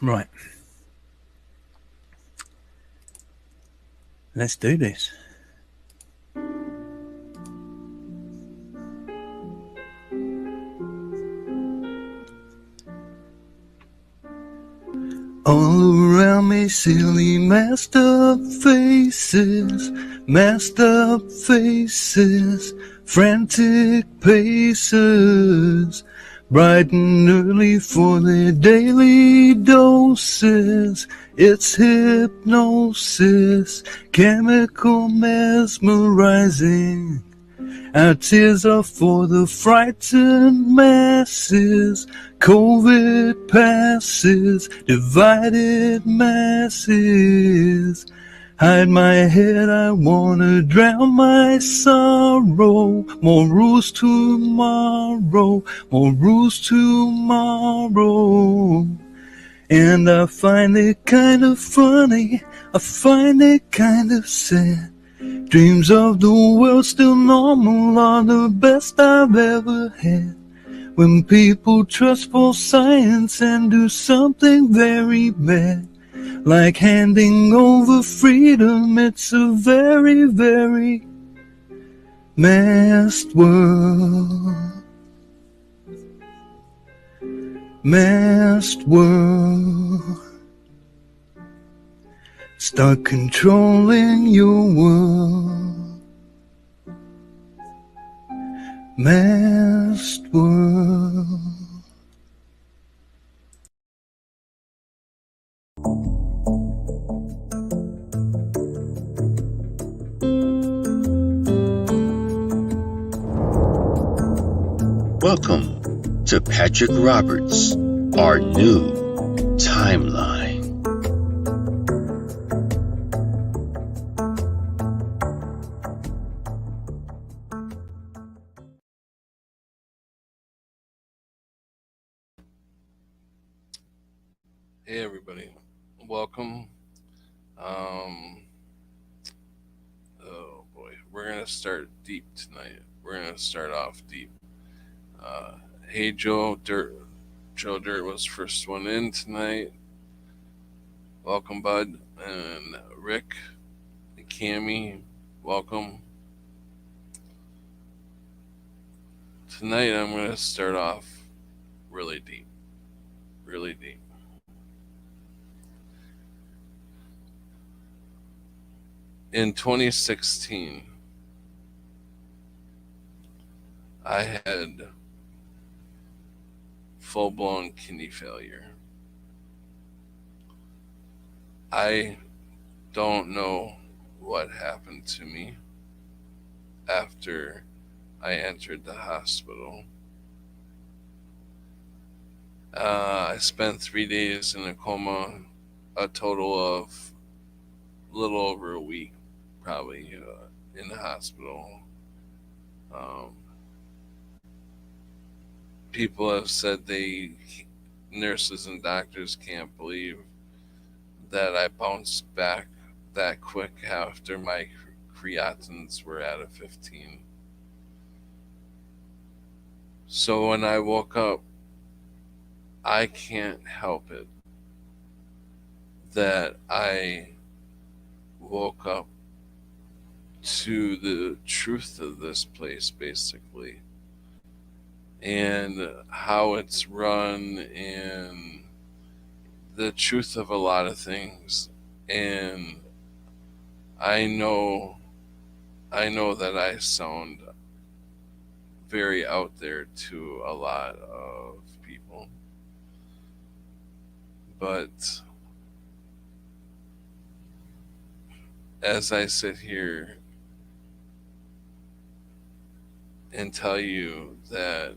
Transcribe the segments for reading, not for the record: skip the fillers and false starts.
Right. Let's do this. All around me, silly messed up faces, frantic paces, bright and early for their daily doses. It's hypnosis, chemical mesmerizing. Our tears are for the frightened masses. COVID passes, divided masses. Hide my head, I wanna drown my sorrow. More rules tomorrow, more rules tomorrow. And I find it kind of funny, I find it kind of sad. Dreams of the world still normal are the best I've ever had. When people trust false science and do something very bad, like handing over freedom, it's a very, very masked world. Masked world. Start controlling your world. Masked world. Welcome to Patrick Roberts, Our New Timeline. Hey everybody, welcome. Oh boy, we're gonna start deep tonight. We're gonna start off deep. Hey Joe Dirt. Joe Dirt was first one in tonight. Welcome, bud. And Rick, and Cammy, welcome. Tonight I'm gonna start off really deep. Really deep. In 2016, I had full blown kidney failure. I don't know what happened to me after I entered the hospital. I spent 3 days in a coma, a total of a little over a week, probably, in the hospital. Um, People have said nurses and doctors can't believe that I bounced back that quick after my creatines were at a 15. So when I woke up, I can't help it that I woke up to the truth of this place, basically, and how it's run, and the truth of a lot of things. And I know that I sound very out there to a lot of people, but as I sit here and tell you that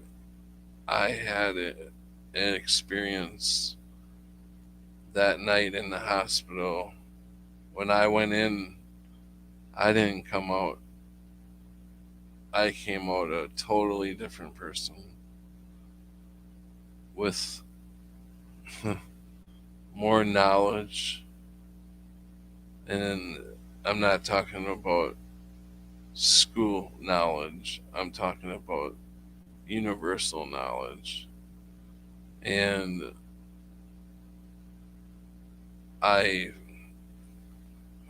I had an experience that night in the hospital, when I went in, I didn't come out. I came out a totally different person with more knowledge. And I'm not talking about school knowledge, I'm talking about universal knowledge. And I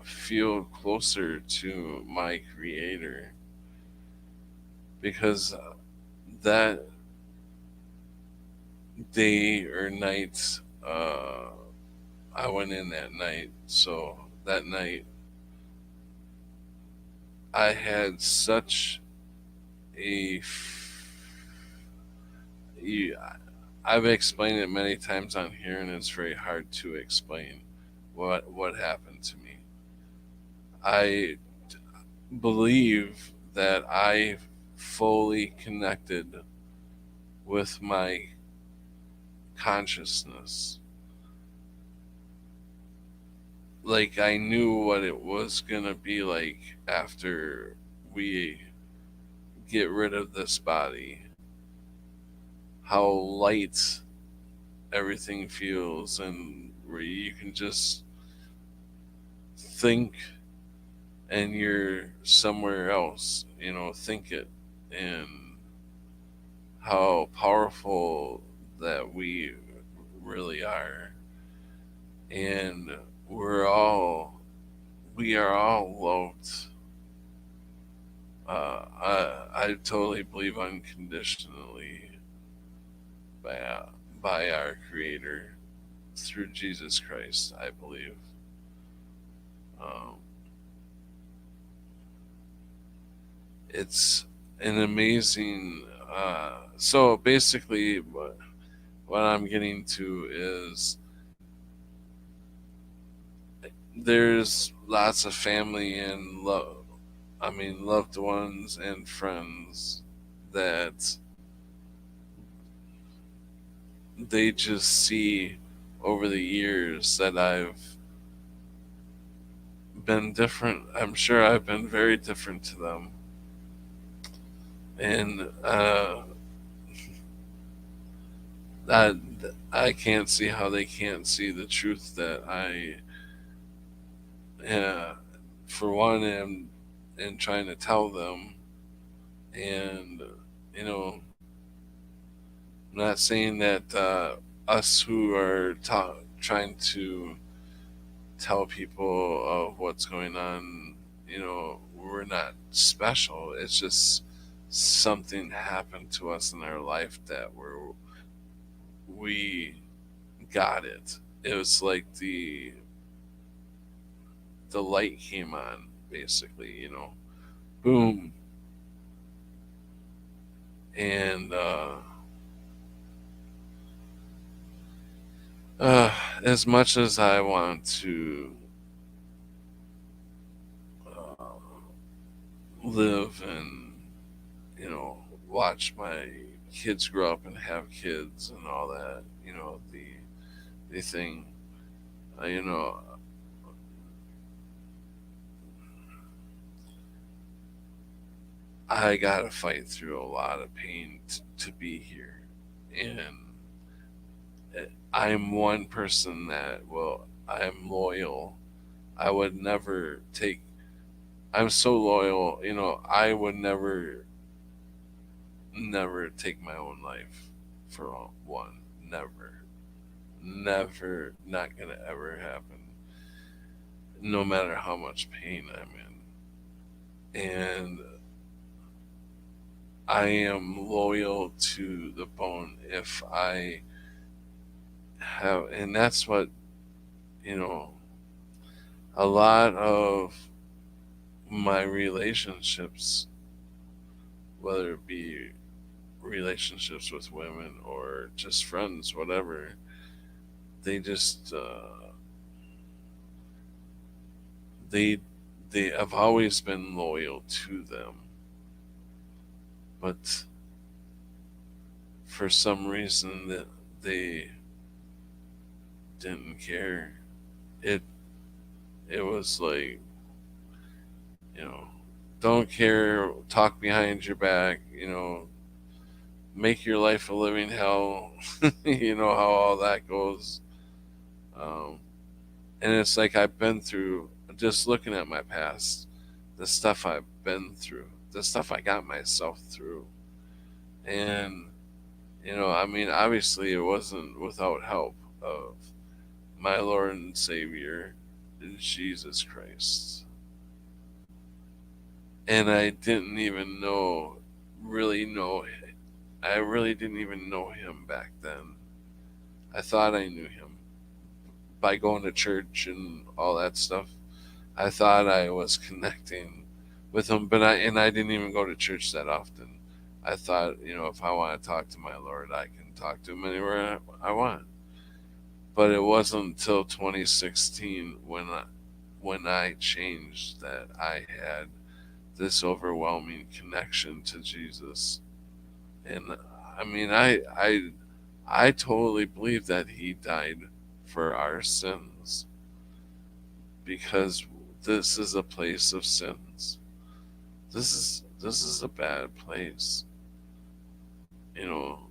feel closer to my Creator because that day or night, I went in that night. So that night, I had such a. You, I've explained it many times on here, and it's very hard to explain what happened to me. I believe that I fully connected with my consciousness. Like I knew what it was gonna be like after we get rid of this body, how light everything feels, and where you can just think and you're somewhere else, think it, and how powerful that we really are. And we're all, we are all loved. I totally believe unconditionally by, by our Creator through Jesus Christ, I believe. Um, it's an amazing. So basically, what I'm getting to is there's lots of family and love. I mean, loved ones and friends that they just see over the years that I've been different. I'm sure I've been very different to them. And that I can't see how they can't see the truth that I, uh, for one, am and trying to tell them. And you know, I'm not saying that us who are trying to tell people of what's going on, we're not special. It's just something happened to us in our life that we got it. It was like the light came on, basically, boom. And as much as I want to uh, live and watch my kids grow up and have kids and all that, the thing, uh, you know, I gotta fight through a lot of pain to be here, and I'm one person that I'm loyal. I would never take. I'm so loyal, I would never take my own life for one. Never, never, not gonna ever happen. No matter how much pain I'm in, and I am loyal to the bone if I have, and that's what you know. A lot of my relationships, whether it be relationships with women or just friends, whatever, they just they they have always been loyal to them, but for some reason that they didn't care. It it was like, you know, don't care, talk behind your back, make your life a living hell. You know how all that goes. Um, and it's like I've been through, just looking at my past, the stuff I've been through, the stuff I got myself through. And I mean, obviously, it wasn't without help of my Lord and Savior, Jesus Christ. And I didn't even I really didn't even know him back then. I thought I knew him by going to church and all that stuff. I thought I was connecting with him, but I didn't even go to church that often. I thought, if I want to talk to my Lord, I can talk to him anywhere I want. But it wasn't until 2016 when I changed that I had this overwhelming connection to Jesus. And I mean, I totally believe that he died for our sins because this is a place of sins. This is a bad place, you know.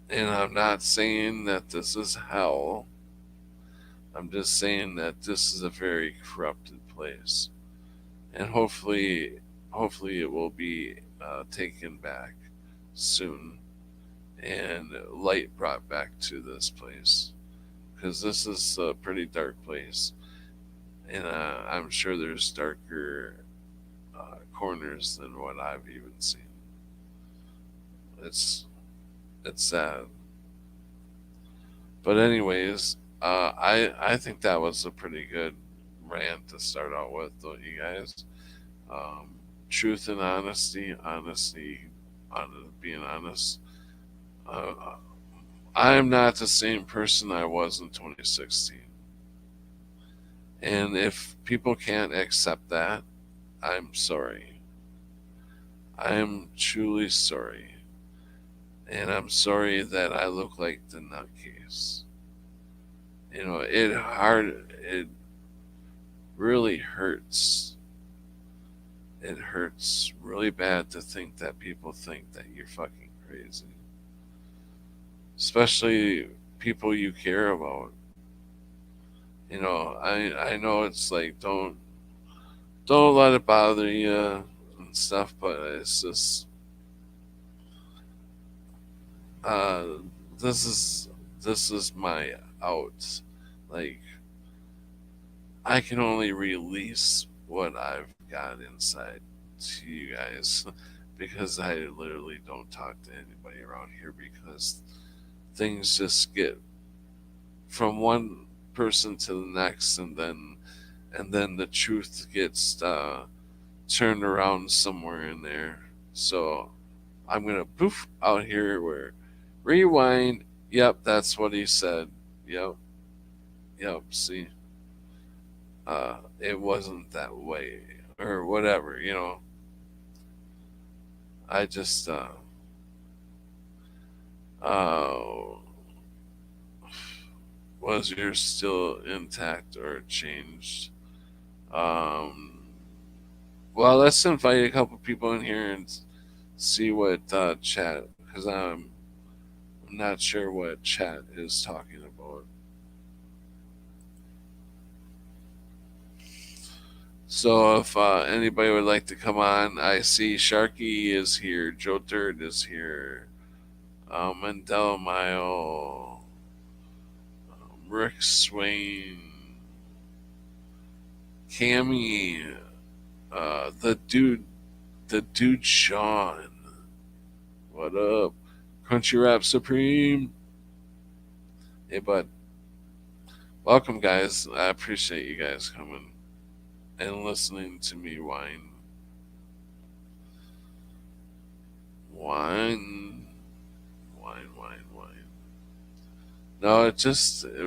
And I'm not saying that this is hell. I'm just saying that this is a very corrupted place, and hopefully it will be taken back soon and light brought back to this place because this is a pretty dark place, and I'm sure there's darker corners than what I've even seen. It's it's sad, but anyways, I think that was a pretty good rant to start out with, don't you guys? Um, Truth and honesty, being honest. Uh, I am not the same person I was in 2016. And if people can't accept that, I'm sorry. I am truly sorry. And I'm sorry that I look like the nutcase. It really hurts. It hurts really bad to think that people think that you're fucking crazy. Especially people you care about. I know it's like don't let it bother you and stuff, but it's just uh this is this is my out. Like I can only release what I've got inside to you guys because I literally don't talk to anybody around here because things just get from one person to the next, and then the truth gets turned around somewhere in there. So I'm gonna poof out here where rewind. Yep, that's what he said. Yep, yep. See, it wasn't that way or whatever. I just uh, was yours still intact or changed? Um, well, let's invite a couple people in here and see what chat, because I'm not sure what chat is talking about. So if anybody would like to come on, I see Sharky is here, Joe Dirt is here, Mandela Mile, Rick Swain, Cammy, the dude Sean. What up? Country Rap Supreme. Hey, bud. Welcome, guys. I appreciate you guys coming and listening to me whine. Whine. Whine, whine, whine. No, it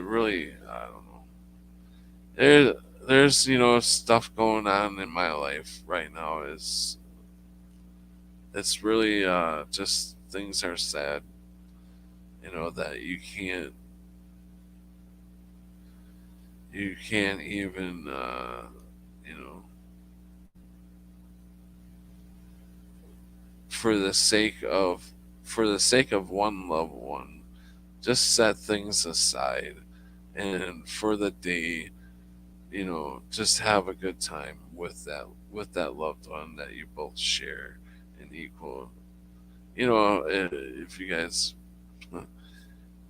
really, I don't know. There's stuff going on in my life right now. It's really just things are sad. That you can't even you know for the sake of one loved one, just set things aside, and for the day, just have a good time with that loved one that you both share in equal. if you guys,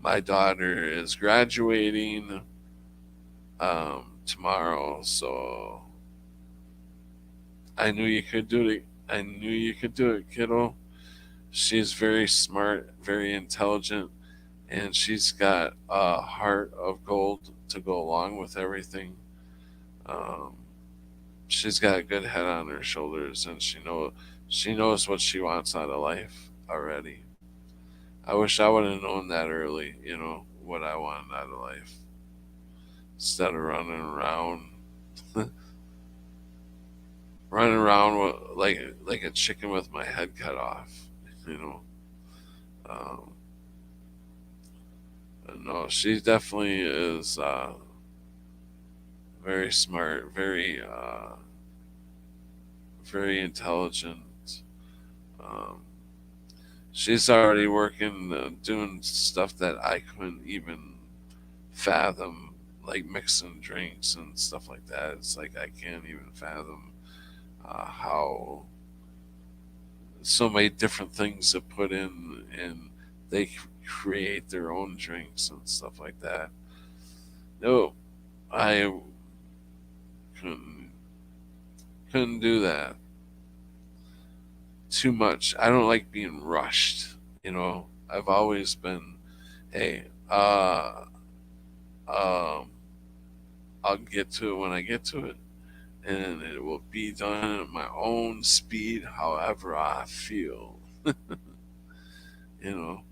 my daughter is graduating tomorrow, so I knew you could do it. I knew you could do it, kiddo. She's very smart, very intelligent, and she's got a heart of gold to go along with everything. Um, she's got a good head on her shoulders, and she knows what she wants out of life already. I wish I would have known that early, what I wanted out of life, instead of running around, running around like a chicken with my head cut off. You know, um, no, she definitely is very smart, very intelligent. Um, she's already working, doing stuff that I couldn't even fathom, like mixing drinks and stuff like that. It's like I can't even fathom how so many different things to put in, and they create their own drinks and stuff like that. No, I couldn't couldn't do that. Too much. I don't like being rushed. I've always been, hey, um, I'll get to it when I get to it, and it will be done at my own speed, however I feel. You know,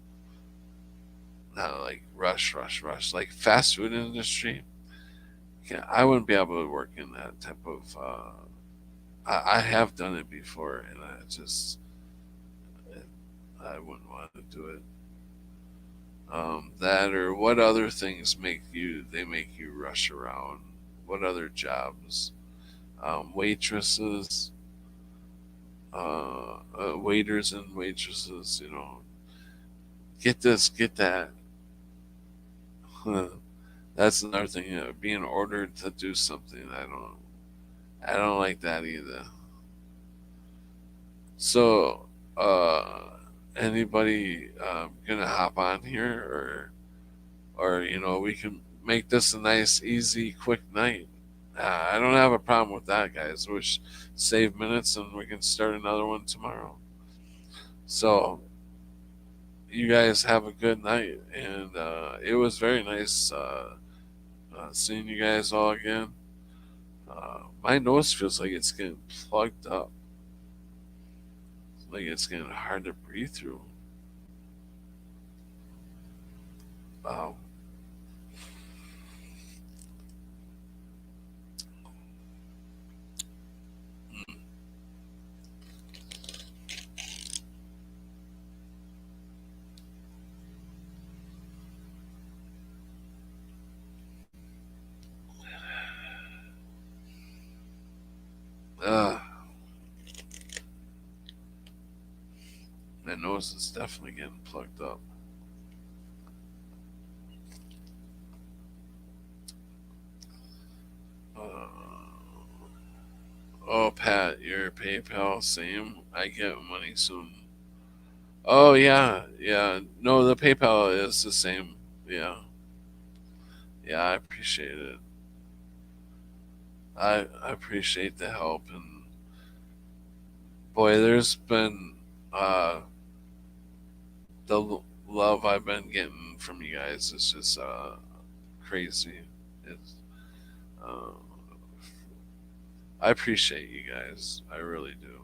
Not like rush, rush, rush. Like fast food industry, I wouldn't be able to work in that type of. I have done it before, and I wouldn't want to do it. That or what other things make you rush around? What other jobs? Waitresses, waiters and waitresses. Get this, get that. That's another thing. Being ordered to do something. I don't like that either. So, anybody gonna hop on here, or we can make this a nice, easy, quick night. I don't have a problem with that, guys. We should save minutes and we can start another one tomorrow. So, you guys have a good night, and it was very nice seeing you guys all again. My nose feels like it's getting plugged up, like it's getting hard to breathe through. Um, uh, my nose is definitely getting plugged up. Oh, Pat, your PayPal, same. I get money soon. Oh, yeah, yeah. No, the PayPal is the same. Yeah, yeah, I appreciate it. I appreciate the help, and boy, there's been uh, love I've been getting from you guys is just crazy. It's uh, I appreciate you guys. I really do.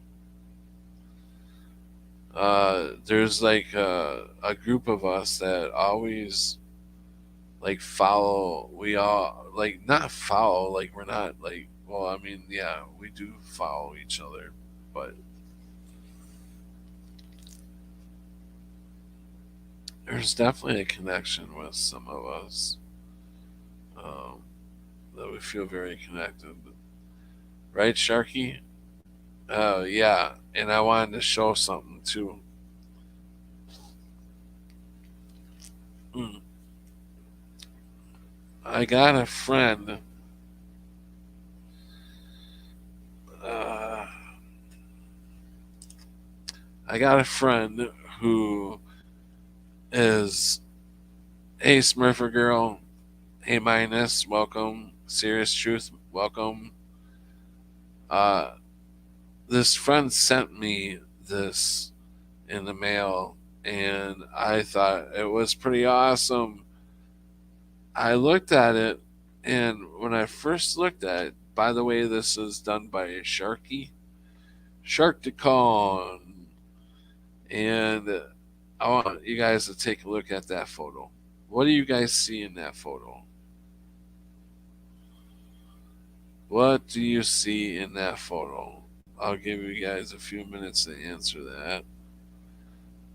There's like a group of us that always like follow. We all like not follow. Like we're not like. Well, I mean, yeah, we do follow each other, but there's definitely a connection with some of us um, that we feel very connected. Right, Sharky? Yeah, and I wanted to show something too. Mm. I got a friend. Uh, I got a friend who is, hey Smurfer Girl, hey Minus, welcome. Serious Truth, welcome. Uh, this friend sent me this in the mail, and I thought it was pretty awesome. I looked at it, and when I first looked at it, by the way, this is done by Sharky, Sharkticon, and I want you guys to take a look at that photo. What do you guys see in that photo? What do you see in that photo? I'll give you guys a few minutes to answer that.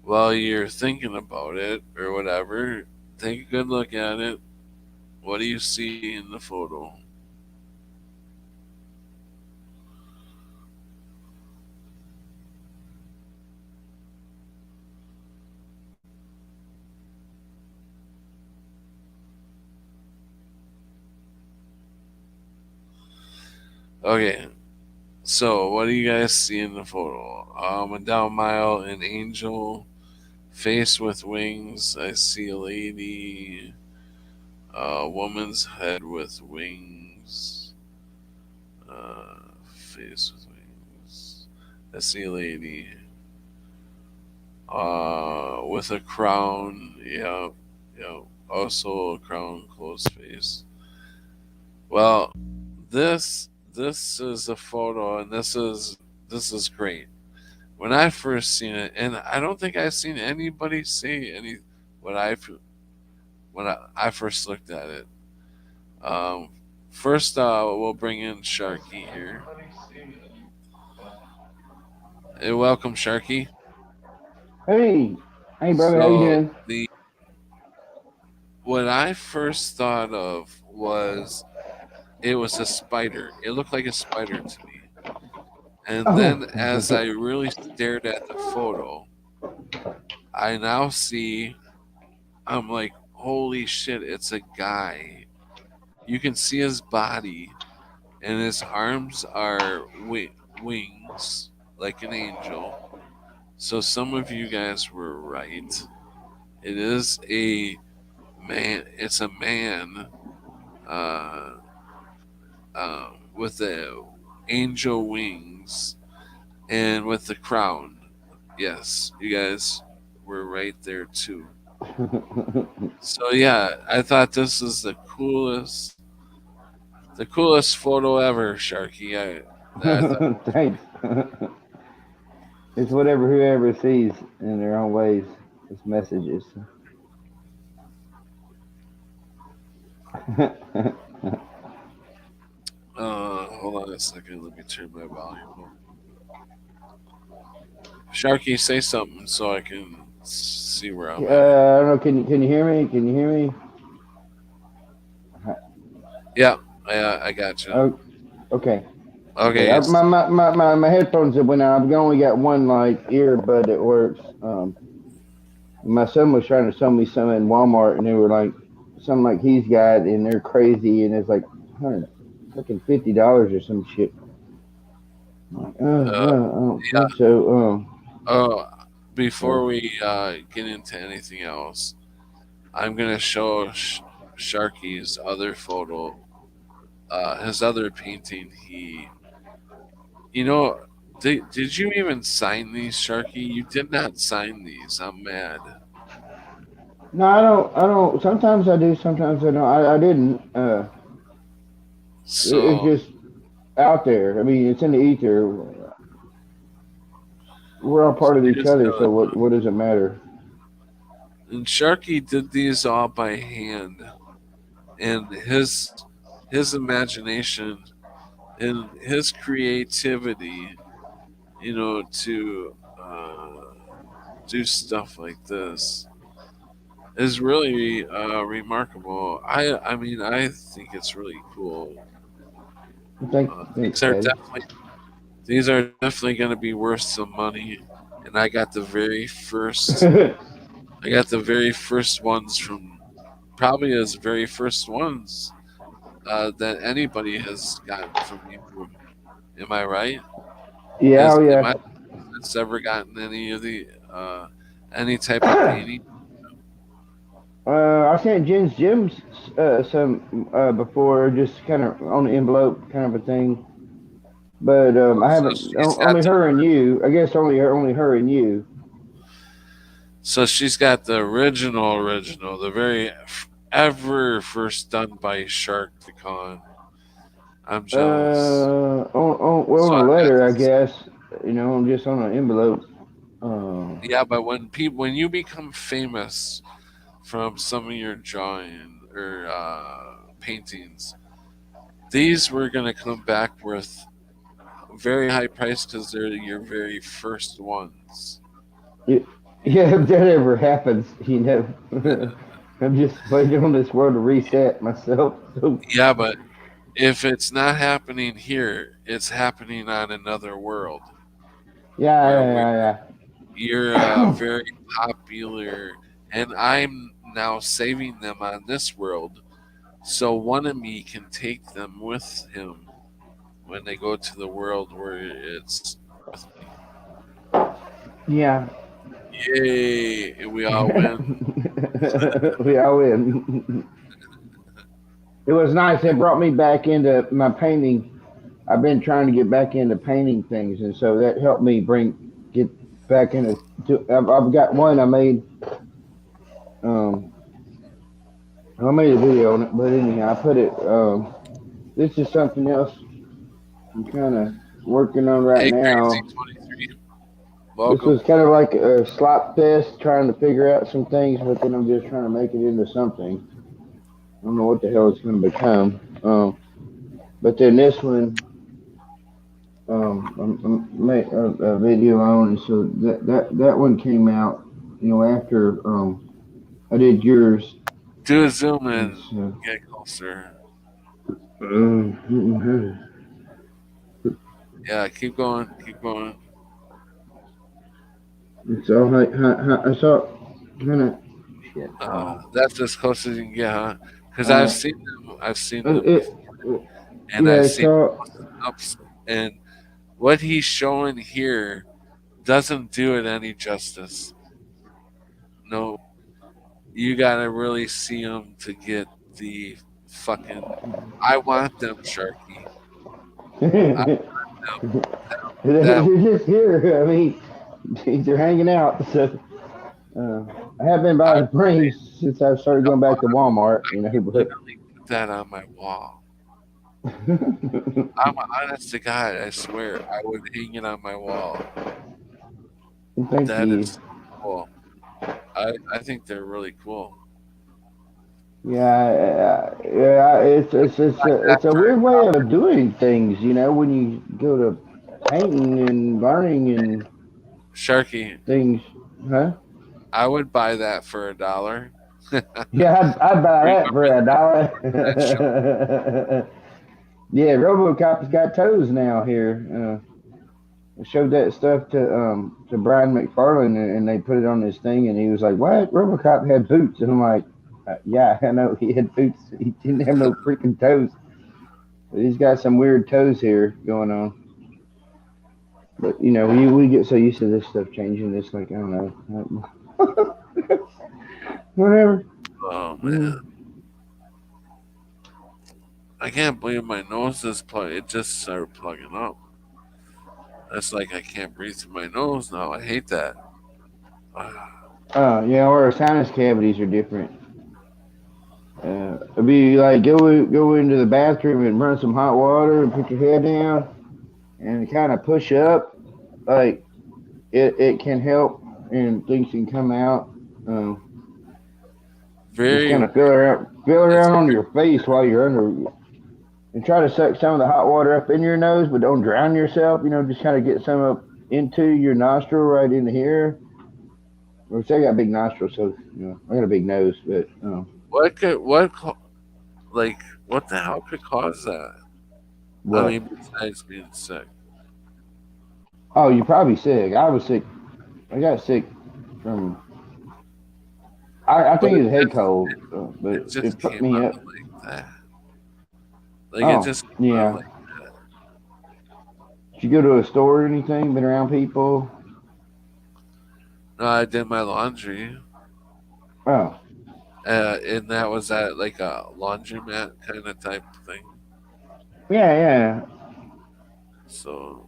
While you're thinking about it or whatever, take a good look at it. What do you see in the photo? Okay, so what do you guys see in the photo? A down mile, an angel, face with wings. I see a lady, a woman's head with wings, face with wings. I see a lady, with a crown. Yeah, yeah. Also a crown, closed face. Well, this is a photo, and this is great. When I first seen it, and I don't think I've seen anybody say any when I first looked at it. Um, First, we'll bring in Sharky here. Hey, welcome, Sharky. Hey, hey, brother, how you So doing? the what I first thought of was it was a spider. It looked like a spider to me. And then as I Oh, really stared at the photo, I now see, I'm like, holy shit, it's a guy. You can see his body, and his arms are wings, like an angel. So some of you guys were right. It is a man. It's a man, uh, with the angel wings and with the crown. Yes, you guys were right there too. So yeah, I thought this is the coolest photo ever, Sharky. I thought, thanks. It's whatever whoever sees in their own ways. It's messages. hold on a second. Let me turn my volume up. Sharky, say something so I can see where I'm at. I don't know. Can you hear me? Can you hear me? Yeah, I got you. Oh, okay. Okay. Okay, My headphones have went out. I've only got one like earbud that works. My son was trying to sell me some in Walmart, and they were like something like he's got, and they're crazy, and it's like $150 or some shit. I'm like, uh, I don't yeah. think so. Before we get into anything else, I'm gonna show Sharky's other photo, his other painting. You know, did you even sign these, Sharky? You did not sign these. I'm mad. No, I don't. I don't. Sometimes I do. Sometimes I don't. I didn't. It's So just out there. I mean, it's in the ether. We're all part of each here's other. the So what does it matter? and Sharky did these all by hand, and his imagination and his creativity, to do stuff like this is really remarkable. I mean, I think it's really cool. Thanks, These are Daddy. definitely going to be worth some money, and I got the very first ones from probably his very first ones that anybody has gotten from you. Am I right? Yeah. Has Oh am I yeah. that's ever gotten any of the Any type of painting? I sent Jen's Gems some before, just kind of on the envelope, kind of a thing. But I So haven't. she's got Only her and you. I guess only her and you. she's got the original, the very ever first done by Sharkticon. I'm jealous. Well, So on a I've got letter, I this. guess. Just on an envelope. Yeah, but when you become famous from some of your drawing or paintings, these were gonna come back worth very high price because they're your very first ones. Yeah, yeah, if that ever happens, I'm just waiting on this world to reset myself. So Yeah, but if it's not happening here, it's happening on another world yeah, where yeah, you're yeah, very popular, and I'm now saving them on this world, so one of me can take them with him when they go to the world where it's with me. yeah. Yay! We all win. We all win. It was nice. It brought me back into my painting. I've been trying to get back into painting things, and so that helped me get back into. I've got one I made. Um, I made a video on it, but anyhow, I put it. This is something else I'm kind of working on right Hey, Crazy now. 23, This welcome. was kind of like a slop test, trying to figure out some things, but then I'm just trying to make it into something. I don't know what the hell it's going to become. But then this one, I made a video on, and so that one came out, after I did yours, Do a zoom and in. so. Get closer. Um, Yeah, keep going. Keep going. so I saw kind of shit. That's as close as you can get, huh? Because I've Uh, seen them. I've seen them it, before, and yeah, I've I seen saw. ups. And what he's showing here doesn't do it any justice. No, you gotta really see them to get the fucking. I want them, Sharky. I They're that just here. I mean, they're hanging out. So I have been I buying frames since I started going back to Walmart. But literally put that on my wall. I'm honest to God, I swear, I would hang it on my wall. thank That you. is cool. I think they're really cool. Yeah. It's a weird way of doing things. When you go to painting and learning and Sharky, things, huh? I would buy that for $1. Yeah, I'd buy that for Remember a that show? dollar. Yeah, RoboCop's got toes now here. I showed that stuff to Brian McFarlane, and they put it on this thing, and he was like, "What? RoboCop had boots?" And I'm like, "Yeah, I know he had boots. He didn't have no freaking toes, but he's got some weird toes here going on." But we get so used to this stuff changing. It's like I don't know, whatever. Oh Mm. man, I can't believe my nose is plugged. It just started plugging up. That's like I can't breathe through my nose now. I hate that. Yeah, or our sinus cavities are different. It'd be like go into the bathroom and run some hot water and put your head down and kind of push up. Like it can help and things can come out. Just Very kind of weird. feel It's around on very your face while you're under, and try to suck some of the hot water up in your nose, but don't drown yourself. Just kind of get some up into your nostril right in here. Or say I got big nostrils, so I got a big nose, but what could what co- like what the hell could cause that? I what? mean, besides being sick. Oh, you're probably sick. I was sick. I got sick from. I But think it was head cold, but it just it fucked came me out up. like that. Like it Oh, just came out yeah. like Did you go to a store or anything? Been around people? No, I did my laundry. Oh, And that was at like a laundromat kind of type thing. yeah, yeah. So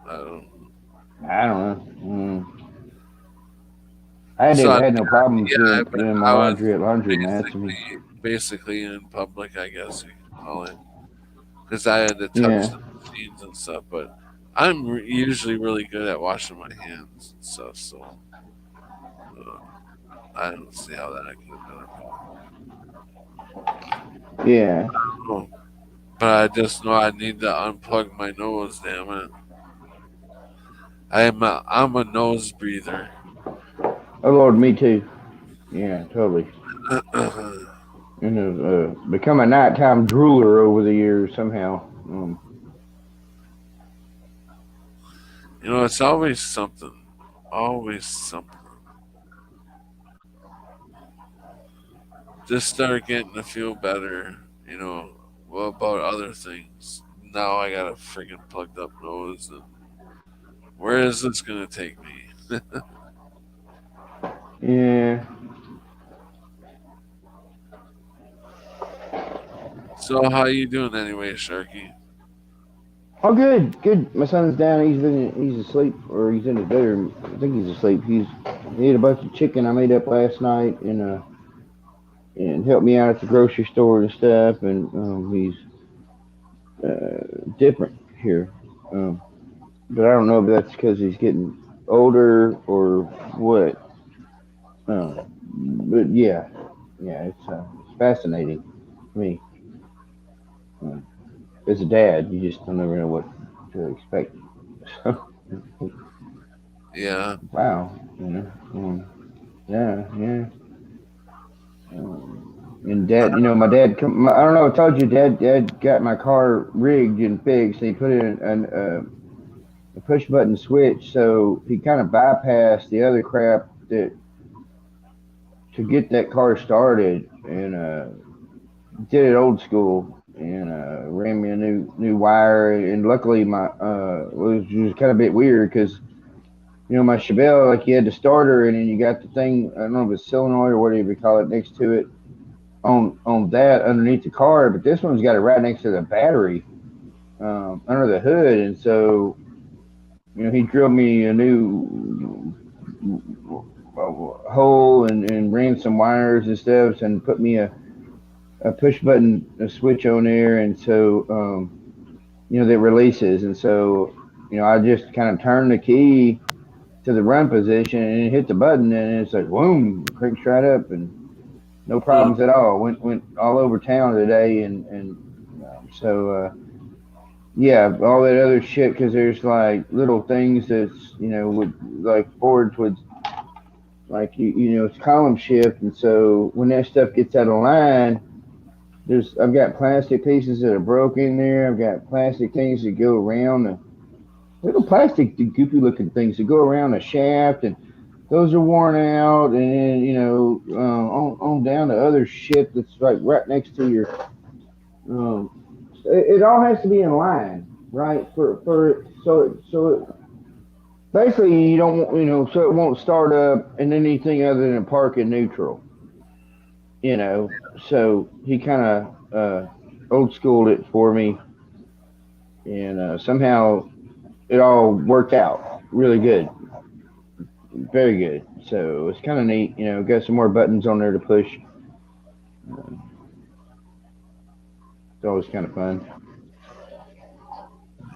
I don't. I don't know. I So had no problems yeah, but doing my I was laundry at laundromats. I mean, basically in public, I guess you could call it, because I had to touch yeah, the machines and stuff. But I'm usually really good at washing my hands and stuff, so uh, I don't see how that could have been a yeah. problem. But I just know I need to unplug my nose. Damn it! I'm a nose breather. Oh Lord, me too. Yeah, totally. And have become a nighttime drooler over the years somehow. You know, it's always something. Always something. Just start getting to feel better, well, about other things. Now I got a freaking plugged up nose, and where is this gonna take me? Yeah. So how you doing anyway, Sharky? Oh, good, good. My son's down. He's asleep, or he's in his bedroom. I think he's asleep. He ate a bunch of chicken I made up last night, and helped me out at the grocery store and stuff. And he's different here. But I don't know if that's because he's getting older or what. But yeah, it's fascinating to me. As a dad, you just don't ever know what to expect. So, Yeah. wow, yeah, yeah. And dad, my dad. I don't know. I told you, dad got my car rigged and fixed. He put in a push button switch, so he kind of bypassed the other crap that to get that car started, and did it old school, and ran me a new wire. And luckily my it was just kind of a bit weird because my Chevelle, like, you had the starter, and then you got the thing, I don't know if it's solenoid or whatever you call it, next to it on that underneath the car, but this one's got it right next to the battery, under the hood. And so he drilled me a new hole, and ran some wires and stuff, and put me a push button a switch on there. And so that releases. And so I just kind of turn the key to the run position and hit the button, and it's like boom, cranks right up, and no problems at all. Went all over town today. And so yeah, all that other shit, because there's like little things that's with like Fords would, like, it's column shift. And so when that stuff gets out of line, I've got plastic pieces that are broken there. I've got plastic things that go around the little plastic goofy looking things that go around the shaft, and those are worn out. And then on down to other shit that's like right next to your it all has to be in line, right? So basically you don't so it won't start up in anything other than park in neutral. So he kind of old schooled it for me, and somehow it all worked out really good, very good. So it's kind of neat. Got some more buttons on there to push. It's always kind of fun.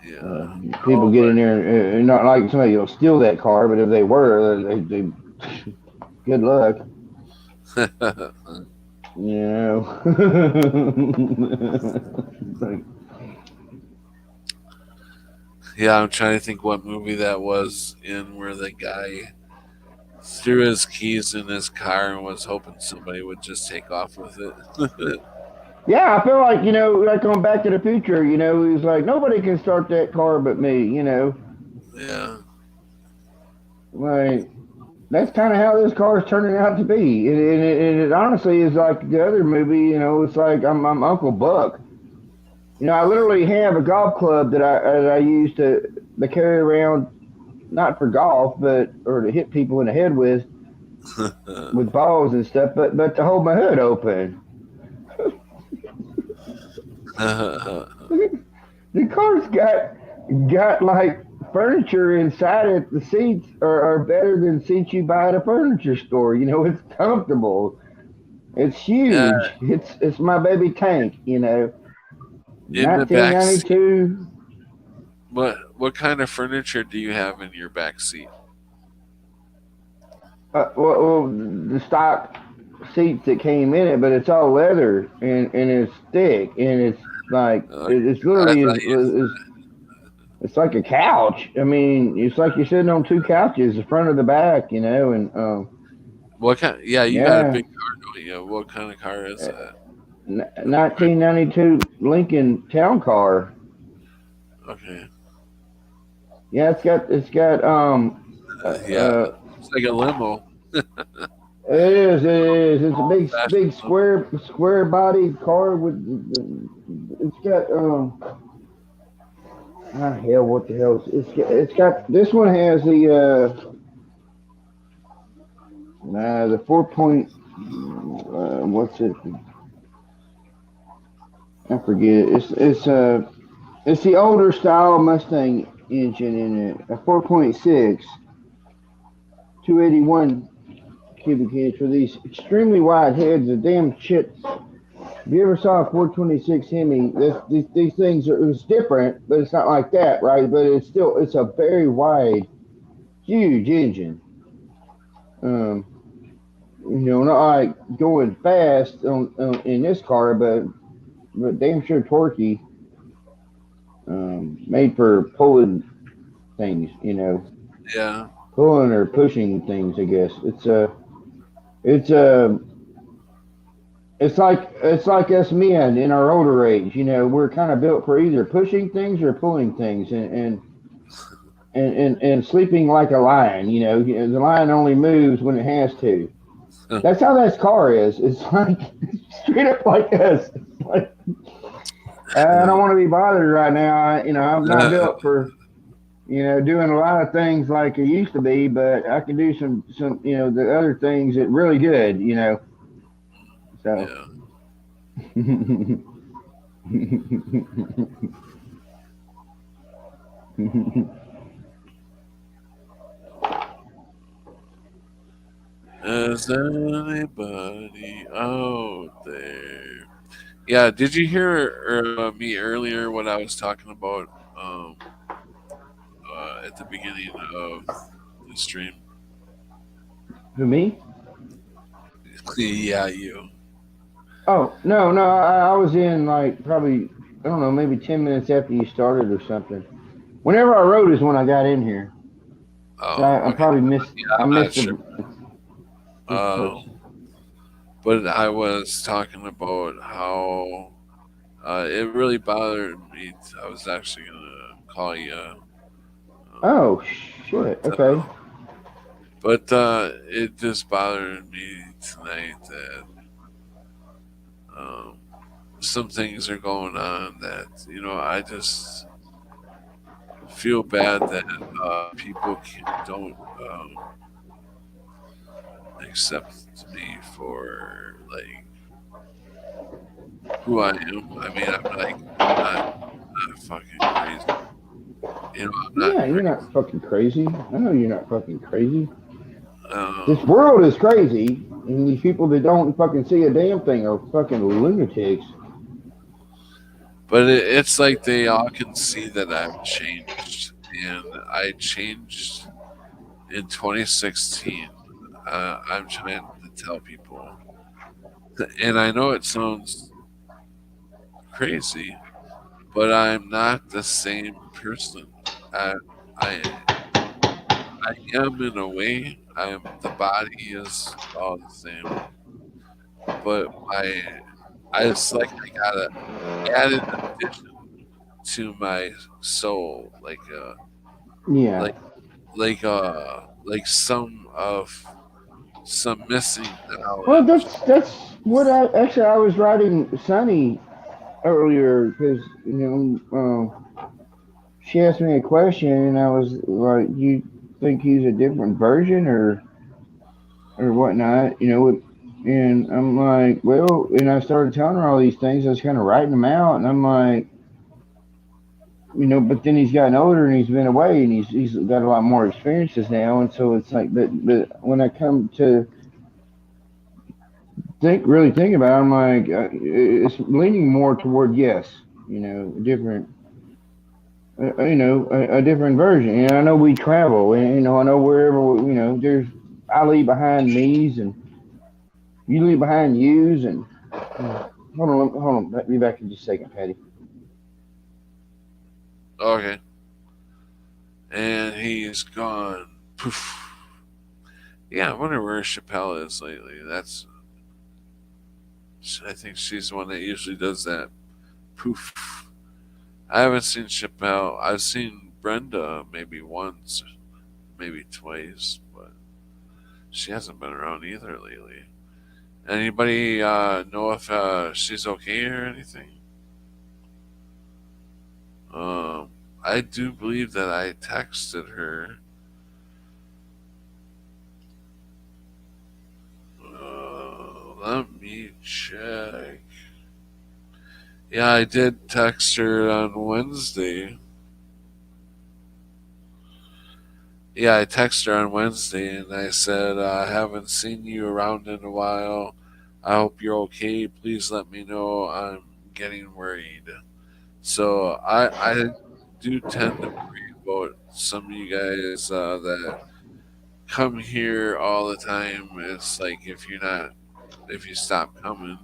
Yeah. People get in there, and not like somebody will steal that car, but if they were, they good luck. Like, Yeah, I'm trying to think what movie that was in where the guy threw his keys in his car and was hoping somebody would just take off with it. yeah, I feel like like on Back to the Future. He was like, nobody can start that car but me. Yeah. Like, that's kind of how this car is turning out to be. And it honestly is like the other movie. It's like I'm Uncle Buck. I literally have a golf club that I use to carry around not for golf, but or to hit people in the head with balls and stuff, but to hold my hood open. The car's got like furniture inside it. The seats are better than seats you buy at a furniture store. You know, it's comfortable. It's Yeah, huge. It's my baby tank. You know, in the back seat. 1992. What kind of furniture do you have in your back seat? The stock seats that came in it, but it's all leather and it's thick and it's like it's I literally thought you. it's like a couch. I mean, it's like you're sitting on two couches, the front of the back, you know, and What kind? Yeah, you got a yeah, big car, don't you? What kind of car is that? 1992 Lincoln Town Car. Okay. Yeah, it's got Yeah, it's like a limo. it is. It's a big Fashionable. square body car with it's got hell, what the hell? It's got this one has the 4 point what's it? I forget. It's the older style Mustang engine in it. A 4.6, 281 cubic inch with these extremely wide heads. The damn shit. If you ever saw a 426 Hemi, these things are, it was different, but it's not like that, right? But it's a very wide, huge engine. Um, not like going fast in this car, but damn sure torquey. Made for pulling things, Yeah, pulling or pushing things. I guess it's a it's like us men in our older age. We're kind of built for either pushing things or pulling things, and sleeping like a lion. The lion only moves when it has to. That's how that car is. It's like straight up like us. Like, I don't want to be bothered right now. I'm not built for doing a lot of things like it used to be, but I can do some the other things that really good. So. yeah. Is anybody out there? Yeah, did you hear me earlier when I was talking about at the beginning of the stream? Who, me? Yeah, you. Oh, no, I was in like probably I don't know, maybe 10 minutes after you started or something. Whenever I wrote is when I got in here. So Oh, I okay. probably missed Yeah, I I'm not missed sure. this Uh, person. but I was talking about how it really bothered me. I was actually gonna call you, Oh but shit. Okay. it just bothered me tonight that um, some things are going on that I just feel bad that people don't accept me for like who I am. I mean, I'm not fucking crazy. I'm not Yeah, you're crazy. not fucking crazy. I know you're not fucking crazy. This Um, world is crazy, and these people that don't fucking see a damn thing are fucking lunatics. but it's like they all can see that I've changed, and I changed in 2016. I'm trying to tell people, and I know it sounds crazy, but I'm not the same person. I I am in a way. The body is all the same, but it's like I got a added addition to my soul, Yeah. like like some missing Well, knowledge. that's what I was writing Sunny earlier because she asked me a question and I was like, think he's a different version or whatnot, you know. And I'm like, well, and I started telling her all these things. I was kind of writing them out, and I'm like, you know, but then he's gotten older and he's been away and he's got a lot more experiences now, and so it's like, but when I come to really think about it, I'm like, it's leaning more toward yes, you know, different. You know, a different version. And I know we travel, and you know, I know wherever you know, there's I leave behind me's and you leave behind you's and hold on, let me back in just a second, Patty. Okay. And he's gone. Poof. Yeah, I wonder where Chappelle is lately. I think she's the one that usually does that. Poof. I haven't seen Chappelle. I've seen Brenda maybe once, maybe twice, but she hasn't been around either lately. Anybody know if she's okay or anything? I do believe that I texted her. Let me check. Yeah, I did text her on Wednesday. Yeah, I texted her on Wednesday and I said, I haven't seen you around in a while. I hope you're okay. Please let me know. I'm getting worried. So I do tend to worry about some of you guys that come here all the time. It's like if you stop coming,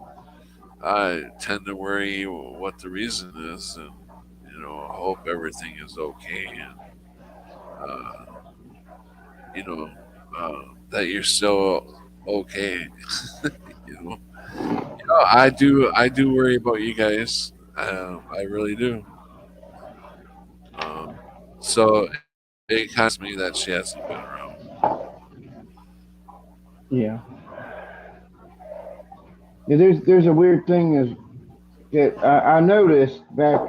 I tend to worry what the reason is, and hope everything is okay, and uh, you know that you're still okay. you know, I do worry about you guys. I really do. Um, so it concerns me that she hasn't been around. Yeah. Yeah, there's a weird thing is that I noticed back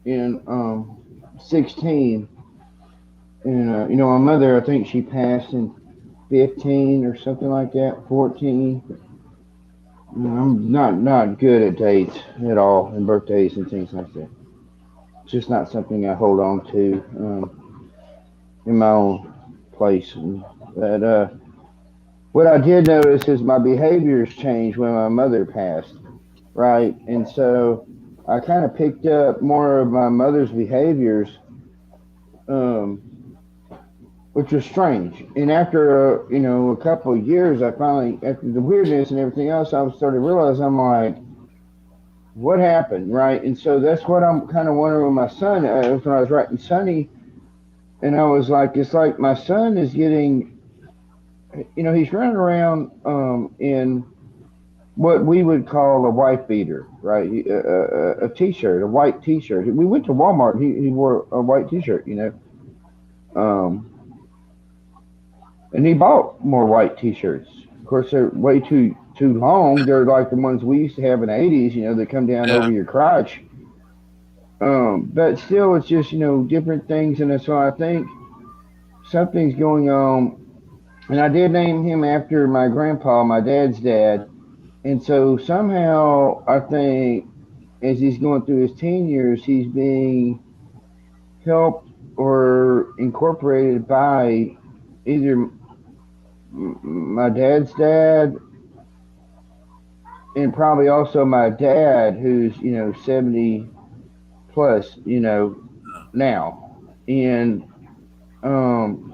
in 16, and you know, my mother, I think she passed in 15 or something like that, 14. I'm not good at dates at all and birthdays and things like that. It's just not something I hold on to in my own place. But what I did notice is my behaviors changed when my mother passed, right? And so I kind of picked up more of my mother's behaviors, um, which was strange. And after you know, a couple of years, I finally, after the weirdness and everything else, I started to realize I'm like, what happened, right? And so that's what I'm kind of wondering with my son. When I was writing Sonny, and I was like, it's like my son is getting, you know, he's running around in what we would call a wife beater, right? A t-shirt, a white t-shirt. We went to Walmart. He wore a white t-shirt, you know, and he bought more white t-shirts. Of course, they're way too long. They're like the ones we used to have in the '80s, you know, that come down Yeah, over your crotch. But still, it's just you know different things, and so I think something's going on. And I did name him after my grandpa, my dad's dad. And so somehow I think as he's going through his teen years, he's being helped or incorporated by either my dad's dad and probably also my dad, who's you know 70 plus, you know now, and um,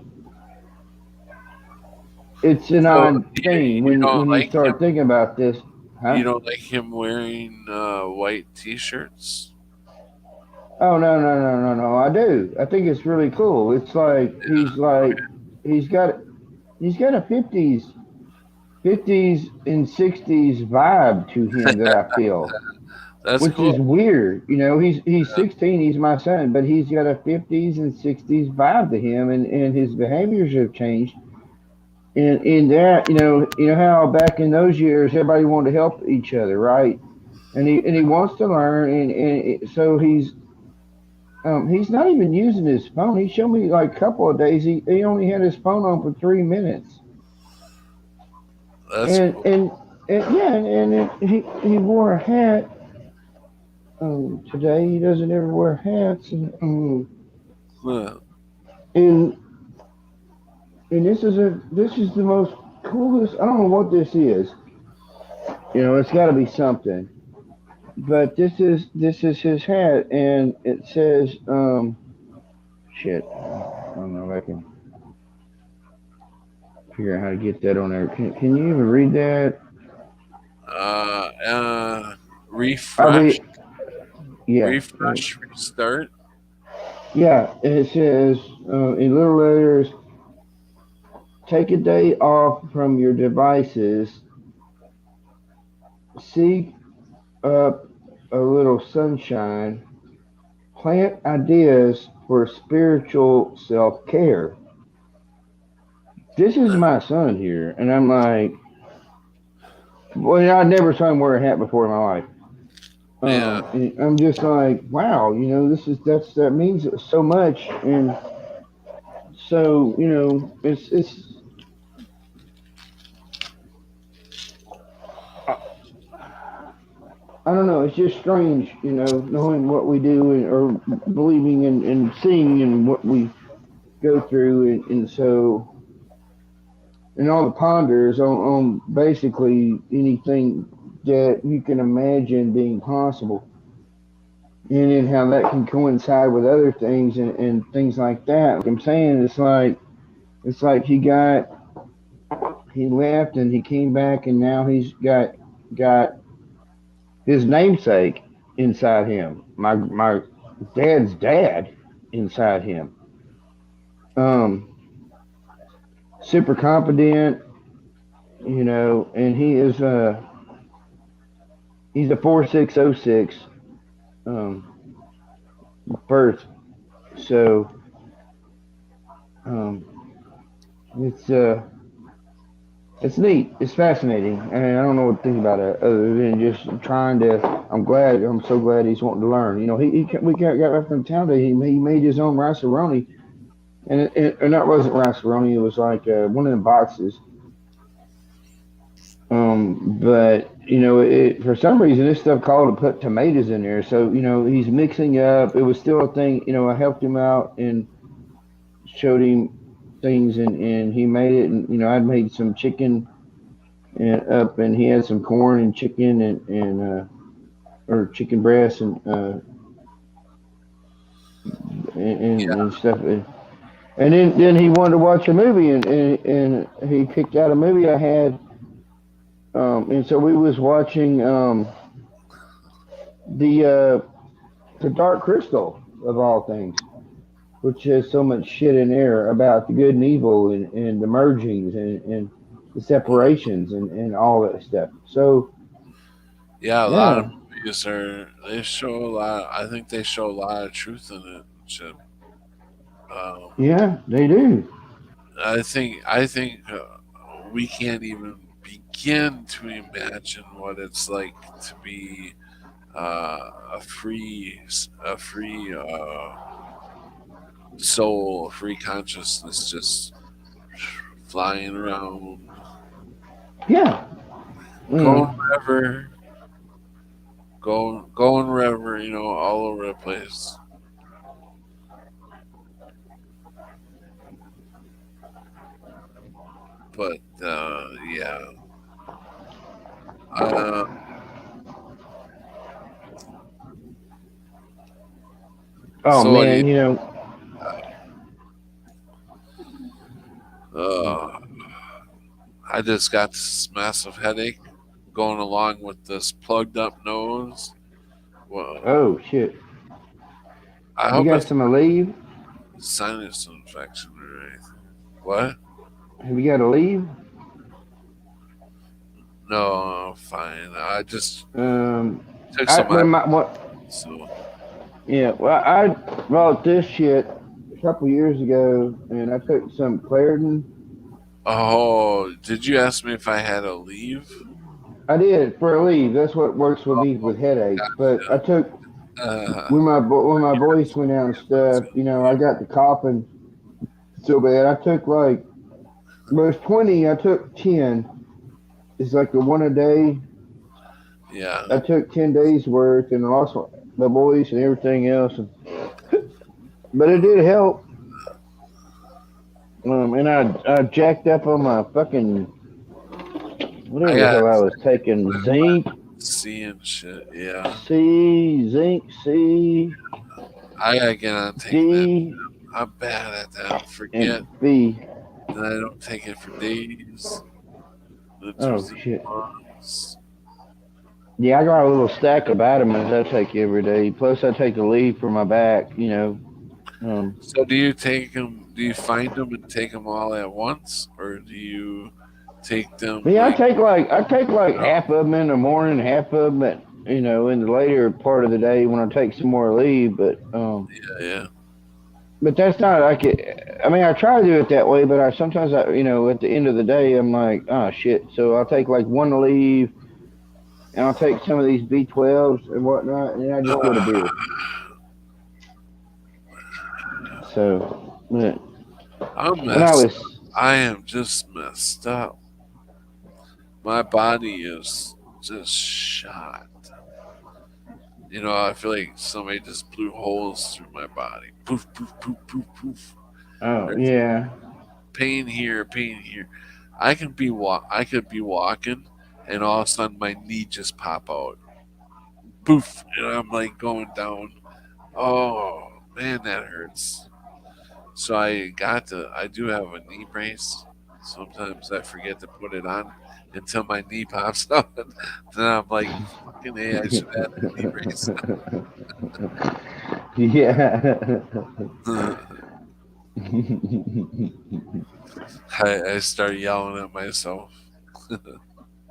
it's an so odd thing you don't when you like him? start thinking about this, huh? You don't like him wearing white T-shirts? Oh no! I do. I think it's really cool. It's like he's got he's got a fifties and sixties vibe to him that I feel, That's which cool. is weird. You know, he's 16. He's my son, but he's got a fifties and sixties vibe to him, and his behaviors have changed. And in that, you know how back in those years everybody wanted to help each other, right? And he wants to learn, and so He's not even using his phone. He showed me like a couple of days. He only had his phone on for 3 minutes. That's And cool. and, and yeah, he wore a hat. Today he doesn't ever wear hats, Huh. and and this is the most coolest. I don't know what this is. It's got to be something. But this is his hat, and it says shit. I don't know if I can figure out how to get that on there. Can you even read that? Uh, uh, I refresh, read. Yeah. restart. Yeah, it says in little letters, take a day off from your devices, seek up a little sunshine, plant ideas for spiritual self care. This is my son here, and I'm like, well, I never saw him wear a hat before in my life. Yeah, And I'm just like, wow, that means so much, and so it's I don't know. It's just strange, knowing what we do or believing and seeing and what we go through, and so and all the ponders on basically anything that you can imagine being possible, and then how that can coincide with other things and things like that. Like I'm saying, it's like he left and he came back, and now he's got his namesake inside him. My dad's dad inside him. Um, Super confident, and he's a 4606 um birth. So um, it's it's neat. It's fascinating, and I don't know what to think about it other than just trying to. I'm so glad he's wanting to learn. We got back from town today. He made his own rice and that wasn't rice It was like one of the boxes. But for some reason this stuff called to put tomatoes in there. So he's mixing up. It was still a thing. I helped him out and showed him things, and he made it. And I'd made some chicken and he had some corn and chicken and or chicken breast and stuff. And then he wanted to watch a movie, and he picked out a movie I had. And so we was watching the uh, the Dark Crystal of all things, which has so much shit in there about the good and evil and the mergings and the separations and all that stuff. So yeah. A lot of yeah, movies they show a lot. I think they show a lot of truth in it. Chip. Um, yeah, they do. I think we can't even begin to imagine what it's like to be a free soul, a free consciousness, just flying around, Yeah, going mm, wherever, going wherever, all over the place. But yeah. Uh, oh so what do you? man, Uh, I just got this massive headache going along with this plugged up nose. Well, oh shit, I you hope got it's some leave? sinus infection or anything. What? Have you got to leave? No, fine. I just Um, took I some when my what ibuprofen, so Yeah, well, I bought this shit a couple years ago, and I took some Claritin. oh, did you ask me if I had a leave? I did for a leave. That's what works with me Oh, with headaches. But I gotcha. took when my voice went out and stuff, you know, I got the coughing so bad. I took like, well, it was 20. I took 10. It's like the one a day. Yeah. I took 10 days worth and lost my voice and everything else. But it did help. And I jacked up on my fucking whatever the hell I was taking. Zinc. C and shit. Yeah. Zinc, C. I gotta get on taking D. that. I'm bad at that. Forget. And B. And I don't take it for days. Oh shit. Months. Yeah, I got a little stack of vitamins I take every day. Plus, I take a leaf for my back. You know. So do you take them? Do you find them and take them all at once, or do you take them? Yeah, I take like half of them in the morning, half of them at, you know, in the later part of the day when I take some more leave. But yeah. But that's not like it. I mean, I try to do it that way, but sometimes you know, at the end of the day, I'm like, oh shit. So I'll take like one leave, and I'll take some of these B12s and whatnot, and then I just go to bed. So, but I am just messed up. My body is just shot. You know, I feel like somebody just blew holes through my body. Poof, poof, poof, poof, poof. Oh, There's yeah. Pain here, pain here. I could be walking, and all of a sudden my knee just pop out. Poof, and I'm like going down. Oh man, that hurts. So I do have a knee brace. Sometimes I forget to put it on until my knee pops out. Then I'm like, fucking A, I should have a knee brace. Yeah. I start yelling at myself.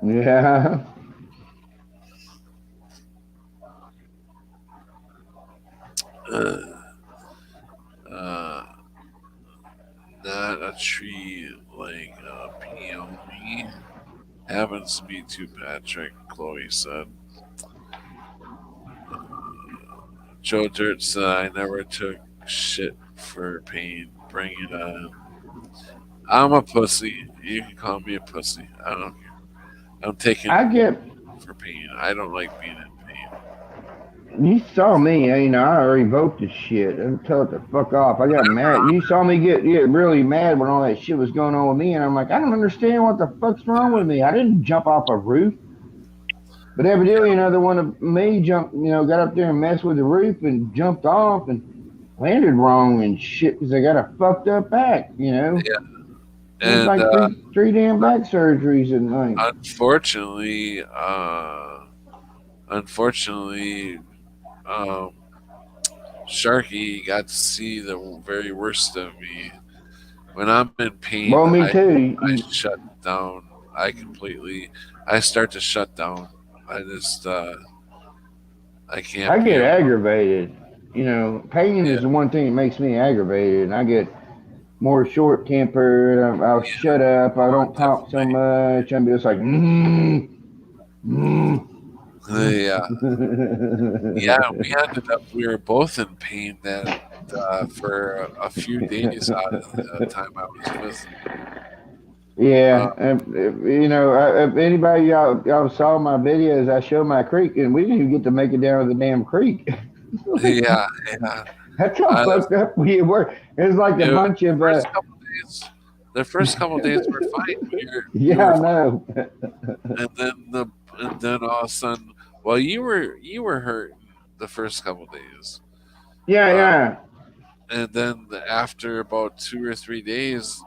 Yeah. Not a tree like a PLB. Happens to be too, Patrick, Chloe said. Joe Dirt said, I never took shit for pain. Bring it on. I'm a pussy. You can call me a pussy. I don't care. I'm taking for pain. I don't like being in pain. You saw me, you know, I revoked this shit. I tell it to fuck off. I got mad. You saw me get really mad when all that shit was going on with me, and I'm like, I don't understand what the fuck's wrong with me. I didn't jump off a roof. But evidently another one of me jumped, you know, got up there and messed with the roof and jumped off and landed wrong and shit because I got a fucked up back, you know. Yeah. It's like three damn back surgeries and like. Unfortunately, Sharky got to see the very worst of me. When I'm in pain, well, me too. I shut down. I start to shut down. I just, I can't. I get aggravated. You know, pain is the one thing that makes me aggravated, and I get more short tempered. I'll shut up. I don't talk so much. I'm just like, Yeah. We were both in pain that for a few days out of the time I was with. Yeah, you know, if anybody y'all saw my videos, I showed my creek, and we didn't even get to make it down to the damn creek. Yeah. That's how fucked up we were. It was like a bunch of. The first couple of days were fine. I know. And then all of a sudden, well, you were hurt the first couple of days. Yeah. And then after about 2 or 3 days,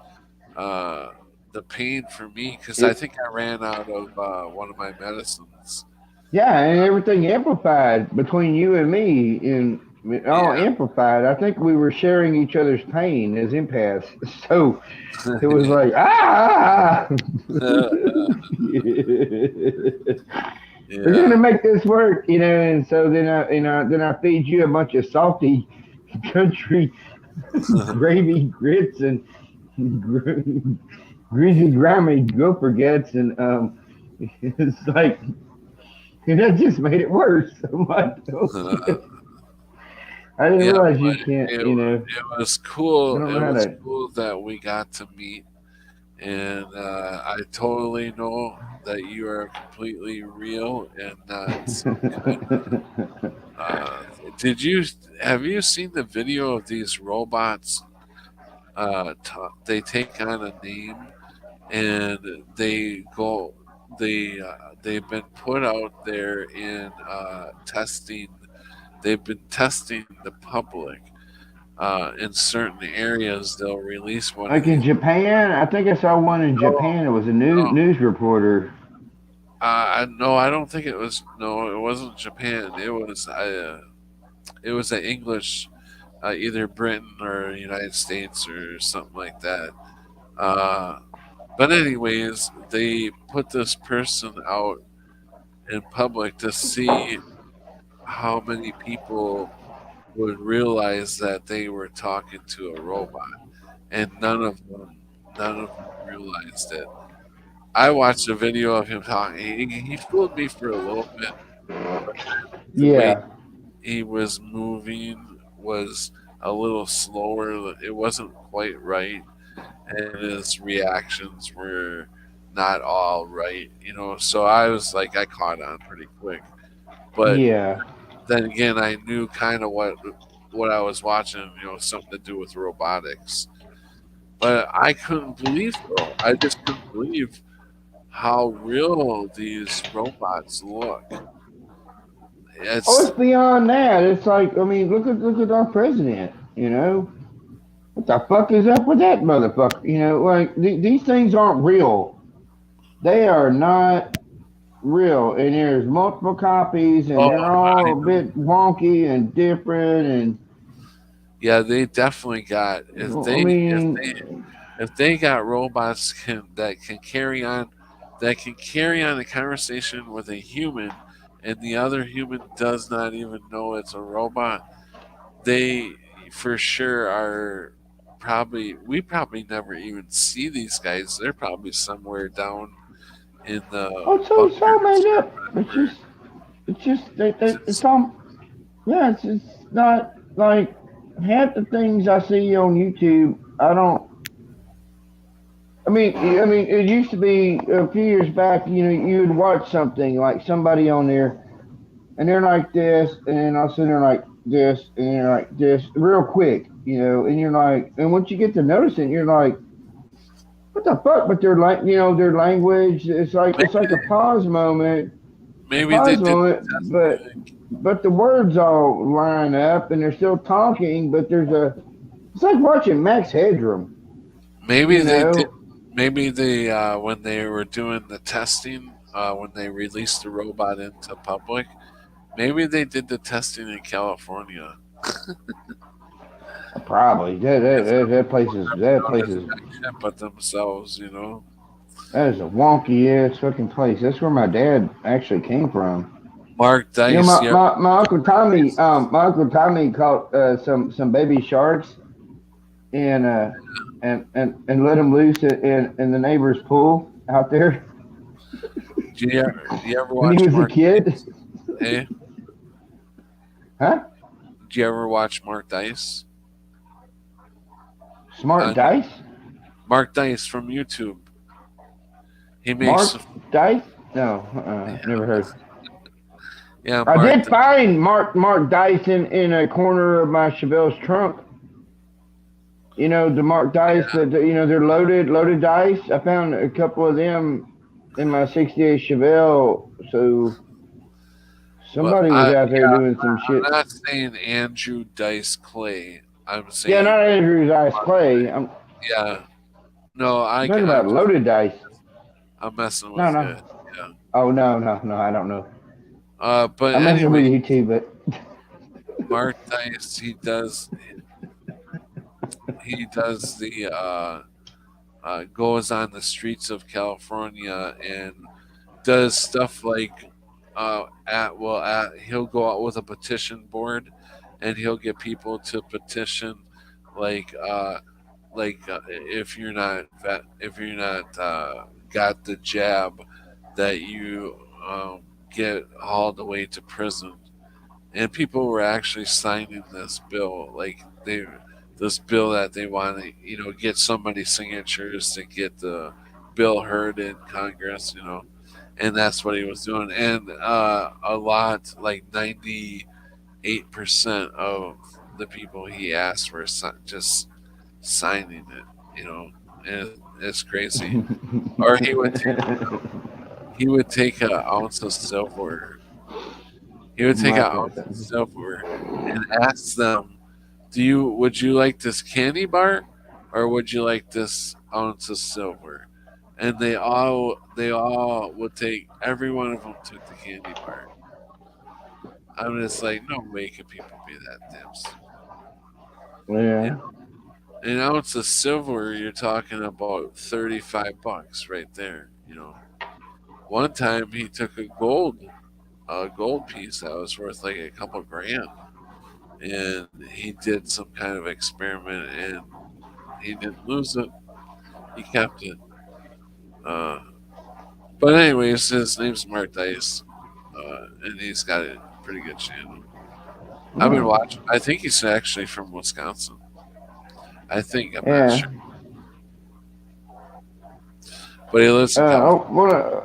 the pain for me, because I think I ran out of one of my medicines. Yeah, and everything amplified between you and me, and all amplified. I think we were sharing each other's pain as empaths. So it was like, we're gonna make this work, you know. And so then I feed you a bunch of salty country gravy grits and greasy grimy gopher guts, and it's like, and that just made it worse. I didn't Yeah, realize but you can't. it You know, it was I cool. don't It know how was to. cool that we got to meet, and I totally know that you are completely real and not some kind of. Uh, did you have you seen the video of these robots? They take on a name and they go. They've been put out there in testing. They've been testing the public in certain areas. They'll release one of Like in these. Japan, I think I saw one in No, Japan. It was a no, news reporter. no. I don't think it was. No, it wasn't Japan. It was an English, either Britain or United States or something like that. Uh, but anyways, they put this person out in public to see how many people would realize that they were talking to a robot, and none of them realized it. I watched a video of him talking. He fooled me for a little bit, but the way Yeah. he was moving was a little slower. It wasn't quite right, and his reactions were not all right. So I was like, I caught on pretty quick. But Yeah. then again, I knew kind of what I was watching. Something to do with robotics. But I couldn't believe though. I just couldn't believe how real these robots look. Oh, It's it's beyond that. It's like, I mean, look at our president. You know, what the fuck is up with that motherfucker? You know, like these things aren't real. They are not real, and there's multiple copies, and oh, they're I all a know. bit wonky and different. And Yeah, they definitely got I mean, if they got robots that can carry on a conversation with a human, and the other human does not even know it's a robot, they for sure are probably we probably never even see these guys. They're probably somewhere down in the oh, so it's all bunkers made or up. whatever. It's just it's Just, all yeah. It's not like half the things I see on YouTube. I don't. I mean, it used to be a few years back. You know, you'd watch something like somebody on there, and they're like this, and then all of a sudden they're like this, and they're like this, real quick. You know, and you're like, and once you get to noticing, you're like, what the fuck? But their like, their language. It's like maybe a maybe they pause did the moment, but testing. the words all line up, and they're still talking, but there's a. It's like watching Max Headroom. Maybe You they did. know, Maybe they when they were doing the testing, when they released the robot into public, maybe they did the testing in California. probably And some that place people is never that done place a is jack shit but themselves. that is a wonky ass fucking place. That's where my dad actually came from. Mark You know, Dice, you ever my watch uncle Mark Tommy, Dice? caught some baby sharks and and let them loose in the neighbor's pool out there You ever when he watch was a Mark kid. Dice? Eh? Huh? Do you ever watch Mark Dice? Smart On Dice? Mark Dice from YouTube. He makes Mark Dice? No, never heard. yeah, I Mark. did find Mark Dice in a corner of my Chevelle's trunk. You know the Mark Dice that they're loaded dice. I found a couple of them in my '68 Chevelle. So Well, somebody was out there doing some I'm shit. not saying Andrew Dice Clay. I'm Yeah, saying not Andrew Dice Mark Clay. Dice. Yeah. No, I'm talking about loaded dice. I'm messing No, with no. you. Yeah. Oh no. I don't know. But I'm messing anyway, with you too, but Mark Dice, he does the goes on the streets of California and does stuff like he'll go out with a petition board and he'll get people to petition like if you're not got the jab that you get hauled away to prison. and people were actually signing this bill, like this bill that they want to, get so many signatures to get the bill heard in Congress, and that's what he was doing, and a lot, like 98% of the people he asked were just signing it, and it's crazy. Or he would take an ounce of silver. He would take an ounce of silver and ask them, would you like this candy bar, or would you like this ounce of silver? And they all would take. Every one of them took the candy bar. I'm just like, no way can people be that damn stupid. Yeah. An ounce of silver, you're talking about $35 right there. One time he took a gold piece that was worth like a couple grand, and he did some kind of experiment, and he didn't lose it. He kept it. Uh, but anyways, his name's Mark Dice, and he's got a pretty good channel. I've been watching. I think he's actually from Wisconsin. I think I'm not sure, but he lives in California.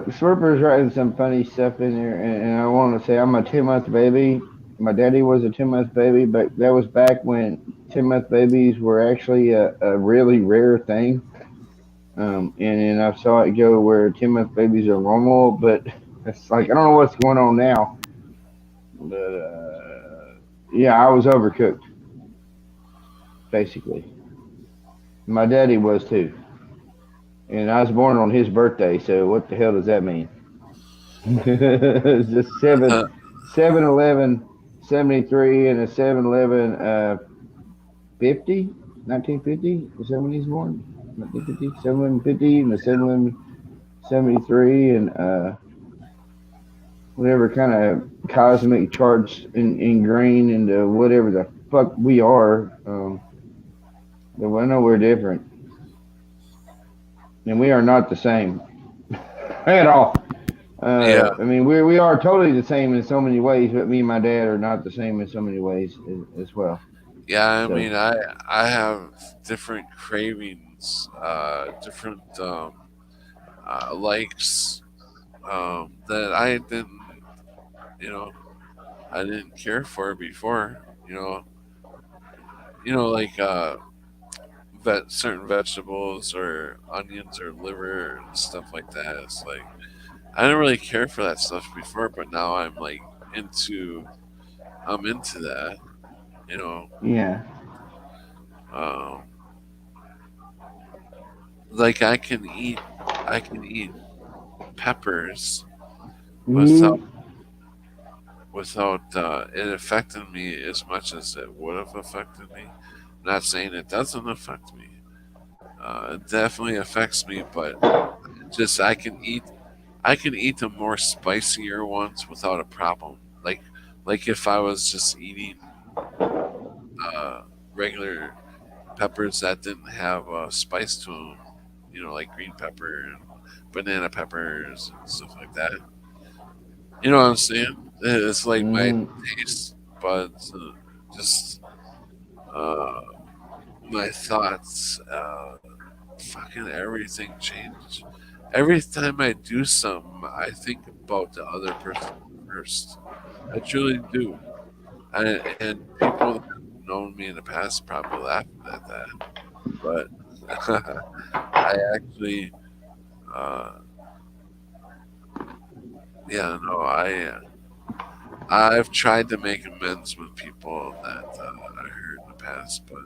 Slurper's writing some funny stuff in there, and I want to say I'm a 2-month baby. My daddy was a 2-month baby, but that was back when 2-month babies were actually a really rare thing. And then I saw it go where 2-month babies are normal, but it's like I don't know what's going on now. But yeah, I was overcooked, basically. My daddy was too. And I was born on his birthday, so what the hell does that mean? It's just 7/11 73 and a 7/11 50 1950. Is that when he's born? 1950, 7/11 and a 7/11 73 and whatever kind of cosmic charts ingrained into whatever the fuck we are. But I know we're different, and we are not the same at all. Yeah, I mean, we are totally the same in so many ways, but me and my dad are not the same in so many ways as well. yeah. I So, mean, I have different cravings, different likes, that you know, I didn't care for before. Like certain vegetables or onions or liver and stuff like that. It's like I didn't really care for that stuff before, but now into I'm into that. You know, yeah. um, like I can eat peppers Hmm. without it affecting me as much as it would have affected me. Not saying it doesn't affect me. It definitely affects me, but just I can eat the more spicier ones without a problem. Like if I was just eating regular peppers that didn't have spice to them, like green pepper and banana peppers and stuff like that. You know what I'm saying? It's like my Hmm. taste buds, just uh, my thoughts, fucking everything change. Every time I do something, I think about the other person first. I truly do. And people that have known me in the past probably laughing at that, but I actually, uh, yeah, no, I've tried to make amends with people that I hurt in the past, but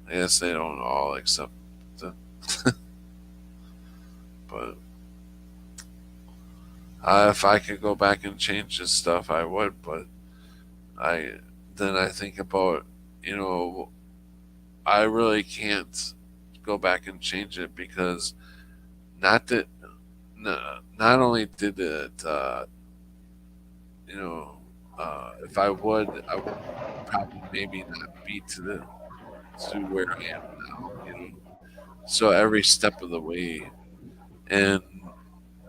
I guess they don't all accept it. But if I could go back and change this stuff, I would. But I then I think about, you know, I really can't go back and change it because not that not only did it, you know, if I would probably maybe not be to where I am now. So every step of the way, and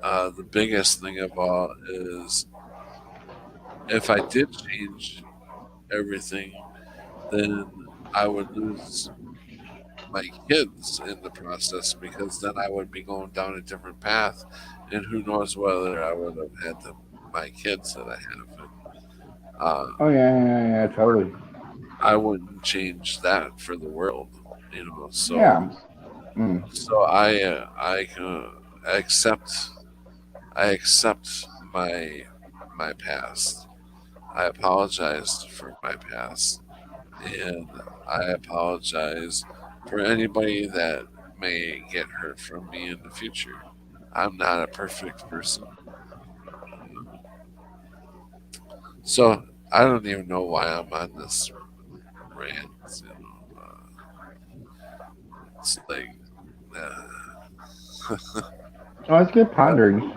the biggest thing of all is if I did change everything, then I would lose my kids in the process because then I would be going down a different path, and who knows whether I would have had my kids that I have. Uh, Oh yeah, totally. I wouldn't change that for the world, So, Yeah. Mm. I can accept I accept my past. I apologized for my past, and I apologize for anybody that may get hurt from me in the future. I'm not a perfect person. So I don't even know why I'm on this rant. It's like, uh, Oh, it's good pondering.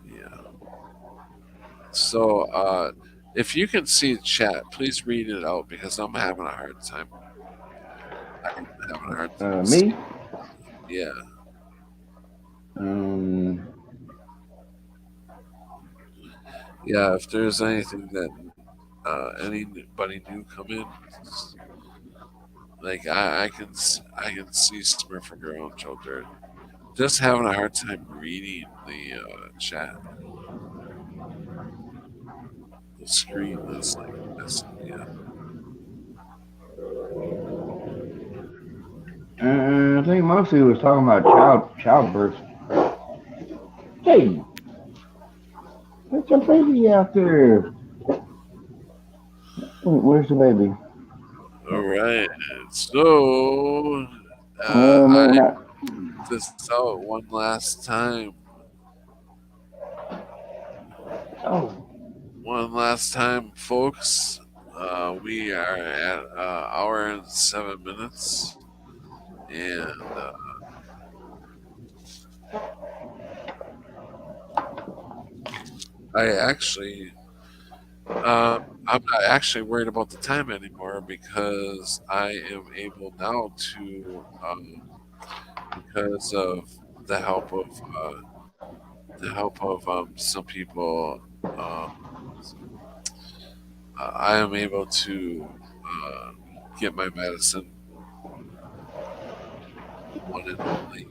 yeah. So if you can see the chat, please read it out because I'm having a hard time. I'm having a hard time Me? seeing. Yeah. Um. Yeah, if there's anything that anybody new come in, like I can see Smurf Girl and Joe Dirt. Just having a hard time reading the chat. The screen is like messing me up. I think mostly was talking about childbirth. Hey, there's a baby out there. Where's the baby? All right, so Maybe I not. this out one last time. Oh, One last time, folks. We are at hour and 7 minutes, and I actually, I'm not actually worried about the time anymore because I am able now to, because of the help of some people, I am able to get my medicine one and only.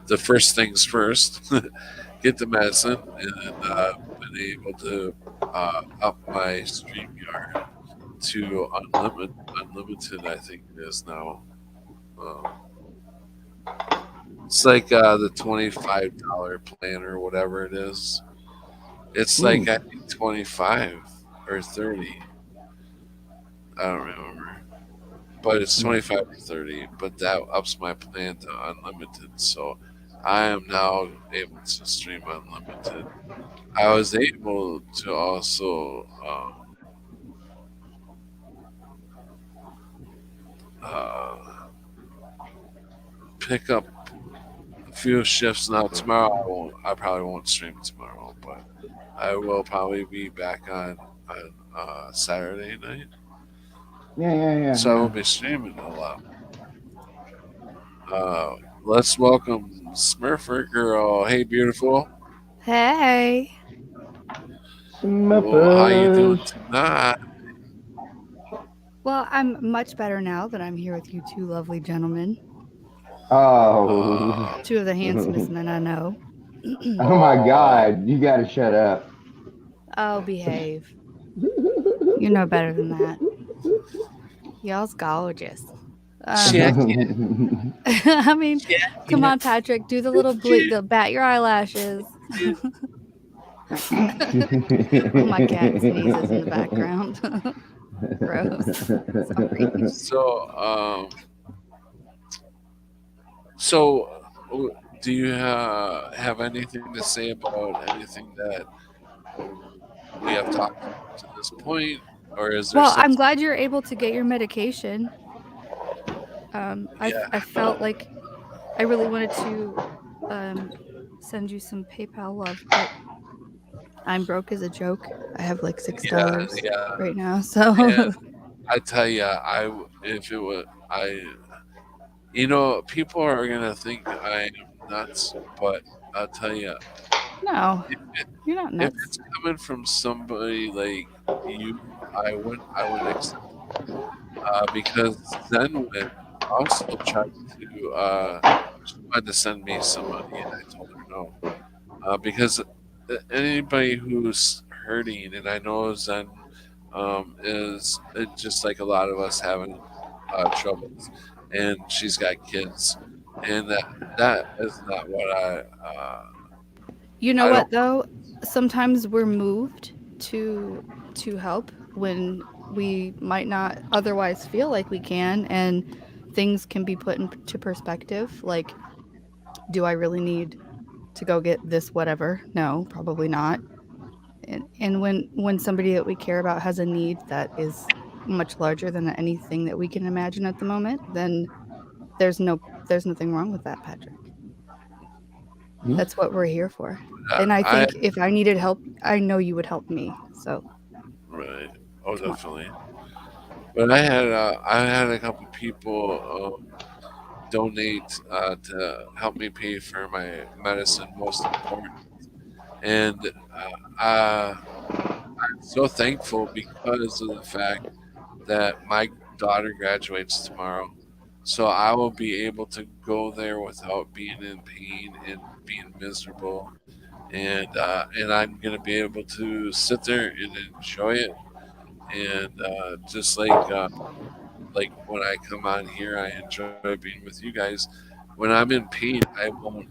The first things first, get the medicine, and then been able to up my StreamYard to unlimited. Unlimited, I think it is now. Um, it's like the $25 plan or whatever it is. It's like I think 25 or 30. I don't remember, but it's 25 or 30. But that ups my plan to unlimited, so I am now able to stream unlimited. I was able to also uh, pick up a few shifts now. Tomorrow I won't. I probably won't stream tomorrow, but I will probably be back on Saturday night. yeah. So I will be streaming a lot. Let's welcome Smurfer Girl. Hey, beautiful. Hey. Well, how you doing Smuffers. tonight? Well, I'm much better now that I'm here with you two lovely gentlemen. Oh. Two of the handsomest men I know. Oh my God! You gotta shut up. Oh, behave. You know better than that. Y'all's gorgeous. I mean, come on, Patrick. Do the little bat your eyelashes. My cat sneezes in the background. Gross. Sorry. So, do you have anything to say about anything that we have talked about to this point, or is there? Well, I'm glad you're able to get your medication. I felt like I really wanted to send you some PayPal love, but I'm broke as a joke. I have like $6 right now, so. And I tell you, people are gonna think I'm nuts, but I'll tell you, No, if, you're not if nuts. it's coming from somebody like you, I would accept because Zen went also tried to she wanted to send me some money and I told her no because anybody who's hurting and I know Zen is just like a lot of us having troubles and she's got kids and that is not what You know I what don't though? Sometimes we're moved to help when we might not otherwise feel like we can, and things can be put into perspective. Like, do I really need to go get this whatever? No, probably not. And when somebody that we care about has a need that is much larger than anything that we can imagine at the moment, then there's nothing wrong with that, Patrick. That's what we're here for. And I I think if I needed help, I know you would help me. So right oh come on. definitely but I had a couple people donate to help me pay for my medicine, most important. And I'm so thankful because of the fact that my daughter graduates tomorrow. So I will be able to go there without being in pain and being miserable. And I'm going to be able to sit there and enjoy it. And just like when I come on here, I enjoy being with you guys. When I'm in pain, I will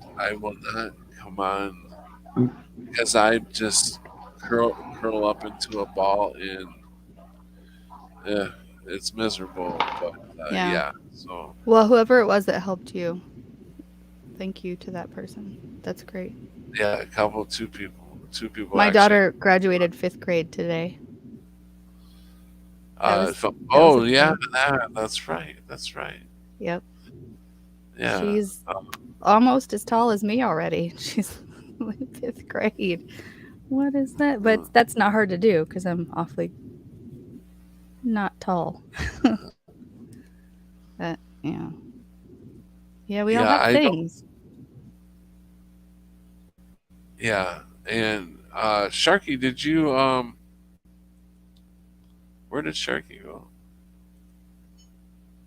not come on because I just curl up into a ball and yeah, it's miserable. But Yeah. yeah, so Well, whoever it was that helped you, thank you to that person. That's great. yeah, two people My actually. daughter graduated 5th grade today. That was Oh a yeah, thing. that's right. Yep. Yeah, She's almost as tall as me already. She's in 5th grade. What is that? But that's not hard to do because I'm awfully not tall. But yeah. Yeah, we all yeah, have I don't. things. Yeah, and Sharky, did you where did Sharky go?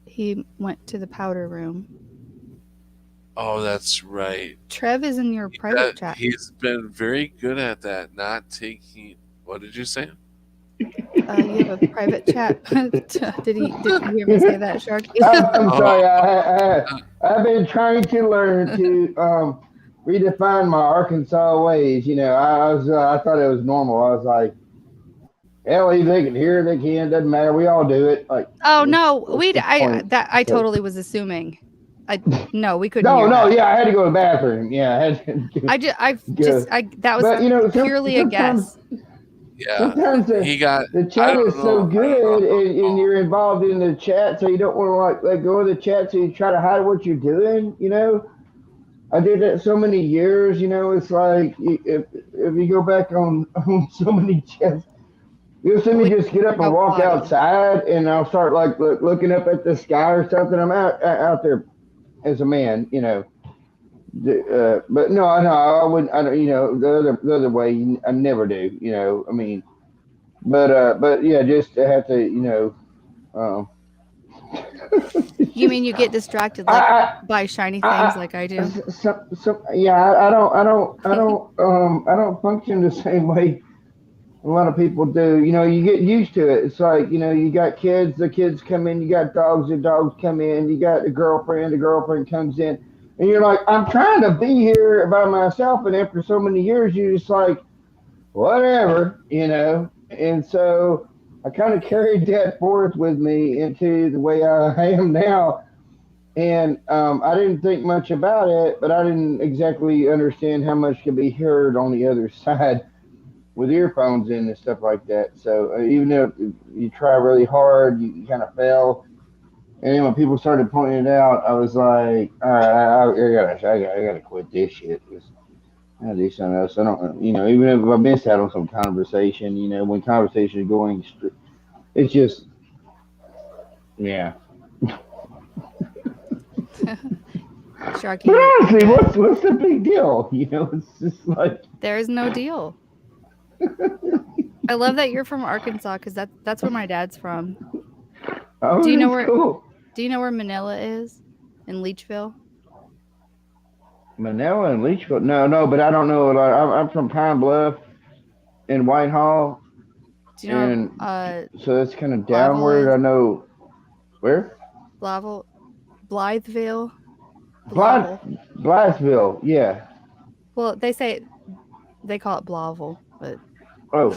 He went to the powder room. Oh, that's right. Trev is in your private chat. He's been very good at that, not taking. What did you say? You have a private chat. Did you hear me say that, Sharky? I'm sorry. Oh, I've been trying to learn to redefine my Arkansas ways. You know, I thought it was normal. I was like, hell, if they can hear, they can. Doesn't matter. We all do it. Like, Oh no, what's the point? I totally was assuming. No, we couldn't No, hear no, that. yeah, I had to go to the bathroom. Yeah, I had to. That was But you know, purely a sometimes, guess. yeah. sometimes He got. the I chat don't is so know. good, and you're involved in the chat, so you don't want to like let go of the chat, so you try to hide what you're doing. You know, I did that so many years. You know, it's like if you go back on so many chats, you'll see me We just get up and go walk potty. outside, and I'll start like looking up at the sky or something. I'm out there as a man, you know. But no, I wouldn't. I don't. You know, the other way, I never do. You know, I mean, but yeah, just to have to, you know. Um, You mean you get distracted like by shiny things like I do? yeah, I don't function the same way a lot of people do. You know, you get used to it. It's like, you know, you got kids, the kids come in, you got dogs, the dogs come in, you got a girlfriend, the girlfriend comes in, and you're like, I'm trying to be here by myself, and after so many years, you're just like, whatever, you know. And so I kind of carried that forth with me into the way I am now. And I didn't think much about it, but I didn't exactly understand how much could be heard on the other side with earphones in and stuff like that. So even if you try really hard, you kind of fail. And then when people started pointing it out, I was like, all right, I gotta quit this shit. I gotta do something else. I don't, you know, even if I missed out on some conversation, you know, when conversation is going, it's just, yeah. Sharky. But honestly, yeah, what's the big deal? You know, it's just like there is no deal. I love that you're from Arkansas because that's where my dad's from. oh, Do you know that's where? cool. Do you know where Manila is? In Leachville. Manila and Leachville. No, but I don't know. Like, I'm from Pine Bluff and Whitehall, Do you know and so that's kind of Blytheville downward. I is? know where Blytheville, Blytheville, Blythe, Blavel. Blytheville. Yeah. Well, they call it Blavel, but Oh,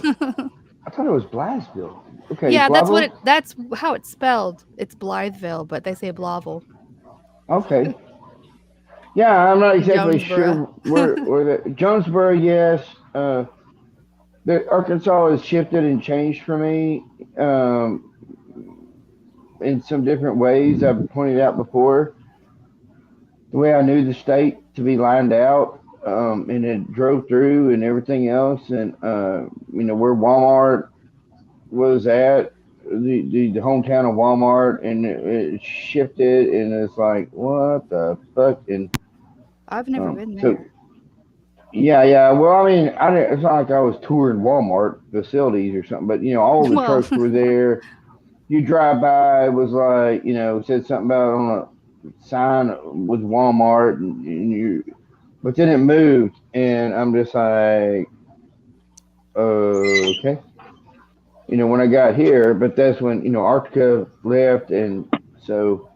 I thought it was Blytheville. Okay, yeah, Blytheville. that's how it's spelled. It's Blytheville, but they say Blavel. Okay. Yeah, I'm not exactly sure Jonesboro. where the Jonesboro. Yes. The Arkansas has shifted and changed for me in some different ways. I've pointed out before the way I knew the state to be lined out, and it drove through and everything else, and where Walmart was at, the hometown of Walmart, and it shifted, and it's like what the fuck, and I've never been so there. yeah. Well, I mean, it's not like I was touring Walmart facilities or something, but all the Well, trucks were there. You drive by, it was like, said something about on a sign with Walmart, but then it moved, and I'm just like, okay. When I got here, but that's when, Arctica left, and so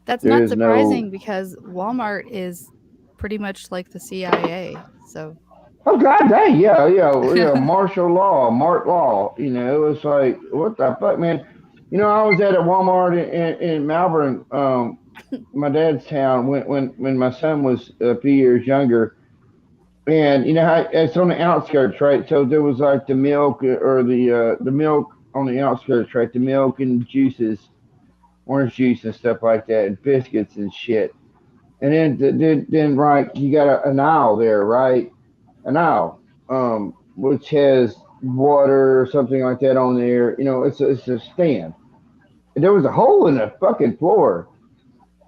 that's there not is no. surprising because Walmart is pretty much like the CIA. So Oh God dang, yeah, martial law, Mart law. It's like what the fuck, man. I was at a Walmart in Malvern, my dad's town, when my son was a few years younger, and how it's on the outskirts, right? So there was like the milk or the milk on the outskirts, right? The milk and juices, orange juice and stuff like that, and biscuits and shit. And then right, you got an aisle there, right? An aisle, which has water or something like that on there. It's a stand. And there was a hole in the fucking floor,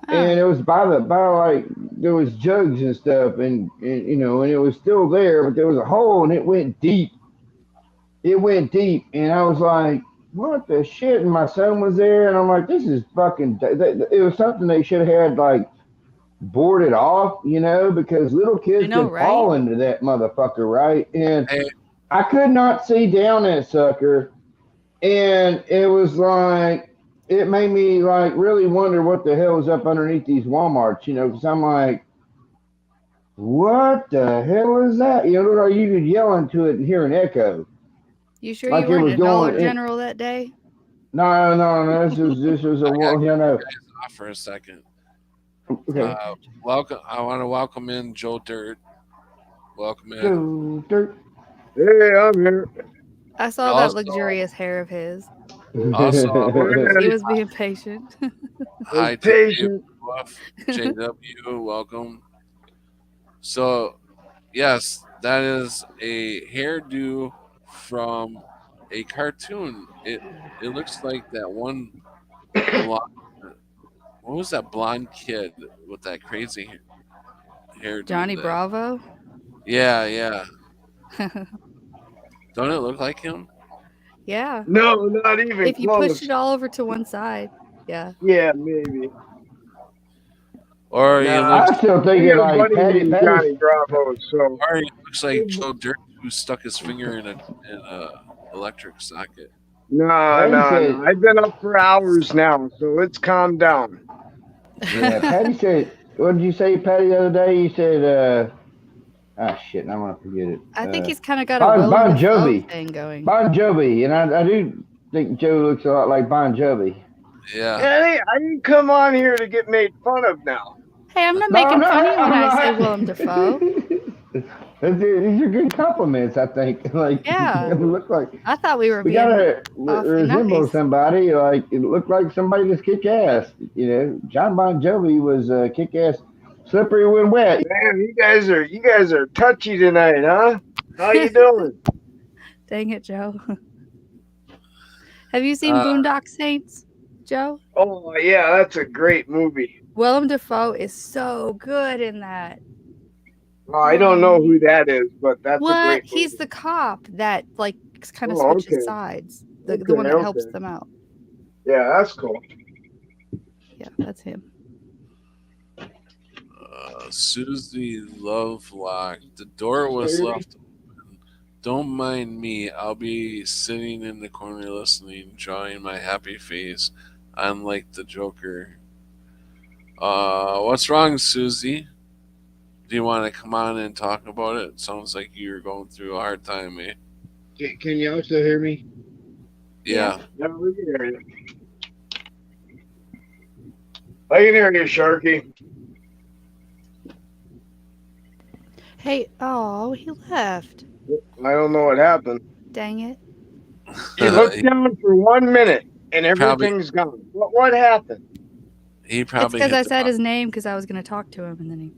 ah, and it was by like there was jugs and stuff, and it was still there, but there was a hole, and it went deep. It went deep, and I was like, "What the shit?" And my son was there, and I'm like, "This is fucking." It was something they should have had like boarded off, because little I kids know, can right? fall into that motherfucker, right? And Hey, I could not see down that sucker, and it was like it made me like really wonder what the hell is up underneath these WalMarts, because I'm like, what the hell is that? Like you could yell into it and hear an echo, You sure you like it weren't was at Dollar going. General that day? No. This was a I gotta cut no. you guys off for a second. Okay, Welcome. I want to welcome in Joe Dirt. Welcome in. Joe Dirt. Hey, I'm here. I saw that Also, luxurious hair of his. also, He Man, was being patient. was hi to Dave patient. Buff, JW. Welcome. So, yes, that is a hairdo from a cartoon. It looks like that one blonde. What was that blonde kid with that crazy hairdo? Johnny Bravo. Yeah. Don't it look like him? Yeah. No, not even If you pushed close. it all over to one side. Yeah. Yeah, maybe. Or he Nah, looks, I still think I it got a like buddy Patty. named Patty's Johnny Bravo, so or he looks like Joe Dirt who stuck his finger in a electric socket. Patty said, I've been up for hours now, so let's calm down. yeah, Patty said, what did you say, Patty, the other day? You said, shit, I'm going to forget it. I think he's kind of got a Bon Willem Dafoe Jovi. thing going. Bon Jovi. And I do think Joe looks a lot like Bon Jovi. Yeah. I didn't come on here to get made fun of now. Hey, I'm not making fun of you when I'm I say not. Willem Dafoe. These are good compliments, I think. Like, Yeah. it look like I thought we were we being gotta awfully resemble nice. somebody. Like it looked like somebody that's kick ass. John Bon Jovi was kick ass, slippery when wet. Man, you guys are touchy tonight, huh? How you doing? Dang it, Joe. Have you seen Uh, Boondock Saints? Joe? Oh yeah, that's a great movie. Willem Dafoe is so good in that. I don't know who that is, but that's a What? great movie. He's the cop that like kind of Oh, switches okay. sides. The one that helps them out. Yeah, that's cool. Yeah, that's him. Susie Lovelock. The door was left open. Don't mind me. I'll be sitting in the corner listening, drawing my happy face, unlike the Joker. What's wrong, Susie? Do you want to come on and talk about it? Sounds like you're going through a hard time, eh? Can y'all still hear me? Yeah. Yeah, we can hear you. I can hear you, Sharky. Hey, oh, he left. I don't know what happened. Dang it. He looked down for 1 minute and Probably- everything's gone. What happened? He It's probably because hit I the said button. his name because I was going to talk to him, and then he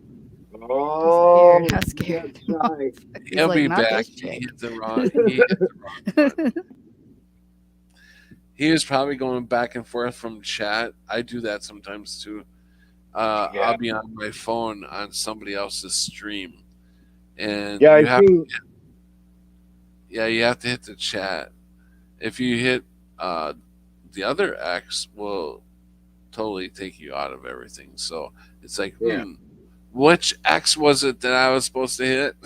Oh, I was scared. that's right. He's He'll like, be "Not back. this He chick." hit the wrong button. He was probably going back and forth from chat. I do that sometimes too. Yeah. I'll be on my phone on somebody else's stream, and Yeah, you I have see. you have to hit the chat. If you hit the other X, will totally take you out of everything. So it's like, Yeah. which X was it that I was supposed to hit?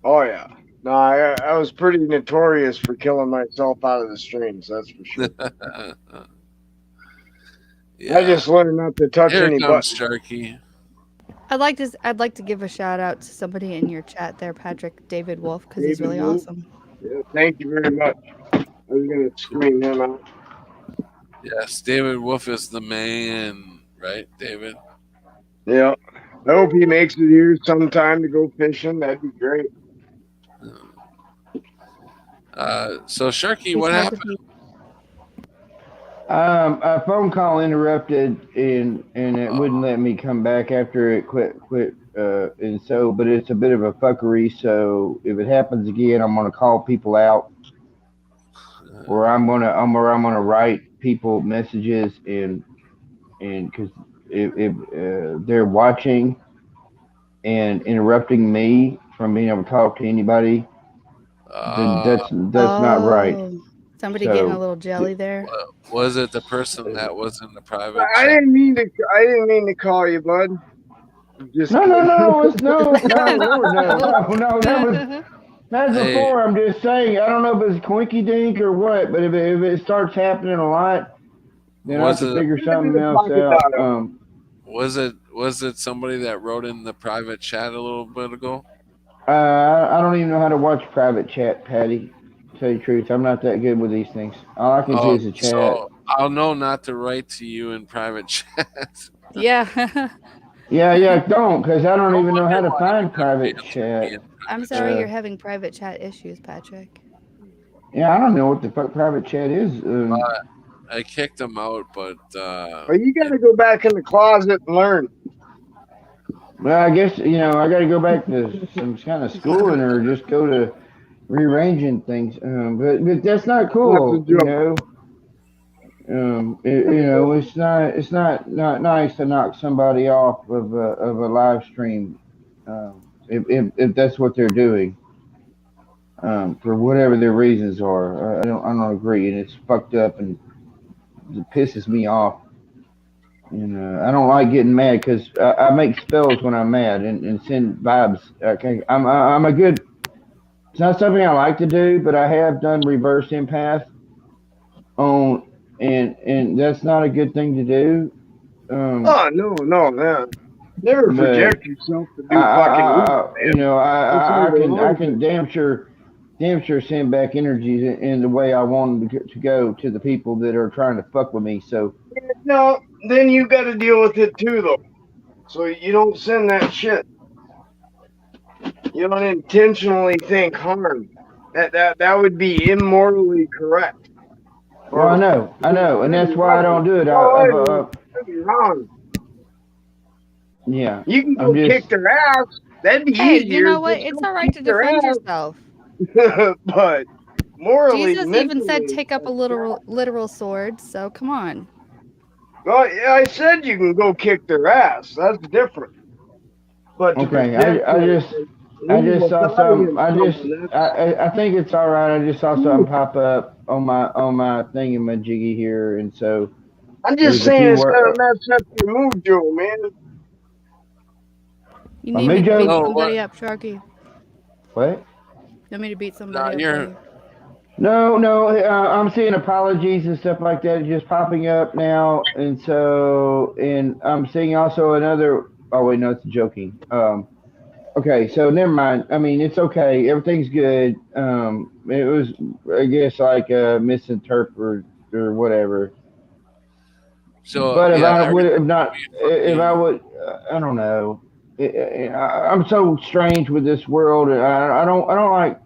Oh yeah. No, I was pretty notorious for killing myself out of the streams. That's for sure. Yeah. I just learned not to touch Here any comes buttons. Sharky. I'd like to give a shout out to somebody in your chat there, Patrick, David Wolf, because he's David really Wolf? awesome. Yeah, thank you very much. I was gonna screen him out. Yes, David Wolf is the man, right, David? Yeah. I hope he makes it here sometime to go fishing. That'd be great. So Sharky, He's what hard to happened? beat. A phone call interrupted and it wouldn't let me come back after it quit and so, but it's a bit of a fuckery. So if it happens again, I'm gonna call people out, or I'm gonna write people messages and because if they're watching and interrupting me from being able to talk to anybody, then that's not right. Oh, somebody So- getting a little jelly there. Was it the person that was in the private I chat? didn't mean to call you, bud. Just No, kidding. no, that's Hey. before. I'm just saying. I don't know if it's quinky dink or what, but if it starts happening a lot, then I have Was to it- figure something else out. Was it somebody that wrote in the private chat a little bit ago? I don't even know how to watch private chat, Patty. To tell you the truth, I'm not that good with these things. All I can do is a chat. So I'll know not to write to you in private chat. Yeah. Yeah, don't, because I don't even know how to find private chat. I'm sorry Uh, you're having private chat issues, Patrick. Yeah, I don't know what the fuck private chat is. I kicked him out, but Well, you got to go back in the closet and learn. Well, I guess, I got to go back to some kind of schooling or just go to rearranging things. But that's not cool, it's not nice to knock somebody off of a live stream, if that's what they're doing, for whatever their reasons are. I don't agree, and it's fucked up and it pisses me off. I don't like getting mad because I make spells when I'm mad and send vibes. Okay, I'm a good. It's not something I like to do, but I have done reverse empath on, and that's not a good thing to do. Oh no, man! Never But project yourself to do fucking. I can damn sure send back energies in the way I want them to go to the people that are trying to fuck with me. So. No, then you got to deal with it too, though. So you don't send that shit. You don't intentionally think harm. That would be immorally correct. Well, I know, and that's why I don't do it. That'd be wrong. Yeah. You can go I'm just- kick their ass. That'd be Hey, easier. you know what? Just It's go all right to kick their defend ass. yourself. But morally, Jesus even said mentally, take up a literal sword, so come on. Well, yeah, I said you can go kick their ass. That's different. But to Okay, project I just evil saw thought some. against someone, I think it's all right. I just saw something pop up on my thingamajiggy here, and so I'm just there's a saying few it's gonna words. mess up your mood, Joe, man. You My need me to beat Joe. Oh, somebody what? up, Sharky. What? You want me to beat No, somebody up, you're. Sharky? No. I'm seeing apologies and stuff like that just popping up now, and I'm seeing also another. Oh wait, no, it's joking. Okay, so never mind. I mean, it's okay. Everything's good. It was, I guess, like a misinterpret or whatever. So But if yeah, I would everything have will not, be if I fine. would, I don't know. I'm so strange with this world. I don't like.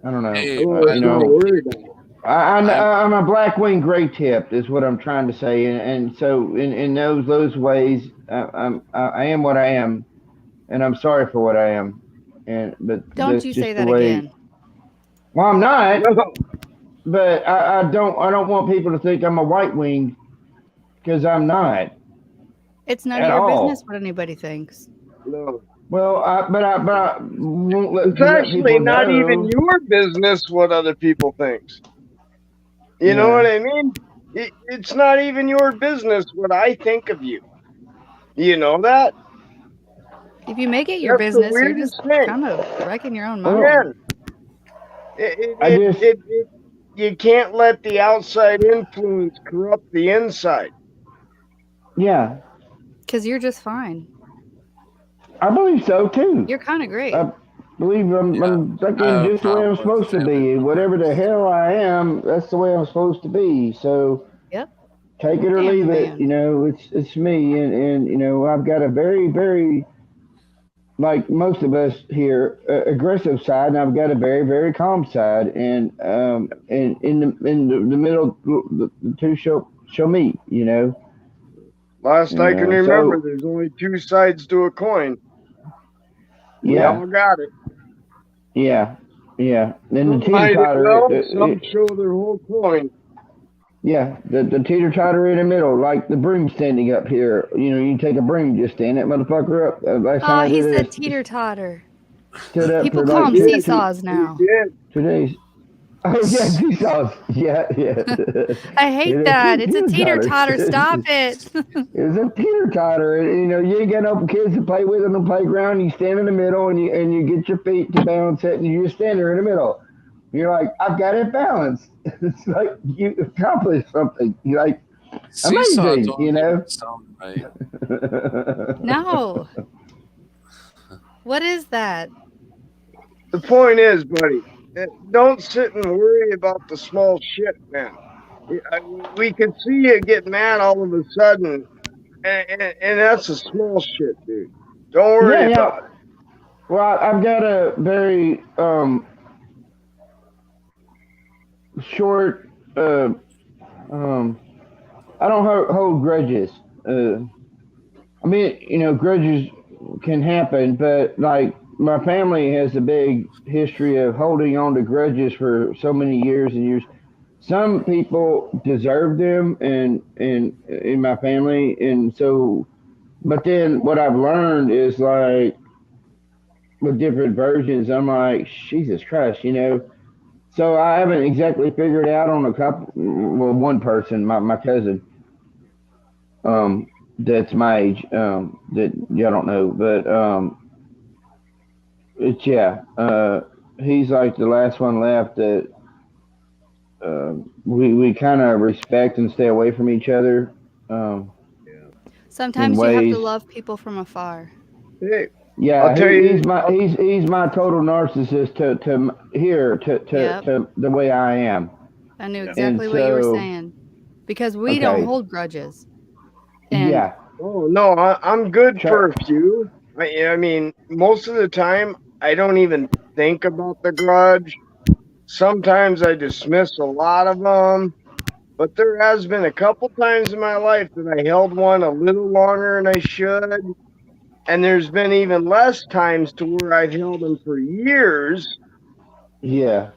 I don't know. Hey, Oh, I it's not think worried about it. I'm. I'm a black wing gray tipped is what I'm trying to say, and so in those ways, I am what I am, and I'm sorry for what I am, and but Don't that's you say just the that way. again. Well, I'm not, No, but I don't want people to think I'm a white wing because I'm not It's none of at your business all. what anybody thinks. no. Well, but I won't It's let actually people not even know. your business what other people thinks. You know what Yeah, I mean? It's not even your business what I think of you. You know that? If you make it your That's the business, you're just weirdest thing. kind of wrecking your own well, mind. Again, it, I it, just it, it, you can't let the outside influence corrupt the inside. yeah, Because you're just fine. I believe so too. You're kind of great. I believe Yeah, I'm I fucking have a just the way problem I'm with supposed to family be. Whatever the members. hell I am, that's the way I'm supposed to be. So Yep. take it or Family leave it. man. It's me, and I've got a very like most of us here aggressive side, and I've got a very calm side, and in the middle, the two show meet. Last I can remember, So there's only two sides to a coin. We yeah, all got it. yeah, yeah. Then the Some teeter hide it totter. well, some show their whole coin. Yeah, the teeter totter in the middle, like the broom standing up here. You take a broom, just stand that motherfucker up. Last time Oh, I he did it, said I teeter totter. stood up People for call like them He did. seesaws He now. did. 2 days. Oh yeah, seesaws. Yeah. I hate It's that. a It's a teeter teeter totter. totter. Stop it. It's a teeter totter, and you ain't got no kids to play with on the playground. You stand in the middle, and you get your feet to balance it, and you just stand there in the middle. You're like, I've got it balanced. It's like you accomplished something. You're like, Seesaw amazing, don't even sound right. No. What is that? The point is, buddy, don't sit and worry about the small shit, man. We can see you get mad all of a sudden, and that's a small shit, dude. Don't worry Yeah. about it. Well, I've got a very short. I don't hold grudges. I mean, grudges can happen, but like my family has a big history of holding on to grudges for so many years and years. Some people deserve them, and in my family, and so. But then what I've learned is like with different versions, I'm like, Jesus Christ. So I haven't exactly figured out on a couple. Well, one person, my cousin, um, that's my age, that y'all don't know, but it's yeah, he's like the last one left that we kind of respect and stay away from each other, um, in Sometimes you have to ways. love people from afar. Hey, I'll Yeah, tell he's you. my he's my total narcissist to here Yep. to the way I am, I knew and exactly what you were so saying. Because we don't okay, hold grudges. And yeah, Oh no, I'm good try, for a few. I mean, most of the time, I don't even think about the grudge. Sometimes I dismiss a lot of them, but there has been a couple times in my life that I held one a little longer than I should, and there's been even less times to where I've held them for years, Yeah.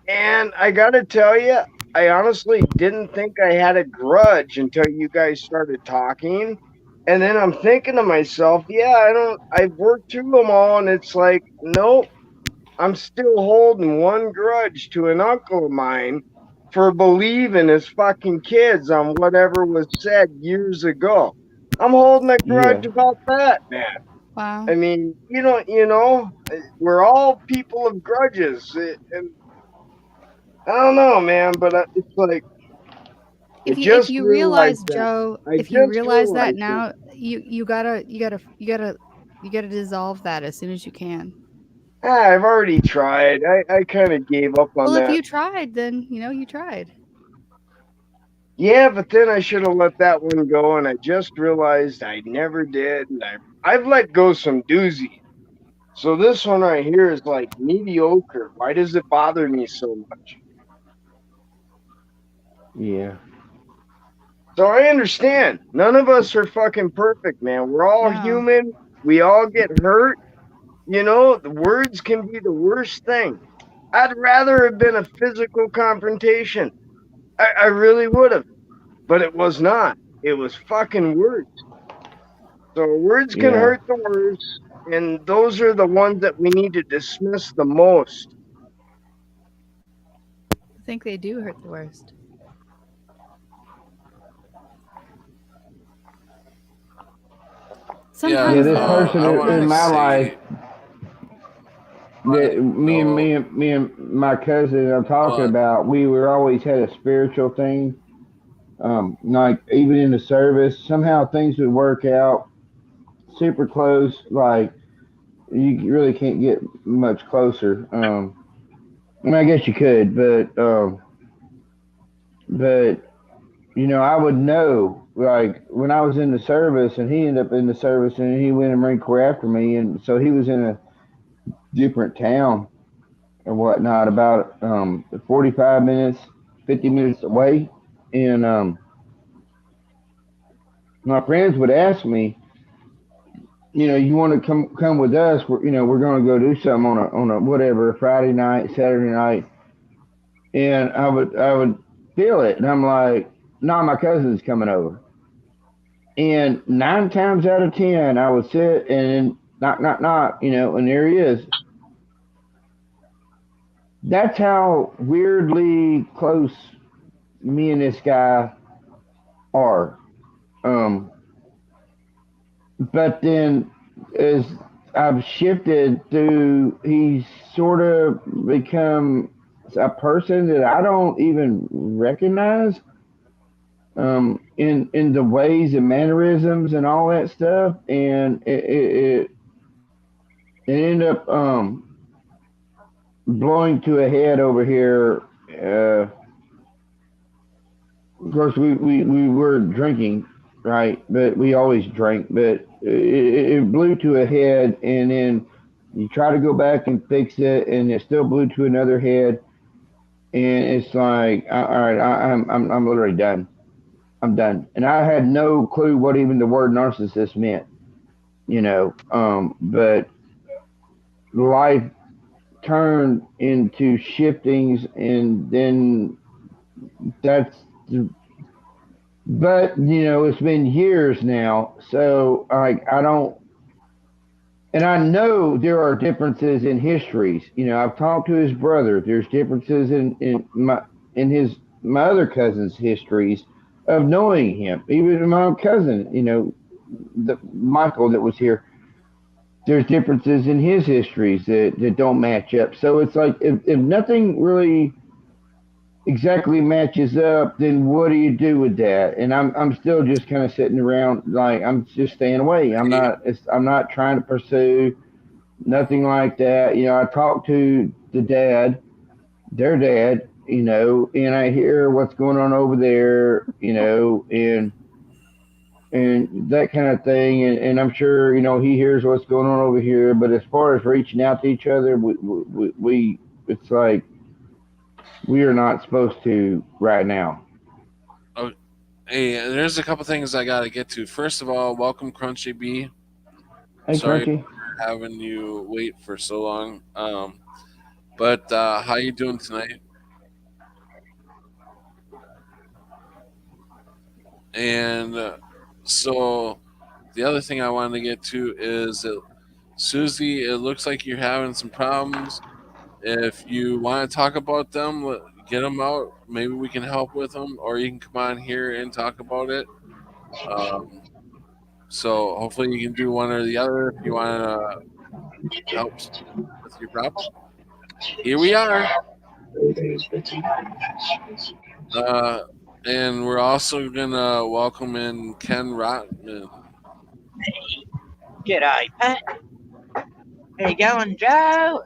And I gotta tell you, I honestly didn't think I had a grudge until you guys started talking. And then I'm thinking to myself, yeah, I've worked through them all, and it's like, nope, I'm still holding one grudge to an uncle of mine for believing his fucking kids on whatever was said years ago. I'm holding a Yeah. grudge about that, man. Wow. I mean, we're all people of grudges, and I don't know, man, but it's like I If just you realized realize, that. Joe, I if you just realize that realized it. now, you gotta dissolve that as soon as you can. I've already tried. I kind of gave up on Well, if that. you tried, then you tried. Yeah, but then I should have let that one go, and I just realized I never did. And I've let go some doozies. So this one right here is like mediocre. Why does it bother me so much? Yeah. So I understand. None of us are fucking perfect, man. We're all No. human. We all get hurt. The words can be the worst thing. I'd rather have been a physical confrontation. I really would have, but it was not. It was fucking words. So words can Yeah. hurt the worst, and those are the ones that we need to dismiss the most. I think they do hurt the worst. Yeah, Yeah. Sometimes This though, person I want in to my life, say, that so, me and my cousin I'm talking well, about, we were always had a spiritual thing. Like even in the service, somehow things would work out super close. Like you really can't get much closer. I mean, I guess you could, but I would know. Like when I was in the service, and he ended up in the service, and he went in the Marine Corps after me, and so he was in a different town or whatnot, about 45 minutes, 50 minutes away, and my friends would ask me, you want to come with us? We're going to go do something on a whatever Friday night, Saturday night, and I would feel it, and I'm like, no, my cousin's coming over, and 9 times out of 10, I would sit and knock, knock, knock, and there he is. That's how weirdly close me and this guy are. Um, but then as I've shifted to, he's sort of become a person that I don't even recognize, in the ways and mannerisms and all that stuff, and it ended up blowing to a head over here. Of course, we were drinking, right? But we always drank. But it blew to a head, and then you try to go back and fix it, and it still blew to another head. And it's like, all right, I'm literally done. I'm done. And I had no clue what even the word narcissist meant, But life turned into shiftings, and then that's but it's been years now, so I don't, and I know there are differences in histories. I've talked to his brother. There's differences in my other cousin's histories of knowing him. Even my own cousin, the Michael that was here. There's differences in his histories that don't match up. So it's like, if nothing really exactly matches up, then what do you do with that? And I'm still just kind of sitting around, like I'm just staying away. hey, I'm not trying to pursue nothing like that. I talk to their dad, and I hear what's going on over there, and that kind of thing, and I'm sure he hears what's going on over here. But as far as reaching out to each other, we it's like we are not supposed to right now. oh, hey, there's a couple things I got to get to. First of all, welcome, Crunchy B. Hey, Sorry Crunchy. for having you wait for so long. But how you doing tonight? And so the other thing I wanted to get to is Susie, it looks like you're having some problems. If you want to talk about them, get them out. Maybe we can help with them, or you can come on here and talk about it. So hopefully you can do one or the other if you want to help with your problem. Here we are. And we're also going to welcome in Ken Rotman. G'day, Pat. How you going, Joe?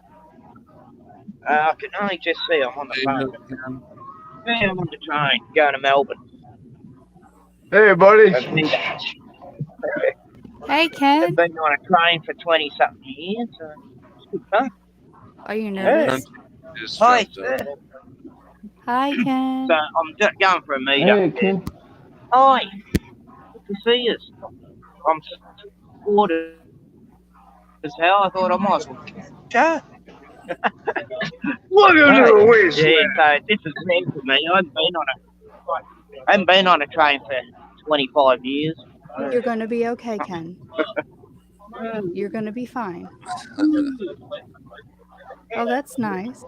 I can only just see I'm on the phone. Yeah, I'm on the train going to Melbourne. Hey, buddy. Hey, Ken. I've been on a train for 20-something years, so it's good fun. Are you nervous? Hi, sir. Hi, Ken. So I'm just going for a meet Hey, up. Ken. Hi. Good to see you. I'm bored as hell. I thought I might as well Joe. Look at the waist. Yeah, so this is new for me. I haven't been on a train for 25 years. You're going to be okay, Ken. You're going to be fine. Oh, that's nice.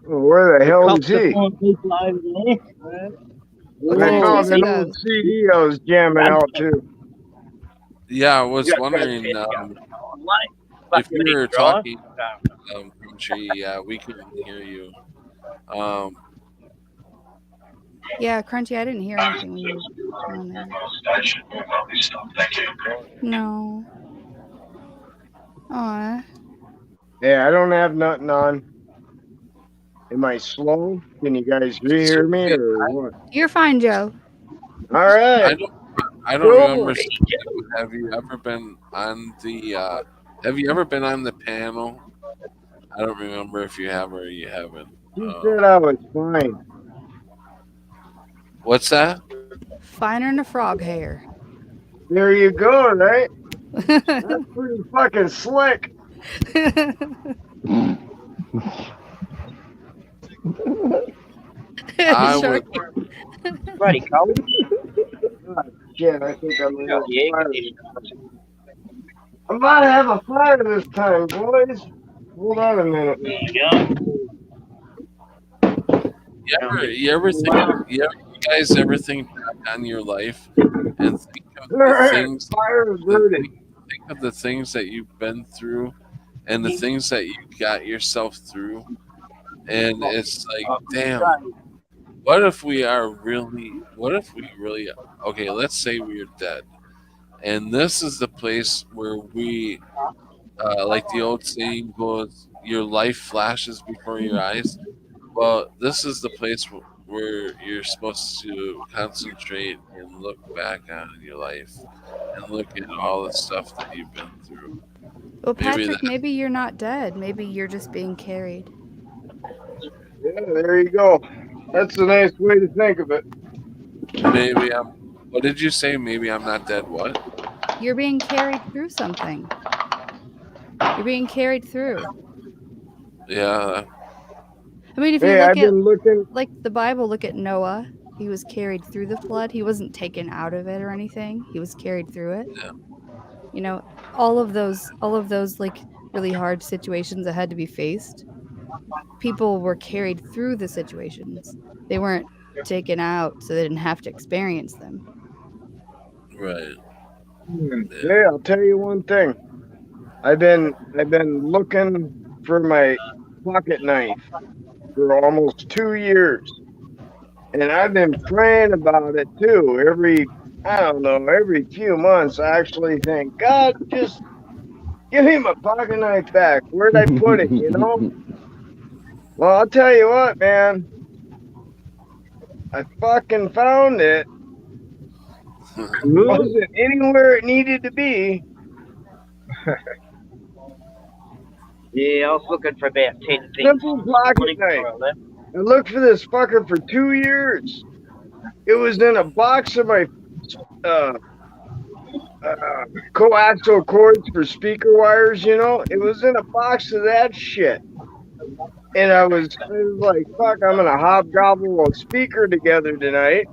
Where the hell is he? People over there. What I kind of found music an old goes? CD I was jamming out to. Yeah, I was wondering if you were talking, Country, yeah, we couldn't hear you. Yeah, Crunchy, I didn't hear anything when you were on there. No. Aw. Yeah, I don't have nothing on. Am I slow? Can you guys hear me or what? You're fine, Joe. All right. I don't remember. Have you ever been on the? Have you ever been on the panel? I don't remember if you have or you haven't. He said I was fine. What's that? Finer than a frog hair. There you go, right? That's pretty fucking slick. I would. Bloody cold. Shit, I think I'm gonna Yeah, fire. I'm about to have a fire this time, boys. Hold on a minute. There you go. You guys ever think back on your life and think of the things, Fire is burning. think of the things that you've been through and the things that you got yourself through, and it's like, damn, what if we really, okay, let's say we're dead, and this is the place where we, like the old saying goes, your life flashes before your eyes. Well, this is the place where you're supposed to concentrate and look back on your life and look at all the stuff that you've been through. Well, Patrick, maybe you're not dead. Maybe you're just being carried. Yeah, there you go. That's a nice way to think of it. Maybe I'm. What did you say? Maybe I'm not dead. What? You're being carried through something. You're being carried through. Yeah. I mean, if you Hey, look I've at, been looking. like, the Bible, look at Noah. He was carried through the flood. He wasn't taken out of it or anything. He was carried through it. Yeah. You know, all of those, like, really hard situations that had to be faced. People were carried through the situations. They weren't taken out, so they didn't have to experience them. Right. Hey, I'll tell you one thing. I've been looking for my pocket knife for almost 2 years, and I've been praying about it too. Every few months, I actually think, God, just give me my pocket knife back. Where'd I put it? You know? Well, I'll tell you what, man. I fucking found it. It wasn't anywhere it needed to be. Yeah, I was looking for about 10 things. Simple pocket knife. I looked for this fucker for 2 years. It was in a box of my coaxial cords for speaker wires, you know? It was in a box of that shit. and I was like, fuck, I'm gonna hobgobble a speaker together tonight.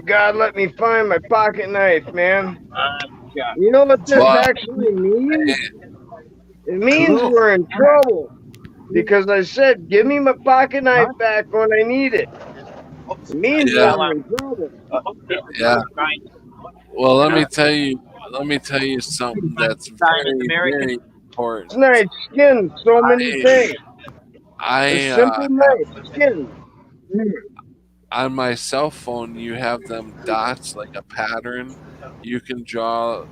God, let me find my pocket knife, man. Yeah. You know what this Well, actually means? It means we're in trouble. Because I said, give me my pocket knife back when I need it. It means Yeah. we're in trouble. yeah. Well, let me tell you something that's very, very important. Knife skins so many things. A simple knife skin. On my cell phone, you have them dots like a pattern. You can draw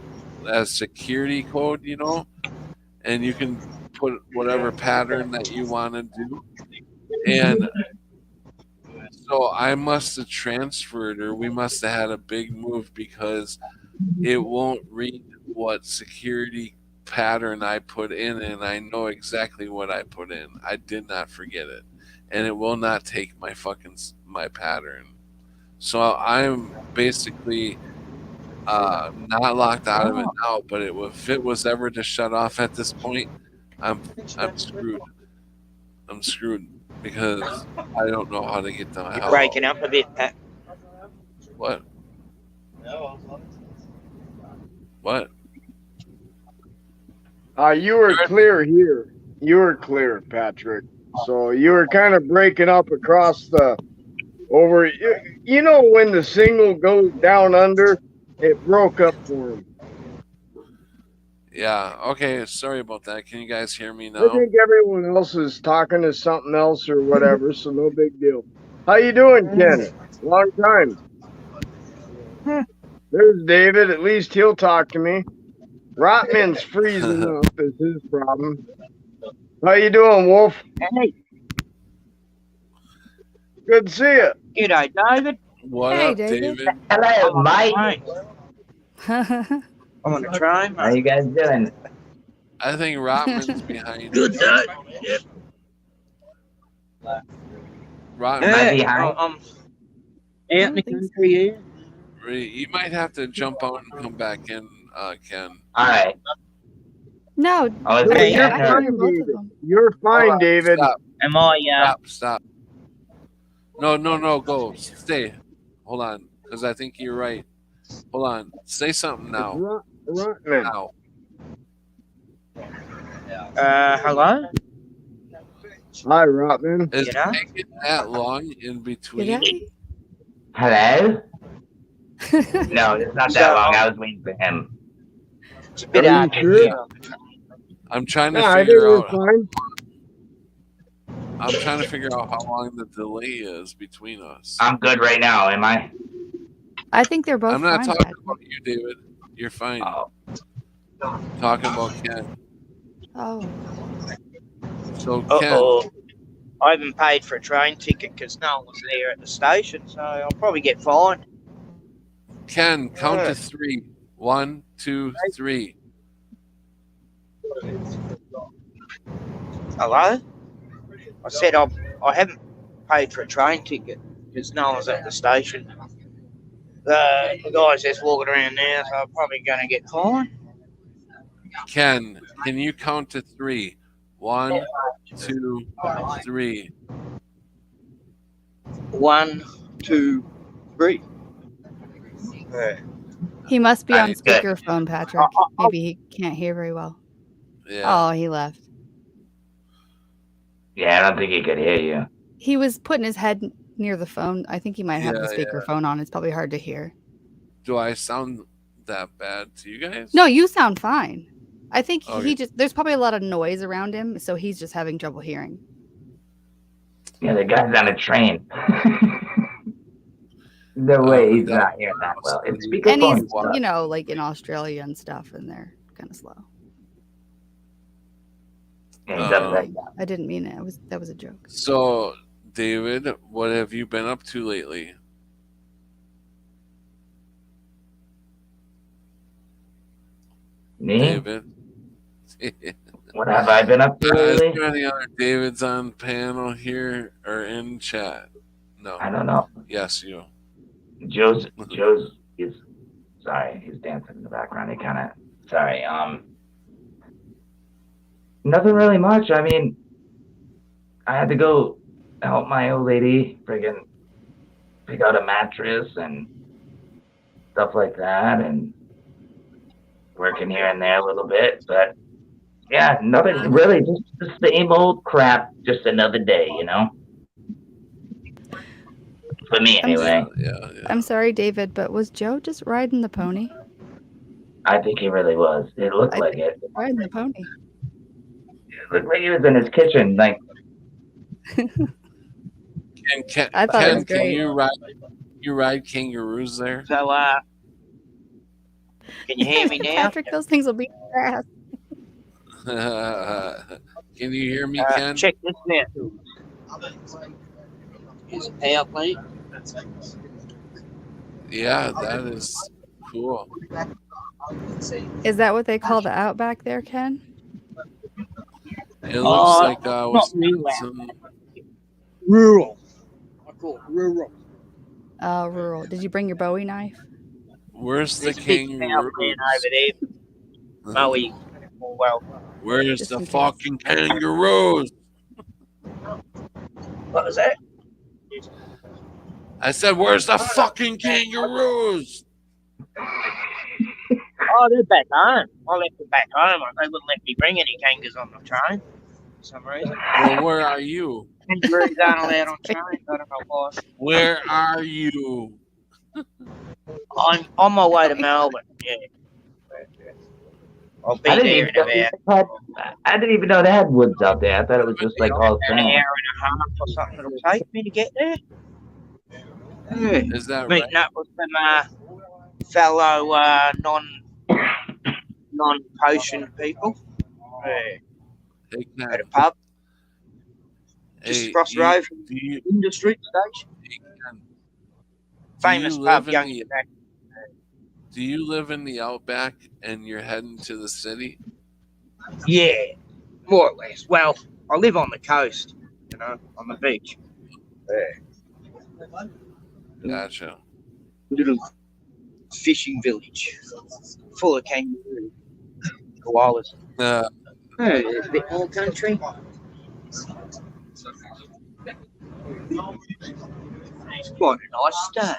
as security code, and you can put whatever pattern that you want to do. And so I must have transferred, or we must have had a big move because it won't read what security pattern I put in, and I know exactly what I put in. I did not forget it, and it will not take my pattern. So I'm basically not locked out of it now. But if it was ever to shut off at this point, I'm screwed. I'm screwed because I don't know how to get the You're hell. breaking up a bit, Pat. What? What? You were clear here. You were clear, Patrick. So you were kind of breaking up across the over. You know when the signal goes down under, it broke up for him. Yeah. Okay. Sorry about that. Can you guys hear me I now? think everyone else is talking to something else or whatever, so no big deal. How you doing, Ken? Long time. There's David. At least he'll talk to me. Rotman's freezing up is his problem. How you doing, Wolf? Hey, Good to see you. g'day, David. What Hey, up, David. David? Hello, Mike. I'm on the train, How you guys doing? I think Rotman's behind. Good night. Rotman, Am I behind? I'm out in the country, yeah. you might have to jump out and come back in, Ken. All right. No, Oh, is Hey, it you're I Ken can or- hear both of them. You're fine, David. Stop, Am I, stop. No, go. Stay. Hold on, because I think you're right. Hold on. Say something now. Rotman. Now. hello? Hi, Rotman. Is You it know? taking that long in between? Did Hello? I? No, it's not that long. I was waiting for him. It's a bit Are hard you to sure? hear. I'm trying to Yeah, I think figure we're out. fine. I'm trying to figure out how long the delay is between us. I'm good right now, am I? I think they're both I'm not fine. talking Patrick. about you, David. You're fine. Oh, Talking about Ken. Oh, So Ken, Uh-oh. I haven't paid for a train ticket because no one was there at the station, so I'll probably get fined. Ken, count to 3. 1, 2, 3. Hello? I said I haven't paid for a train ticket because no one's at the station. The guy's just walking around now, so I'm probably going to get fined. Ken, can you count to 3? 1, 2, 3. 1, 2, 3. he must be on Right. speakerphone, Patrick. Maybe he can't hear very well. Yeah. Oh, he left. yeah, I don't think he could hear you. He was putting his head near the phone. I think he might have the Yeah, speakerphone on. It's probably hard to hear. Do I sound that bad to you guys? No, you sound fine. I think Okay. there's probably a lot of noise around him, so he's just having trouble hearing. Yeah, the guy's on a train. The way he's not hearing that well. It's And he's, speakerphone stuff. you know, like in Australia and stuff, and they're kind of slow. Yeah, he does like that. I didn't mean it. That was a joke. So, David, what have you been up to lately? Me? David? What have I been up to Is lately? there any other Davids on panel here or in chat? No. I don't know. Yes, you. Joe's is sorry, he's dancing in the background. He kinda sorry. Nothing really much. I mean, I had to go help my old lady friggin' pick out a mattress and stuff like that, and working here and there a little bit. But yeah, nothing really, just the same old crap, just another day, you know? For me, I'm s- anyway. Yeah. I'm sorry, David, but was Joe just riding the pony? I think he really was. It looked like it. Riding the pony. It looked like he was in his kitchen, like, Ken, I thought it was can great. you ride kangaroos there? So, can you hear me now? Patrick, those things will beat your ass. Can you hear me, Ken? Check this out. Here's a power plant. Yeah, that is cool. Is that what they call the outback there, Ken? It looks like not was real some. Rural. I call it rural. Rural. Did you bring your Bowie knife? Where's the There's a big power kangaroos? plant over there. Bowie. Well, Where's Just the in case. fucking kangaroos? what was that? I said, where's the fucking kangaroos? Oh, they're back home. I left them back home. They wouldn't let me bring any kangaroos on the train for some reason. Well, where are you? Kangaroos aren't allowed on trains. I don't know why. Where are you? I'm on my way to Melbourne. Yeah. I'll be I there didn't, in even, about I didn't even know they had woods out there. I thought it was just like all an sand. hour and a half or something it'll take me to get there. Yeah. Is that right? Meeting up with some fellow non-potion people Hey, at Ken, a pub just hey, across the road from do you, the Industry Station. Ken, Famous you pub, live in young the- back. do you live in the outback and you're heading to the city? Yeah, more or less. Well, I live on the coast, you know, on the beach. Gotcha. Little fishing village full of kangaroos, koalas. It's a bit more country. It's quite a nice day.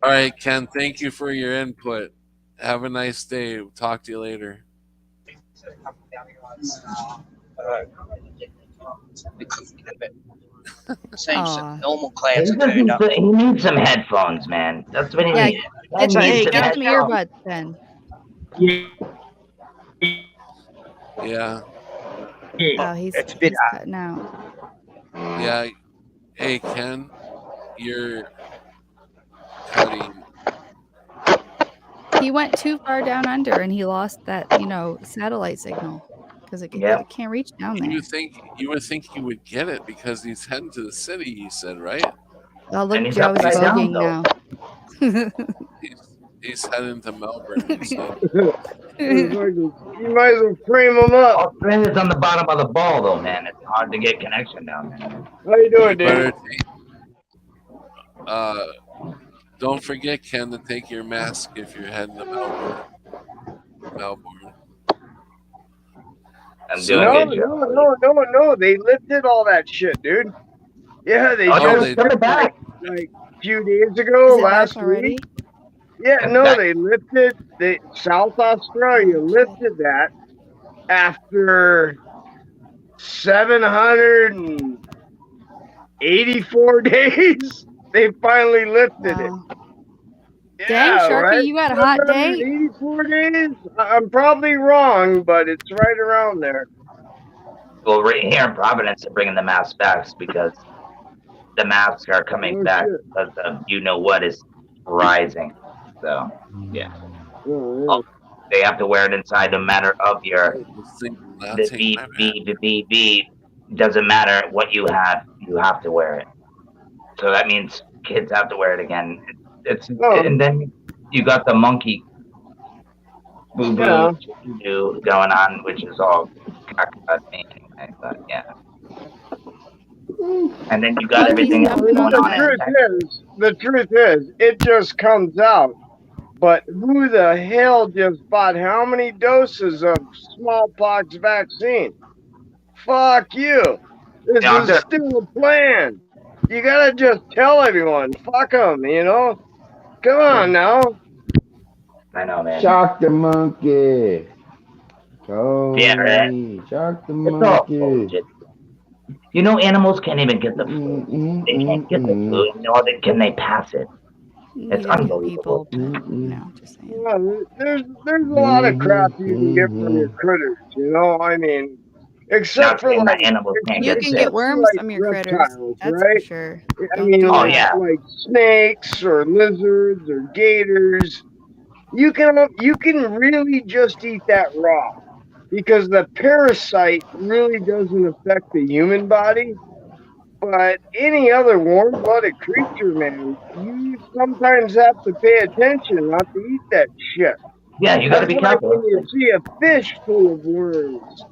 All right, Ken, thank you for your input. Have a nice day. We'll talk to you later. Seems Aw. some normal He, clouds are doesn't- turned up. he needs some headphones, man. That's what he Yeah, needs. Get He some, needs Hey, some get some headphones. earbuds then. Yeah, Oh, he's It's a bit cutting out. yeah. Hey, Ken, you're cutting. He went too far down under and he lost that, satellite signal because it Yep. can't reach down there. You would think he would get it because he's heading to the city. He said, right? Oh, look, And he's Joe's upside down, voguing now. He's heading to Melbourne. He said. You might as well frame them up. All spin is on the bottom of the ball, though, man. It's hard to get connection down there. How you doing, Better dude? don't forget, Ken, to take your mask if you're heading to Melbourne. I'm So- doing No, good, Joe. no. They lifted all that shit, dude. Yeah, they Oh, Oh, just they- send it back. like a few days ago, Is it last back already? week. Yeah, no, they lifted. South Australia lifted that after 784 days. They finally lifted it. Wow. Yeah, Dang, Sharky, right? you had a hot day. 84 days? I'm probably wrong, but it's right around there. Well, right here in Providence, they're bringing the masks back because the masks are coming Oh, back shit. because of what is rising. So, yeah. Oh, They have to wear it inside no matter of your That's the BB. Doesn't matter what you have to wear it. So that means kids have to wear it again. Oh. And then you got the monkey boo Yeah. boo going on, which is all about me anyway. But yeah. And then you got everything else going on. The truth is, it just comes out. But who the hell just bought how many doses of smallpox vaccine? Fuck you. This Yeah, is still a plan. You gotta just tell everyone, fuck them, you know? Come on now. I know, man. Shock the monkey. Yeah, right. Tony, shock the It's all monkey. bullshit. You know, animals can't even get the food. They can't get the food, nor can they pass it. It's Neither can unbelievable. people. No, just saying. Yeah, there's a lot of crap you can get from your critters, you know? I mean, except Not for saying like that animals can't You get can sick. get worms like from your critters. reptiles, That's right? for sure. I Don't mean, do Oh, like, that. yeah. like snakes or lizards or gators. You can really just eat that raw because the parasite really doesn't affect the human body. But any other warm-blooded creature, man, you sometimes have to pay attention not to eat that shit. Yeah, you got to That's be why careful. when you see a fish full of worms,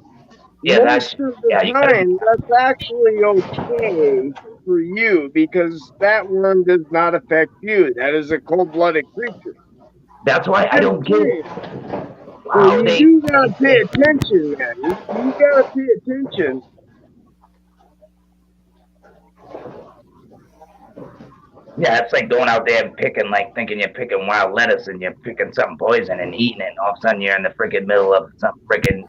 Yeah, most of the you gotta be time that's actually okay for you because that worm does not affect you. That is a cold-blooded creature. That's why I don't get it. So Wow, you do gotta pay attention, man. You gotta pay attention. Yeah, it's like going out there and picking, like thinking you're picking wild lettuce and you're picking something poison and eating it, and all of a sudden you're in the freaking middle of some freaking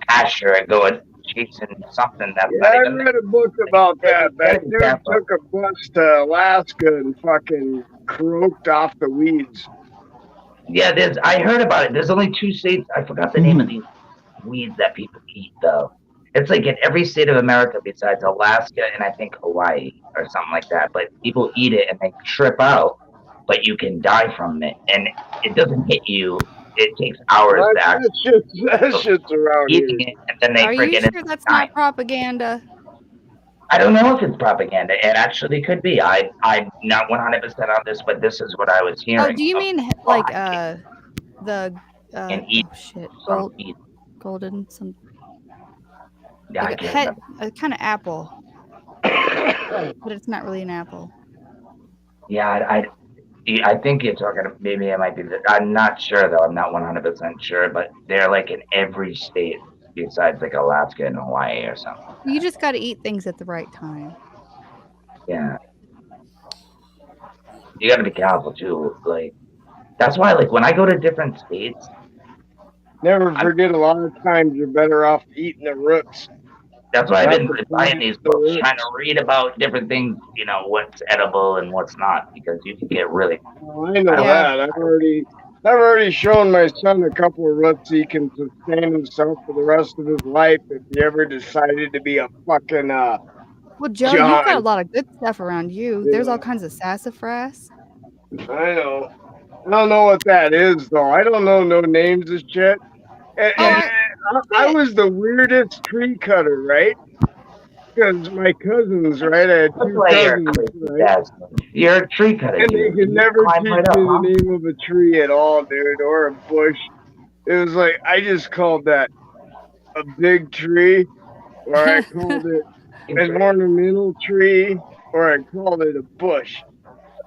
pasture and going chasing something that's Yeah, not I even. read a book about that. That dude careful. took a bus to Alaska and fucking croaked off the weeds. Yeah, I heard about it. There's only 2 states. I forgot the name of these weeds that people eat, though. It's like in every state of America besides Alaska and I think Hawaii or something like that. But people eat it and they trip out, but you can die from it. And it doesn't hit you. It takes hours to actually That shit's around here. eating it, and then they Are you freaking sure that's die. not propaganda? I don't know if it's propaganda. It actually could be. I'm not 100% on this, but this is what I was hearing. Oh, do you mean like the And eat oh, shit, some eat. golden some Yeah, I like can't a kind of apple, but it's not really an apple. Yeah, I think you're talking. Maybe it might be. I'm not sure though. I'm not 100% sure, but they're like in every state besides like Alaska and Hawaii or something. You just got to eat things at the right time. Yeah, you got to be careful too. Like that's why, like when I go to different states, Never forget, a lot of times you're better off eating the roots. that's why I've been That's the buying these the books, roots. trying to read about different things. You know what's edible and what's not, because you can get really. Oh, I know Yeah. that. I've already shown my son a couple of roots he can sustain himself for the rest of his life if he ever decided to be a fucking Well, Joe, you've John. got a lot of good stuff around you. There's all kinds of sassafras. I know. I don't know what that is though. I don't know no names of shit. And, I was the weirdest tree cutter, right? Because my cousins, right? I had That's 2 why you're cousins, crazy. right? Yes. You're a tree cutter. And they You could never climb teach right up, me huh? the name of a tree at all, dude, or a bush. It was like I just called that a big tree, or I called it an ornamental tree, or I called it a bush.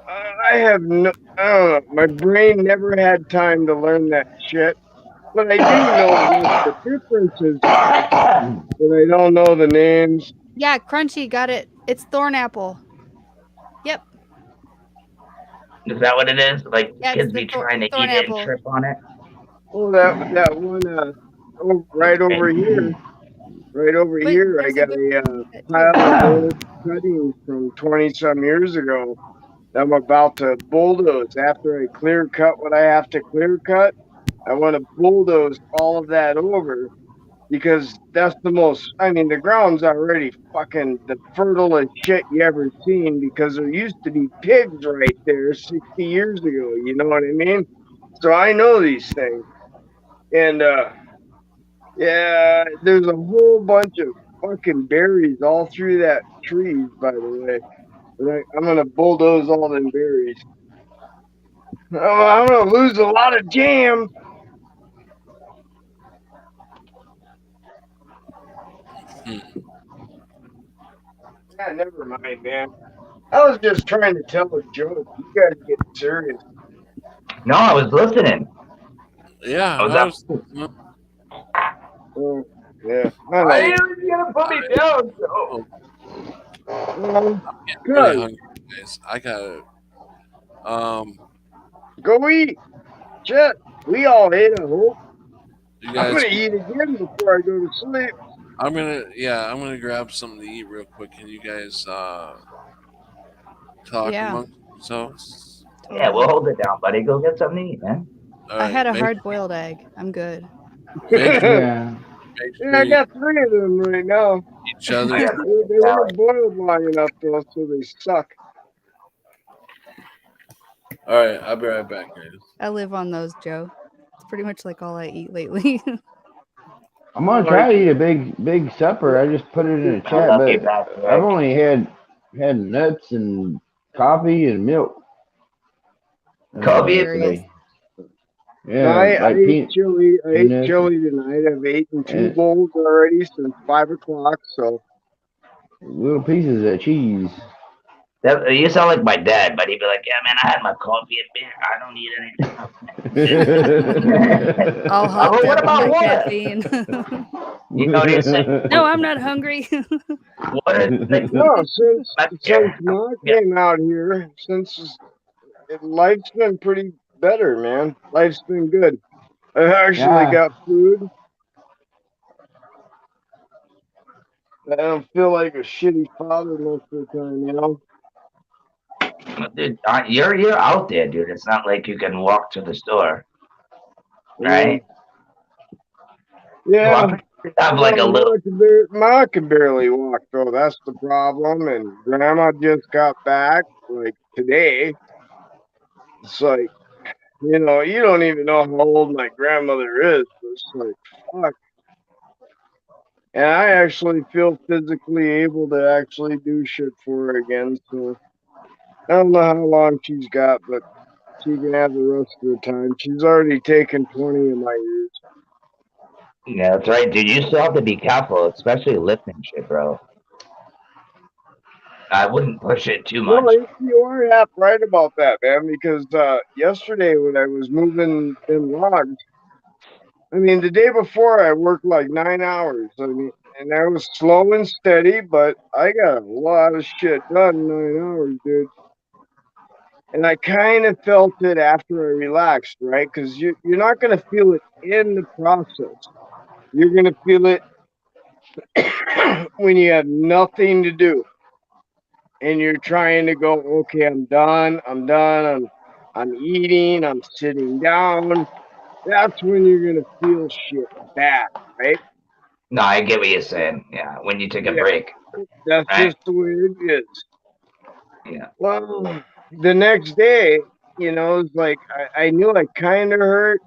I don't know. My brain never had time to learn that shit. But I do know what the differences are, but I don't know the names. Yeah, Crunchy, got it. It's thornapple. Yep. Is that what it is? Like Yeah, kids it's the be trying to eat thorn it apple. and trip on it? Oh, that one right over here. Right over But here, I there's a got good- a pile of old cuttings from 20-some years ago that I'm about to bulldoze. After I clear cut what I have to clear cut, I want to bulldoze all of that over because that's the most, I mean, the ground's already fucking the fertilest shit you ever seen because there used to be pigs right there 60 years ago, you know what I mean? So I know these things. And, yeah, there's a whole bunch of fucking berries all through that trees, by the way. But I'm gonna bulldoze all them berries. I'm gonna lose a lot of jam. Yeah, never mind, man. I was just trying to tell a joke. You guys get serious. No, I was listening. Yeah, I was I was, Uh, Yeah. Why are you gonna put me down, Joe? Really Good. hungry, guys. I gotta. Go eat. Shit. We all ate, I hope. You I'm guys. gonna eat again before I go to sleep. I'm gonna grab something to eat real quick. Can you guys talk Yeah. amongst yourselves? Yeah, we'll hold it down, buddy. Go get something to eat, man. All I right, had a make- hard-boiled egg. I'm good. Make sure, Yeah. make Yeah, sure I you got 3 of them right now. each other. I got They weren't boiled long enough though, so they suck. All right, I'll be right back, guys. I live on those, Joe. It's pretty much like all I eat lately. I'm gonna try to eat a big supper. I just put it in a chat, love you but back, I've Rick. only had nuts and coffee and milk. Coffee and today. No, Yeah, I like ate chili. I ate peanuts. chili tonight. I've eaten 2 And- bowls already since 5 o'clock. So little pieces of cheese. You sound like my dad, but he'd be like, "Yeah, man, I had my coffee and beer. I don't need anything." I'll hop what down about on my water? caffeine. You know what I'm saying? No, I'm not hungry. Water, like, no, since Yeah. Ma came out here, life's been pretty better, man. Life's been good. I actually got food. I don't feel like a shitty father most of the time, you know. dude, you're out there, dude. It's not like you can walk to the store, right? Yeah. Well, I have like a little. Ma can barely walk though. That's the problem. And Grandma just got back like today. It's like, you know, you don't even know how old my grandmother is. It's like, fuck. And I actually feel physically able to actually do shit for her again. So I don't know how long she's got, but she can have the rest of the time. She's already taken 20 of my years. Yeah, that's right, dude. You still have to be careful, especially lifting shit, bro. I wouldn't push it too much. No, you are half right about that, man. Because yesterday when I was moving in logs, I mean, the day before I worked like 9 hours. I mean, and I was slow and steady, but I got a lot of shit done in 9 hours, dude. And I kind of felt it after I relaxed, right? Because you're not going to feel it in the process. You're going to feel it when you have nothing to do. And you're trying to go, okay, I'm done, I'm eating, I'm sitting down. That's when you're gonna feel shit bad, right? No, I get what you're saying. Yeah, when you take a break. That's right? just the way it is. Yeah. Well, the next day, you know, it's like I knew I kind of hurt.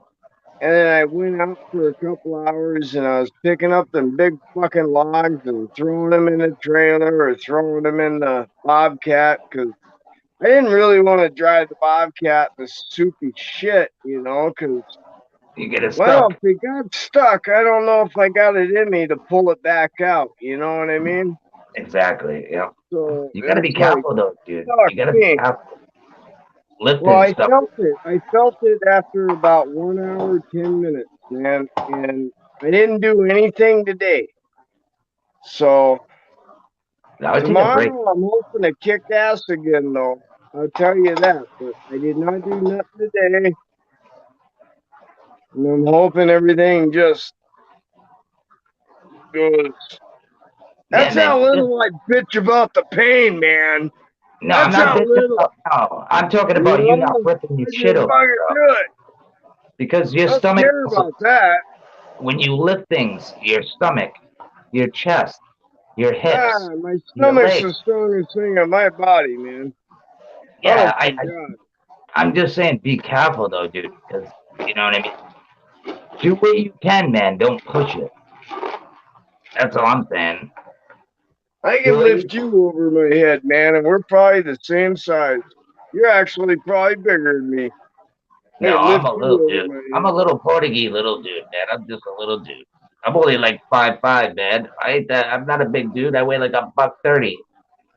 And then I went out for a couple hours and I was picking up them big fucking logs and throwing them in the trailer or throwing them in the Bobcat because I didn't really want to drive the Bobcat the soupy shit, you know, because, You get it well, stuck. if it got stuck, I don't know if I got it in me to pull it back out, you know what I mean? Exactly. Yeah. So You gotta be it's like, careful though, dude. fuck You gotta me. be careful. Lifting Well, I stuff. felt it. I felt it after about 1 hour, 10 minutes, man. And I didn't do anything today. So I would take a break. tomorrow I'm hoping to kick ass again, though. I'll tell you that. But I did not do nothing today. And I'm hoping everything just goes. That's Yeah, how man. little I bitch about the pain, man. No, I'm That's not how bitching little. about, no, I'm talking about you not flipping your I shit just over, fucking bro. do it. Because your I don't stomach, care about that. when you lift things, your stomach, your chest, your hips, Ah, my your stomach's the legs. strongest thing on my body, man. Yeah, Oh, my God. I'm just saying, be careful though, dude. Because you know what I mean. Do what you can, man. Don't push it. That's all I'm saying. I can lift you over my head, man, and we're probably the same size. You're actually probably bigger than me. I No, can I'm lift a you little over dude. my I'm head. a little Portuguese little dude, man. I'm just a little dude. I'm only like 5'5", man. I ain't that. I'm not a big dude. I weigh like $130.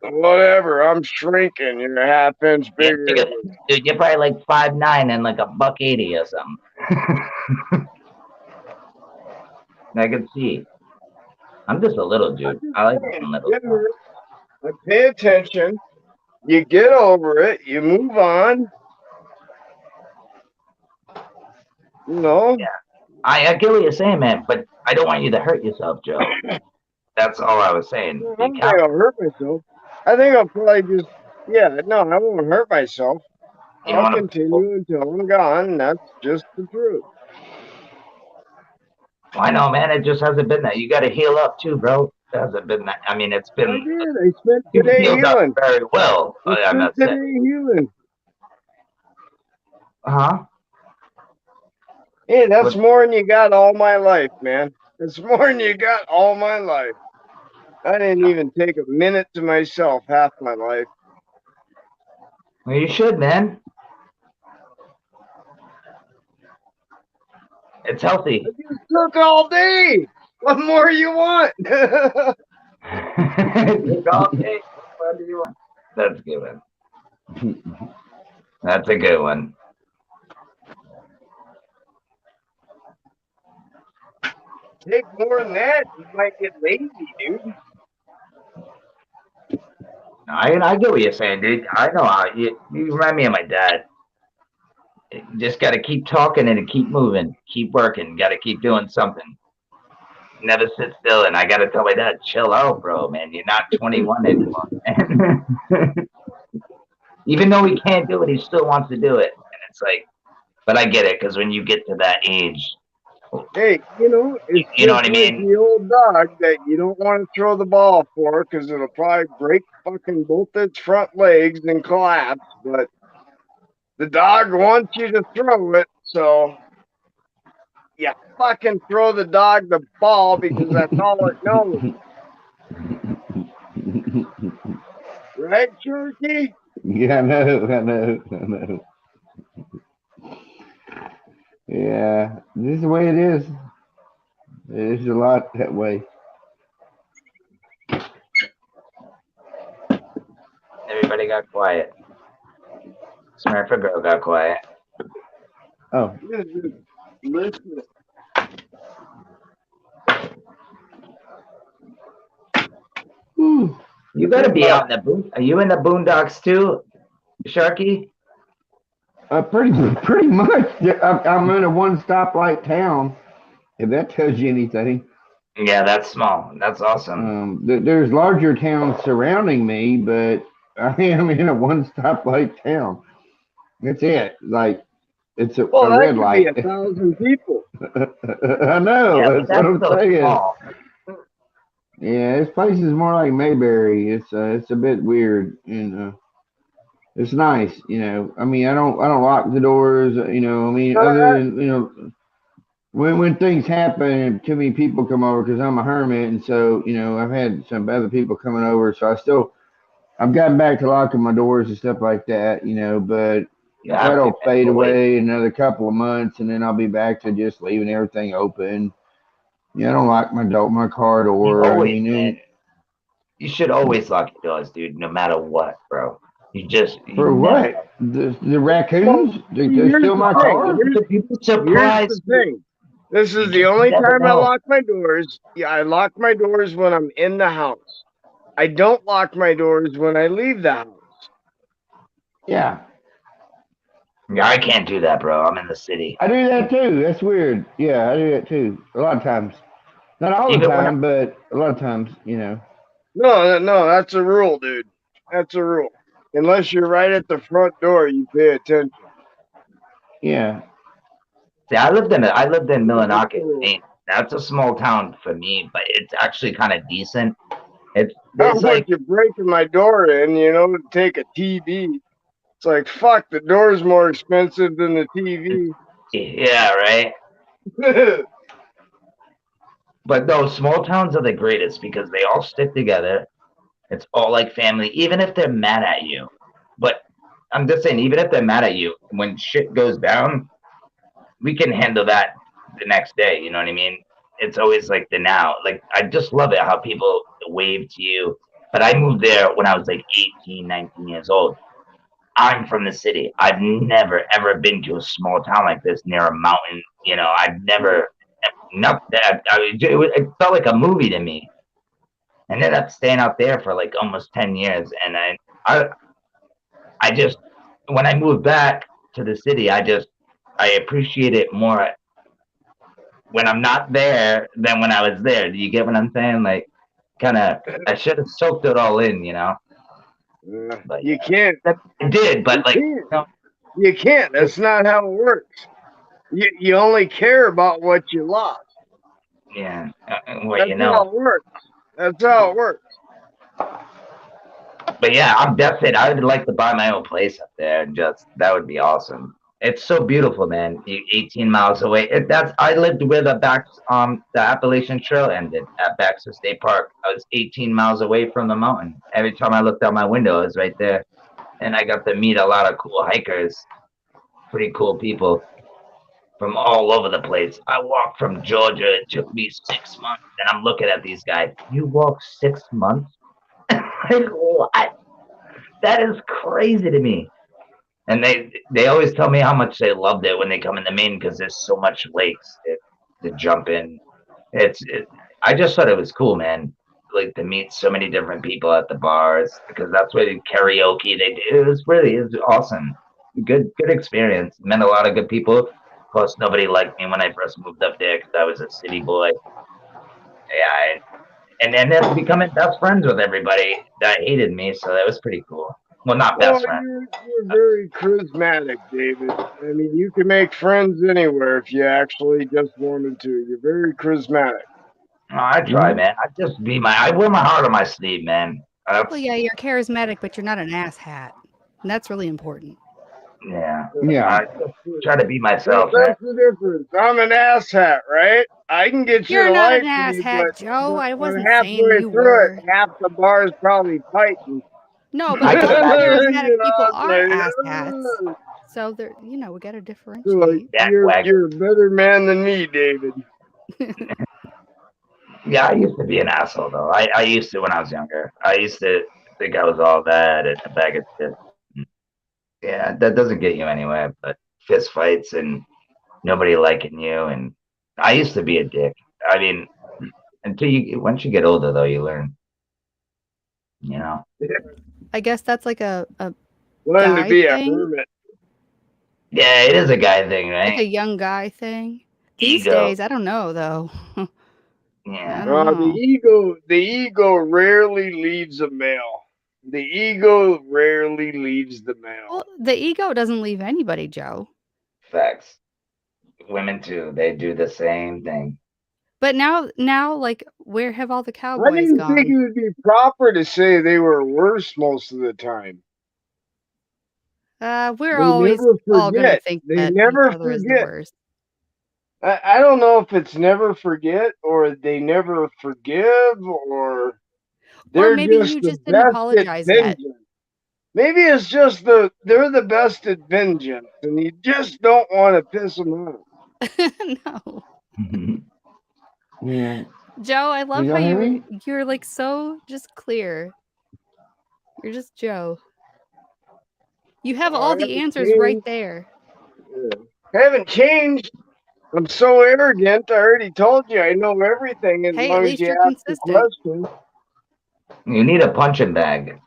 Whatever, I'm shrinking. You're a half-inch bigger. Dude, you're probably like 5'9" and like $180 or something. I can see. I'm just a little dude. I like being little. Get hurt, I pay attention. You get over it. You move on. You know. Yeah. I get what you're saying, man, but I don't want you to hurt yourself, Joe. That's all I was saying. I don't think I'll hurt myself. I think I'll probably just, no, I won't hurt myself. I'll continue until I'm gone, and that's just the truth. I know, man. It just hasn't been that. You got to heal up too, bro. It hasn't been that. I mean, it's been. I did. I spent today healing. Very well. I spent today healing. Huh? Hey, that's more than you got all my life, man. It's more than you got all my life. I didn't even take a minute to myself half my life. Well, you should, man. It's healthy. It just took all day. What more you want? Took all day. What do you want? That's a good one. That's a good one. Take more than that, you might get lazy, dude. I get what you're saying, dude. I know how you remind me of my dad. You just got to keep talking and keep moving, keep working. Got to keep doing something. Never sit still. And I got to tell my dad, chill out, bro, man. You're not 21 anymore. Even though he can't do it, he still wants to do it. And it's like, but I get it, because when you get to that age. Hey, it's you know what I mean? The old dog that you don't want to throw the ball for because it'll probably break fucking both its front legs and collapse. But the dog wants you to throw it, so you fucking throw the dog the ball because that's all it knows. Right, Cherokee? Yeah, I know. Yeah, this is the way it is. It is a lot that way. Everybody got quiet. Smurfer girl got quiet. Oh. Listen. You gotta be out in the boondocks. Are you in the boondocks too, Sharky? Pretty much. I'm in a one stoplight town. If that tells you anything. Yeah, that's small. That's awesome. There's larger towns surrounding me, but I am in a one stoplight town. That's it. Like it's a red light. 1,000 people. I know. Yeah, that's what I'm saying. Small. Yeah, this place is more like Mayberry. It's a bit weird, and it's nice, I mean, I don't lock the doors, I mean, other than when things happen, too many people come over because I'm a hermit, and so I've had some other people coming over, so I've gotten back to locking my doors and stuff like that, but that'll fade away in another couple of months, and then I'll be back to just leaving everything open. I don't lock my car door. You should always lock your doors, dude, no matter what, bro. For what? The raccoons? They steal my car? Here's the thing. This is the only time I lock my doors. Yeah, I lock my doors when I'm in the house. I don't lock my doors when I leave the house. Yeah. Yeah, I can't do that, bro. I'm in the city. I do that too. That's weird. Yeah, I do that too. A lot of times. Not all the time, but a lot of times, No, that's a rule, dude. That's a rule. Unless you're right at the front door, you pay attention. Yeah. See, I lived in Millinocket, Maine. That's a small town for me, but it's actually kind of decent. It's like you're breaking my door in, to take a TV. It's like, fuck, the door's more expensive than the TV. Yeah, right? But those small towns are the greatest because they all stick together. It's all like family, even if they're mad at you. But I'm just saying, even if they're mad at you, when shit goes down, we can handle that the next day. You know what I mean? It's always like the now. Like, I just love it how people wave to you. But I moved there when I was like 18, 19 years old. I'm from the city. I've never, ever been to a small town like this near a mountain. I've never, it felt like a movie to me. ended up staying out there for like almost 10 years. And I just, when I moved back to the city, I appreciate it more when I'm not there than when I was there. Do you get what I'm saying? Like, kind of, I should have soaked it all in, you know? But You can't. I did, but like, You can't. That's not how it works. You only care about what you lost. yeah, That's what you how know. it works. That's how it works. But yeah, I'm definitely. I would like to buy my own place up there, and just that would be awesome. It's so beautiful, man. 18 miles away. I lived where the Appalachian Trail ended at Baxter State Park. I was 18 miles away from the mountain. Every time I looked out my window, it was right there, and I got to meet a lot of cool hikers, pretty cool people from all over the place. I walked from Georgia. It took me 6 months, and I'm looking at these guys. You walked 6 months? Like, what? That is crazy to me. And they always tell me how much they loved it when they come into Maine because there's so much lakes to jump in. I just thought it was cool, man. Like to meet so many different people at the bars because that's where the karaoke they do. It was awesome. Good experience. Met a lot of good people. Of course, nobody liked me when I first moved up there because I was a city boy. Yeah, and then becoming best friends with everybody that hated me, so that was pretty cool. Well, not best friends. You're very charismatic, David. I mean, you can make friends anywhere if you actually just wanted to. You're very charismatic. Oh, I try, man. I wear my heart on my sleeve, man. Well, yeah, you're charismatic, but you're not an asshat. And that's really important. Yeah. Yeah. I try to be myself, man. That's the difference. I'm an asshat, right? I can get you You're to not like an me, asshat, but Joe. I wasn't halfway saying you through were. it, half the bar's probably fighting. No, but a lot of charismatic You know, people it's are like, asshats. So they're, we got to like, differentiate. you're a better man than me, David. Yeah, I used to be an asshole, though. I used to when I was younger. I used to think I was all that and a bag of shit. Yeah, that doesn't get you anywhere, but fist fights and nobody liking you. And I used to be a dick. I mean, once you get older, though, you learn. You know? I guess that's like a Learn to guy be a thing? hermit. Yeah, it is a guy thing, right? Like a young guy thing. These Ego. days, I don't know though. Yeah. I don't know. The ego rarely leaves a male. The ego rarely leaves the male. Well, the ego doesn't leave anybody, Joe. Facts. Women too. They do the same thing. But now, like, where have all the I cowboys didn't gone? think it would be proper to say they were worse most of the time. We're They always never all gonna forget. think They that never each other is the forget. worst. I don't know if it's never forget or they never forgive or they're maybe just you the just didn't best apologize at yet. vengeance. Maybe it's just they're the best at vengeance and you just don't want to piss them off. No, Yeah. Joe, I love Did how y'all hear me? you're like so just clear. You're just Joe. You have all the answers right there. I haven't changed. I'm so arrogant. I already told you I know everything as Hey, at long as least you you're ask the consistent. question. You need a punching bag.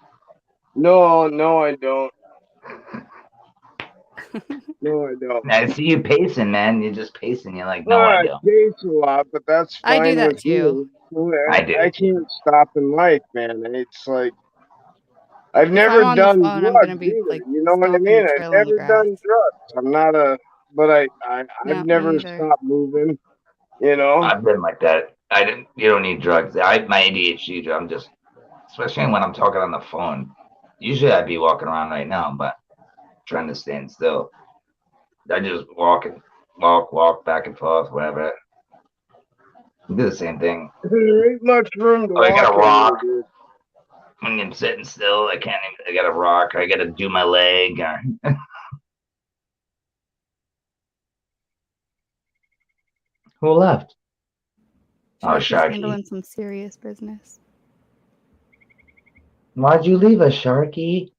No, I don't. No, I don't. I see you pacing, man. You're just pacing. You're like, no, I I don't. chase a lot, but that's I fine do that with too. you. I do. I can't stop in life, man. It's like I've If never I'm on the done phone, drugs I'm gonna be either. like You know what I stomping mean? a I've trail in the never grass. done drugs. I'm not but I've No, never me either. stopped moving. You know? I've been like that. You don't need drugs. My ADHD. I'm just, especially when I'm talking on the phone. Usually I'd be walking around right now, but trying to stand still. I just walk back and forth, whatever. You do the same thing. There ain't much room to I got a walk rock. in here, dude. When I'm sitting still, I can't even. I got a rock. I got to do my leg. Who left? Oh, Sharky's Sharky. handling some serious business. Why'd you leave us, Sharky?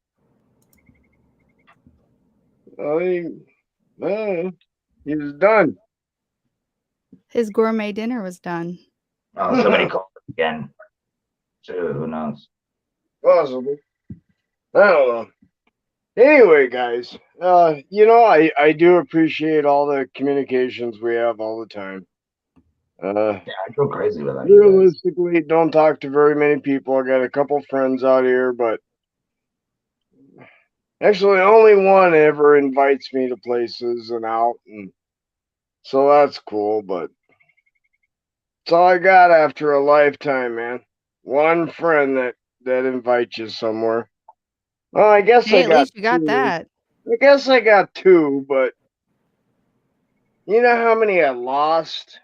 He was done. His gourmet dinner was done. Oh, somebody called again. True, who knows? Possible. I don't know. Anyway, guys, I do appreciate all the communications we have all the time. Yeah, I go crazy without you guys. Realistically, don't talk to very many people. I got a couple friends out here, but actually, only one ever invites me to places and out, and so that's cool. But it's all I got after a lifetime, man. One friend that invites you somewhere. Well, I guess Hey, I at got least you got two. that. I guess I got two, but you know how many I lost?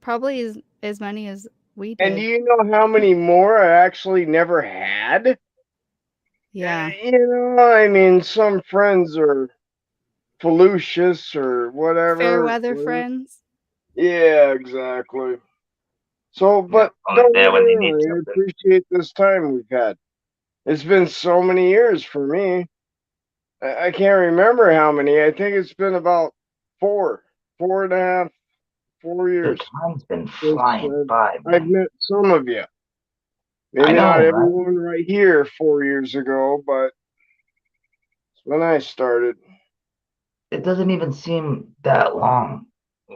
Probably as many as we And do did. you know how many more I actually never had? Yeah. I mean, some friends are fallacious or whatever. Fair weather friends. Yeah, exactly. So, but only don't there get when me they need wrong, I something. appreciate this time we've had. It's been so many years for me. I can't remember how many. I think it's been about 4.5, 4 years. The time's been flying by, I've man. met some of you. Maybe I know, not right? everyone right here 4 years ago, but it's when I started. It doesn't even seem that long,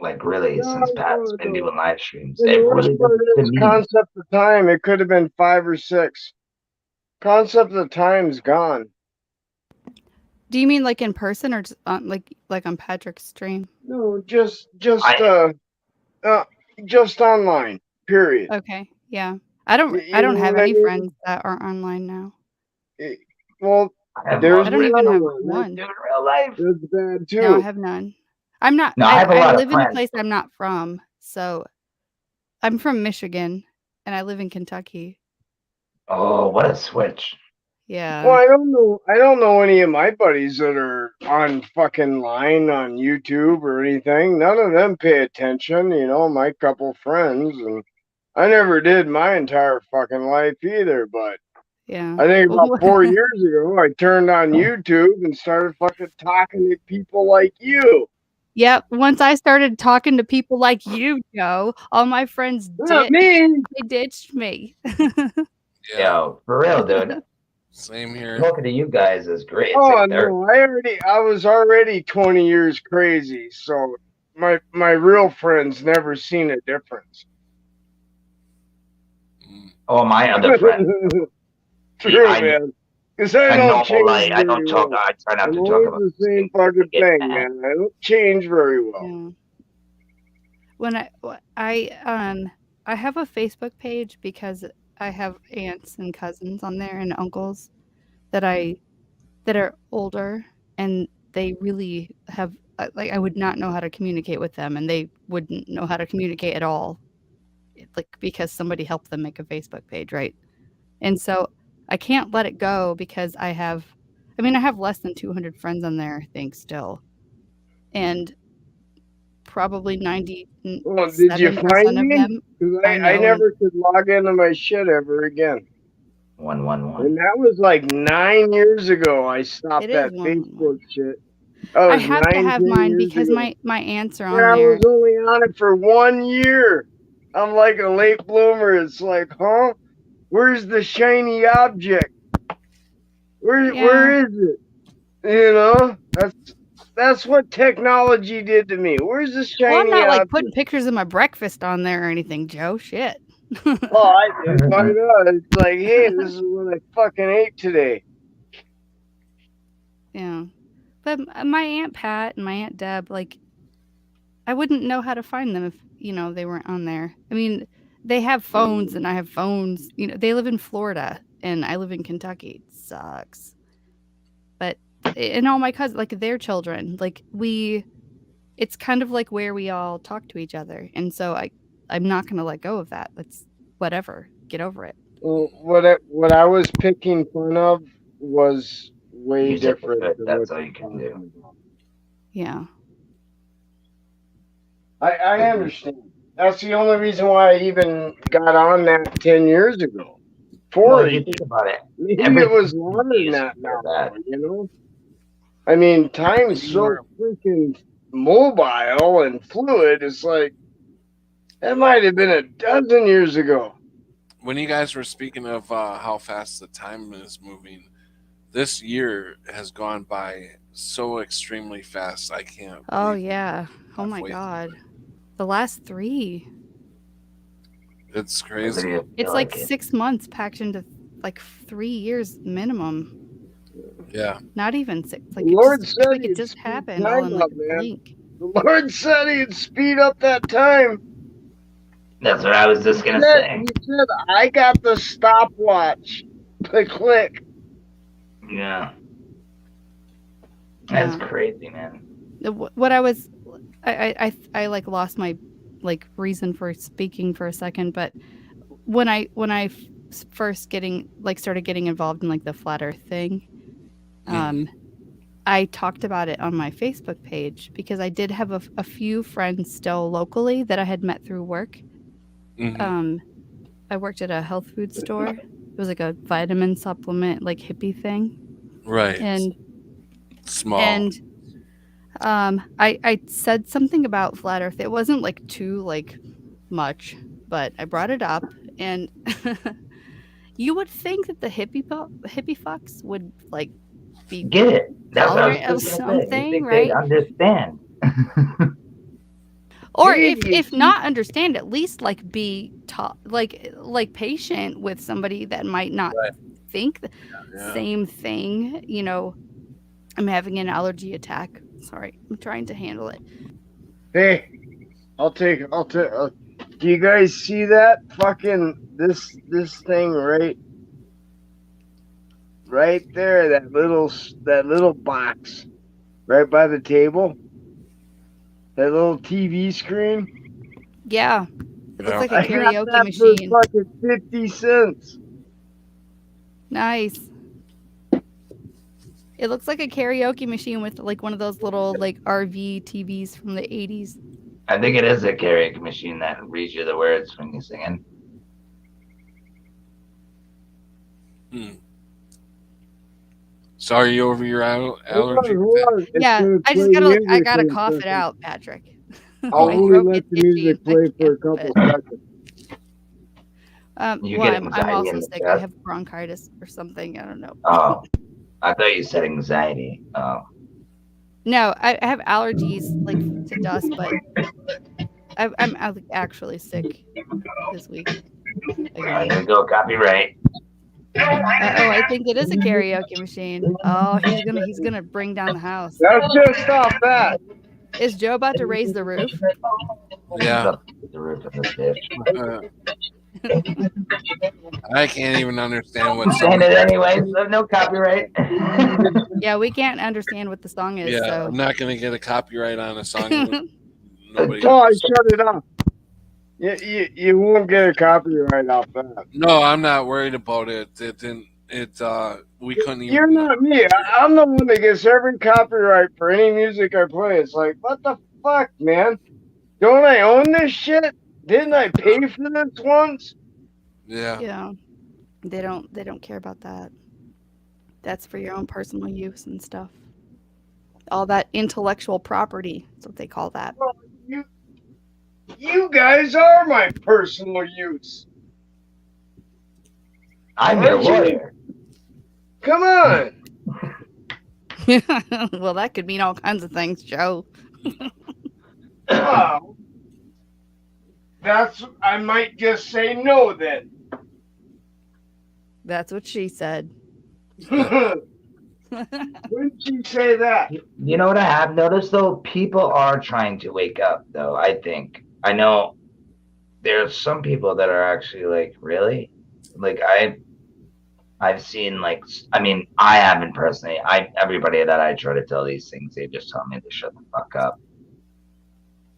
like really, No, since Pat's been no. doing live streams. And It the really worst part doesn't is to me. concept of time. It could have been 5 or 6. Concept of time's gone. Do you mean like in person or just on, like on Patrick's stream? No, just online. Period. Okay. Yeah. I don't You have know what I any mean? friends that are online now. Well, I have there's I don't even another have one. one. in real life. That's bad too. No, I have none. I'm not. No, I have a lot of live in a friends. place I'm not from. So I'm from Michigan and I live in Kentucky. Oh, what a switch. Yeah. Well, I don't know any of my buddies that are on fucking line on YouTube or anything. None of them pay attention, my couple friends, and I never did my entire fucking life either, but Yeah. I think about 4 years ago I turned on YouTube and started fucking talking to people like you. Yep. Once I started talking to people like you, Joe, all my friends Not me. they ditched me. Yo, for real, dude. Same here. Talking to you guys is great. It's Oh like therapy. no, I was already 20 years crazy, so my real friends never seen a difference. Oh, my other friend. True, I- man. Because I I don't know, change like, I don't very talk. well. I try not I'm to talk always about the same things fucking that get thing, mad. man. I don't change very well. Yeah. When I have a Facebook page because I have aunts and cousins on there and uncles that are older and they really have like I would not know how to communicate with them and they wouldn't know how to communicate at all. Like because somebody helped them make a Facebook page, right? And so I can't let it go because I have less than 200 friends on there, I think, still. And probably 97% Well, did you find of me? them. Because I I know, never could log into my shit ever again. 111. And that was like 9 years ago. I stopped It is that 111. Facebook shit. I have to have 10 mine years because ago. my aunts are on And I there. was only on it for 1 year. I'm like a late bloomer. It's like, huh? Where's the shiny object? Where is it? That's what technology did to me. Where's the shiny Well, I'm not like object? putting pictures of my breakfast on there or anything, Joe. Shit. Oh, I did. Why not? It's like, hey, this is what I fucking ate today. Yeah. But my Aunt Pat and my Aunt Deb, like, I wouldn't know how to find them if, they weren't on there. I mean, they have phones and I have phones. They live in Florida and I live in Kentucky. It sucks. But, and all my cousins, like, their children, like, it's kind of like where we all talk to each other. And so I'm not going to let go of that. That's whatever. Get over it. Well, what I was picking fun of was way Use it for different. good. than That's what all you can do. talking about. Yeah. I understand. That's the only reason why I even got on that 10 years ago. Well, 40. if you think about it, Maybe everything it was you longer than use that for now, that. I mean, time's so freaking mobile and fluid. It's like, that might have been a dozen years ago. when you guys were speaking of how fast the time is moving, this year has gone by so extremely fast. I can't. Oh believe yeah. Oh my halfway god. The last 3. it's I crazy. really feel It's like it. 6 months packed into like 3 years minimum. Yeah. Not even 6. Like The it Lord just, said like it he'd just speed happened all in time like up, a man. blink. The Lord said he'd speed up that time. That's what I was just gonna say. He said, I got the stopwatch to click. Yeah. That's Yeah. crazy, man. What I was, I like lost my like reason for speaking for a second, but when I first started getting involved in like the flat Earth thing, I talked about it on my Facebook page because I did have a few friends still locally that I had met through work. Mhm. I worked at a health food store. It was like a vitamin supplement like hippie thing, Right. and Small. I said something about flat Earth. It wasn't like too like much, but I brought it up, and you would think that the hippie fucks would like be Get it? That's what I was tolerant of just gonna say. You something, think right? they'd understand? Or Maybe. if not understand, at least like be like patient with somebody that might not Right. think the Yeah. same thing. You know, I'm having an allergy attack. Sorry, I'm trying to handle it. Hey, I'll take. Do you guys see that fucking this thing right there? That little box right by the table. That little TV screen. Yeah, it looks Yeah. like a I got karaoke that machine. for fucking 50 cents. Nice. It looks like a karaoke machine with like one of those little like RV TVs from the 80s. I think it is a karaoke machine that reads you the words when you're singing. So are you over your allergy? Hold on. It's Yeah, gonna I just play I music gotta in a cough it second. out, Patrick. I'll My only throat let gets the itchy music and I play for a can't help couple it. seconds. You Well, get I'm anxiety also in the sick. I chest. have bronchitis or something. I don't know. Oh, I thought you said anxiety. Oh, No, I have allergies like to dust, but I'm actually sick this week here again. we go. Copyright. Oh, I think it is a karaoke machine. Oh, he's gonna bring down the house. That's just off that. Is Joe about to raise the roof? Yeah. Up the roof of this bitch. I can't even understand what I'm saying it anyway, so no copyright. Yeah, we can't understand what the song is. Yeah, So I'm not gonna get a copyright on a song. Nobody. Oh, I shut it off. You won't get a copyright off that. No, I'm not worried about it. It didn't. We couldn't even. You're not me. I'm the one that gets every copyright for any music I play. It's like, what the fuck, man? Don't I own this shit? Didn't I pay for this once? Yeah. yeah, they don't care about that. That's for your own personal use and stuff. All that intellectual property. That's what they call that. Well, you guys are my personal use. I'm your lawyer. Come on. Well, that could mean all kinds of things, Joe. Well, I might just say no then. That's what she said. Wouldn't you say that? You know what I have noticed though? People are trying to wake up though, I think. I know there's some people that are actually like, really? Like I've seen like, I mean, I haven't personally. Everybody that I try to tell these things, they just tell me to shut the fuck up.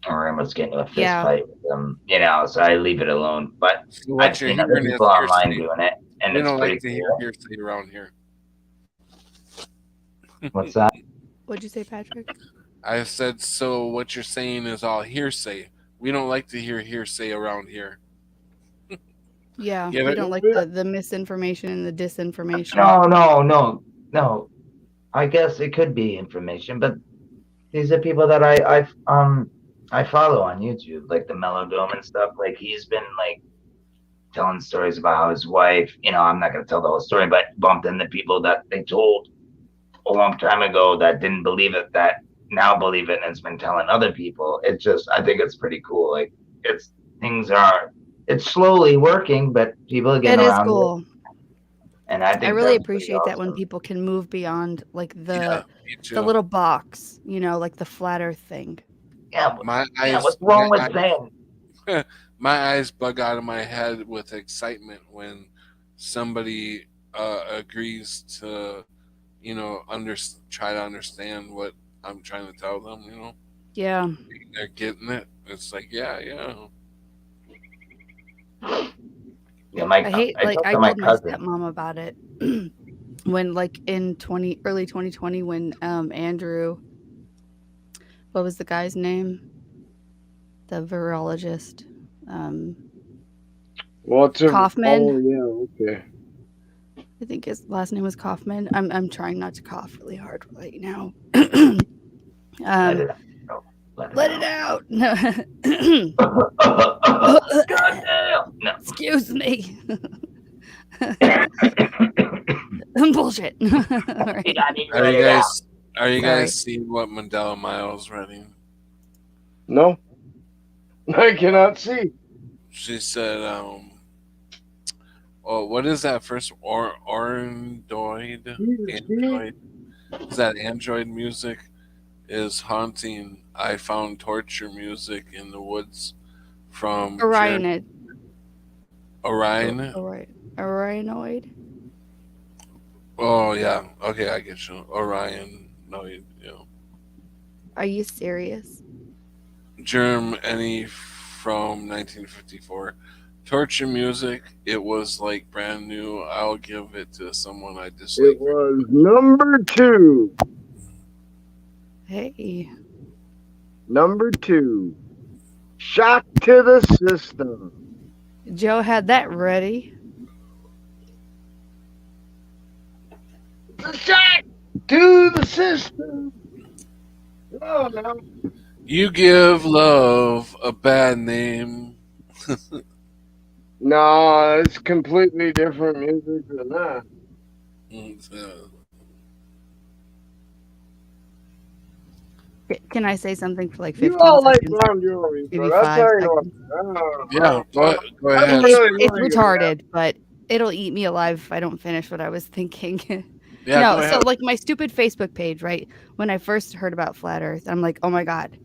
Or I almost get into a fist Yeah. fight with them, you know, so I leave it alone. But So I've what you're seen other hearing is people online hearsay. doing it, and We it's don't pretty like to hear cool. hearsay around here. What's that? What'd you say, Patrick? I said, so what you're saying is all hearsay. We don't like to hear hearsay around here. Yeah, Yeah, we but- don't like the misinformation and the disinformation. No. I guess it could be information, but these are people that I follow on YouTube, like the Mellow Dome and stuff. Like he's been like telling stories about how his wife, I'm not going to tell the whole story, but bumped into people that they told a long time ago that didn't believe it, that now believe it, and it's been telling other people. It's just, I think it's pretty cool. Like, it's slowly working, but people are getting It is around cool. it. And I think I really that's pretty appreciate that when awesome. people can move beyond like Me the too. little box, like the flat earth thing. Yeah, My eyes. what's wrong with saying? My eyes bug out of my head with excitement when somebody agrees to, try to understand what I'm trying to tell them. Yeah. They're getting it. It's like, yeah. Yeah, I hate I like talked I to my told my cousin. stepmom about it when like in early 2020 when Andrew, what was the guy's name? The virologist. Kaufman. Oh yeah, okay. I think his last name was Kaufman. I'm trying not to cough really hard right now. Let it out. Let it out. Goddamn. No. Excuse me. Bullshit. Right. Are you guys seeing what Mandela Miles writing? No, I cannot see. She said, "Oh, what is that first? Android? Is that Android music? Is haunting. I found torture music in the woods from Orionoid. Orionoid. Oh yeah, okay, I get you. Orionoid. Are you serious? Germany from 1954. Torture music. It was like brand new. I'll give it to someone I dislike. It was number 2. Hey. Number 2. Shock to the system. Joe had that ready. Shock to the system. Oh no. You give love a bad name. No, it's completely different music than that. Can I say something for like 15 You all like seconds? Bon Jovi, Maybe so that's 5 how you seconds. Yeah, go ahead. It's retarded, but it'll eat me alive if I don't finish what I was thinking. Yeah, no, go so ahead. like my stupid Facebook page, right? When I first heard about Flat Earth, I'm like, oh my God,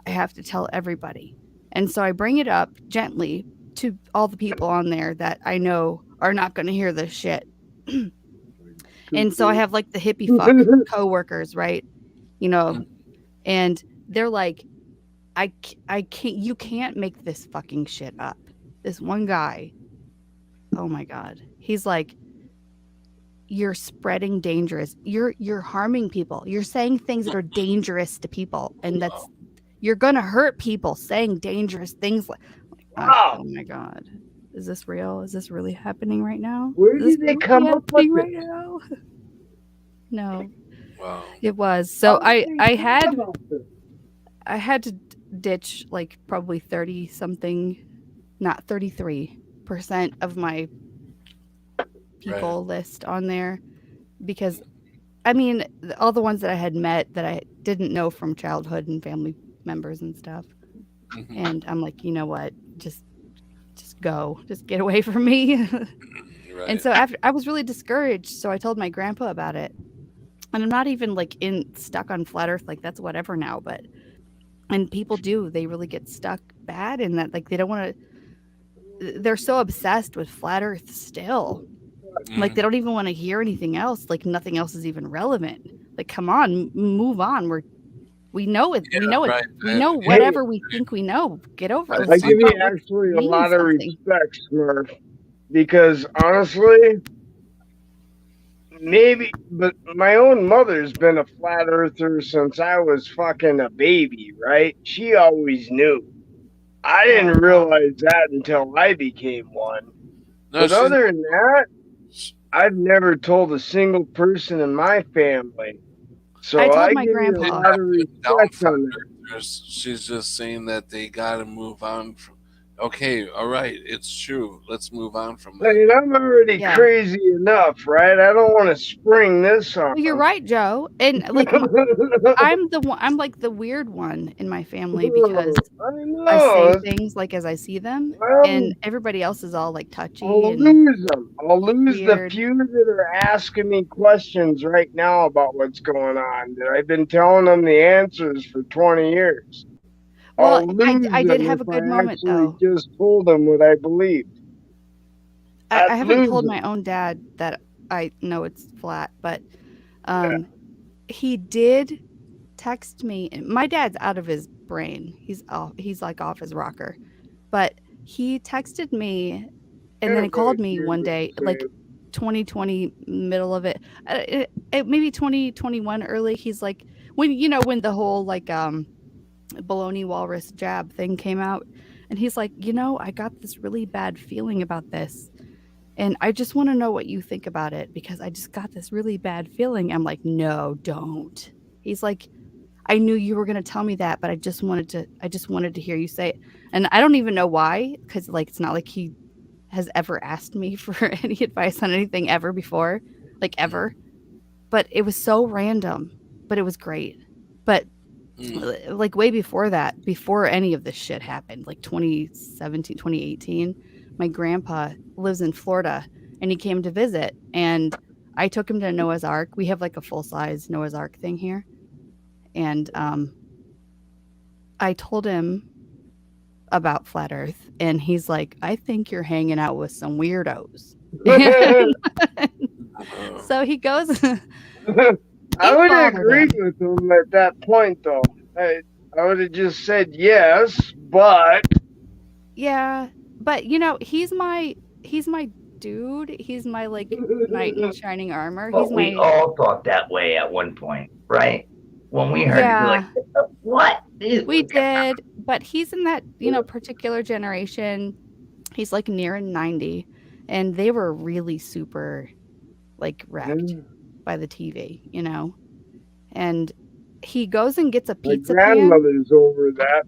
I have to tell everybody. And so I bring it up gently to all the people on there that I know are not going to hear this shit. And so I have like the hippie fuck coworkers, right? And they're like, I can't, you can't make this fucking shit up. This one guy, oh my God, he's like, you're spreading dangerous. You're harming people. You're saying things that are dangerous to people, and you're gonna hurt people saying dangerous things. Oh my God, is this real? Is this really happening right now? Where did they come up with right now? No. Wow. It was. So I had to ditch like probably 30 something, not 33% of my people list on there, because I mean all the ones that I had met that I didn't know from childhood and family members and stuff. Mm-hmm. And I'm like, you know what, just go, just get away from me. Right. And so after I was really discouraged, so I told my grandpa about it. And I'm not even like stuck on Flat Earth, like that's whatever now, and people they really get stuck bad in that, like they don't want to, they're so obsessed with Flat Earth still. Like they don't even want to hear anything else. Like nothing else is even relevant. Like, come on, move on. We know it. Yeah, we know it. We know whatever we think we know. Get over it. I give you actually a lot of respect, Smurf, because honestly, maybe, but my own mother's been a flat earther since I was fucking a baby, right? She always knew. I didn't realize that until I became one. But other than that, I've never told a single person in my family. So I told my grandpa. A lot of respect on that. She's just saying that they got to move on Okay, all right, it's true. Let's move on from I that. mean, I'm already Yeah. crazy enough, right? I don't want to spring this on. Well, you're right, Joe. And like I'm the one. I'm like the weird one in my family because I I say know. things like as I see them, Well, and everybody else is all like touchy I'll and lose them. I'll lose the weird. few that are asking me questions right now about what's going on. That I've been telling them the answers for 20 years. Well, I'll lose I did them have a if good I moment actually though. just told them what I believed. I I'd haven't lose told them. my own dad that I know it's flat, but he did text me. My dad's out of his brain. He's like off his rocker. But he texted me and then he called me one day, like 2020, middle of it, maybe 2021 early. He's like, when the whole like baloney walrus jab thing came out, and he's like, I got this really bad feeling about this, and I just want to know what you think about it because I just got this really bad feeling. I'm like, no, don't. He's like, I knew you were going to tell me that, but I just wanted to hear you say it. And I don't even know why, because like it's not like he has ever asked me for any advice on anything ever before, like ever. But it was so random, but it was great. But like way before that, before any of this shit happened, like 2017, 2018, my grandpa lives in Florida and he came to visit, and I took him to Noah's Ark. We have like a full-size Noah's Ark thing here. And I told him about Flat Earth, and he's like, I think you're hanging out with some weirdos. So he goes. I would agree with him at that point, though. I would have just said yes, but Yeah, but he's my dude. He's my like knight in shining armor. Well, He's we my all thought that way at one point, right? When we heard it, we were like, what? We did, but he's in that particular generation. He's like nearing 90, and they were really super like wrecked by the TV, and he goes and gets a my pizza pan. grandmother's over that.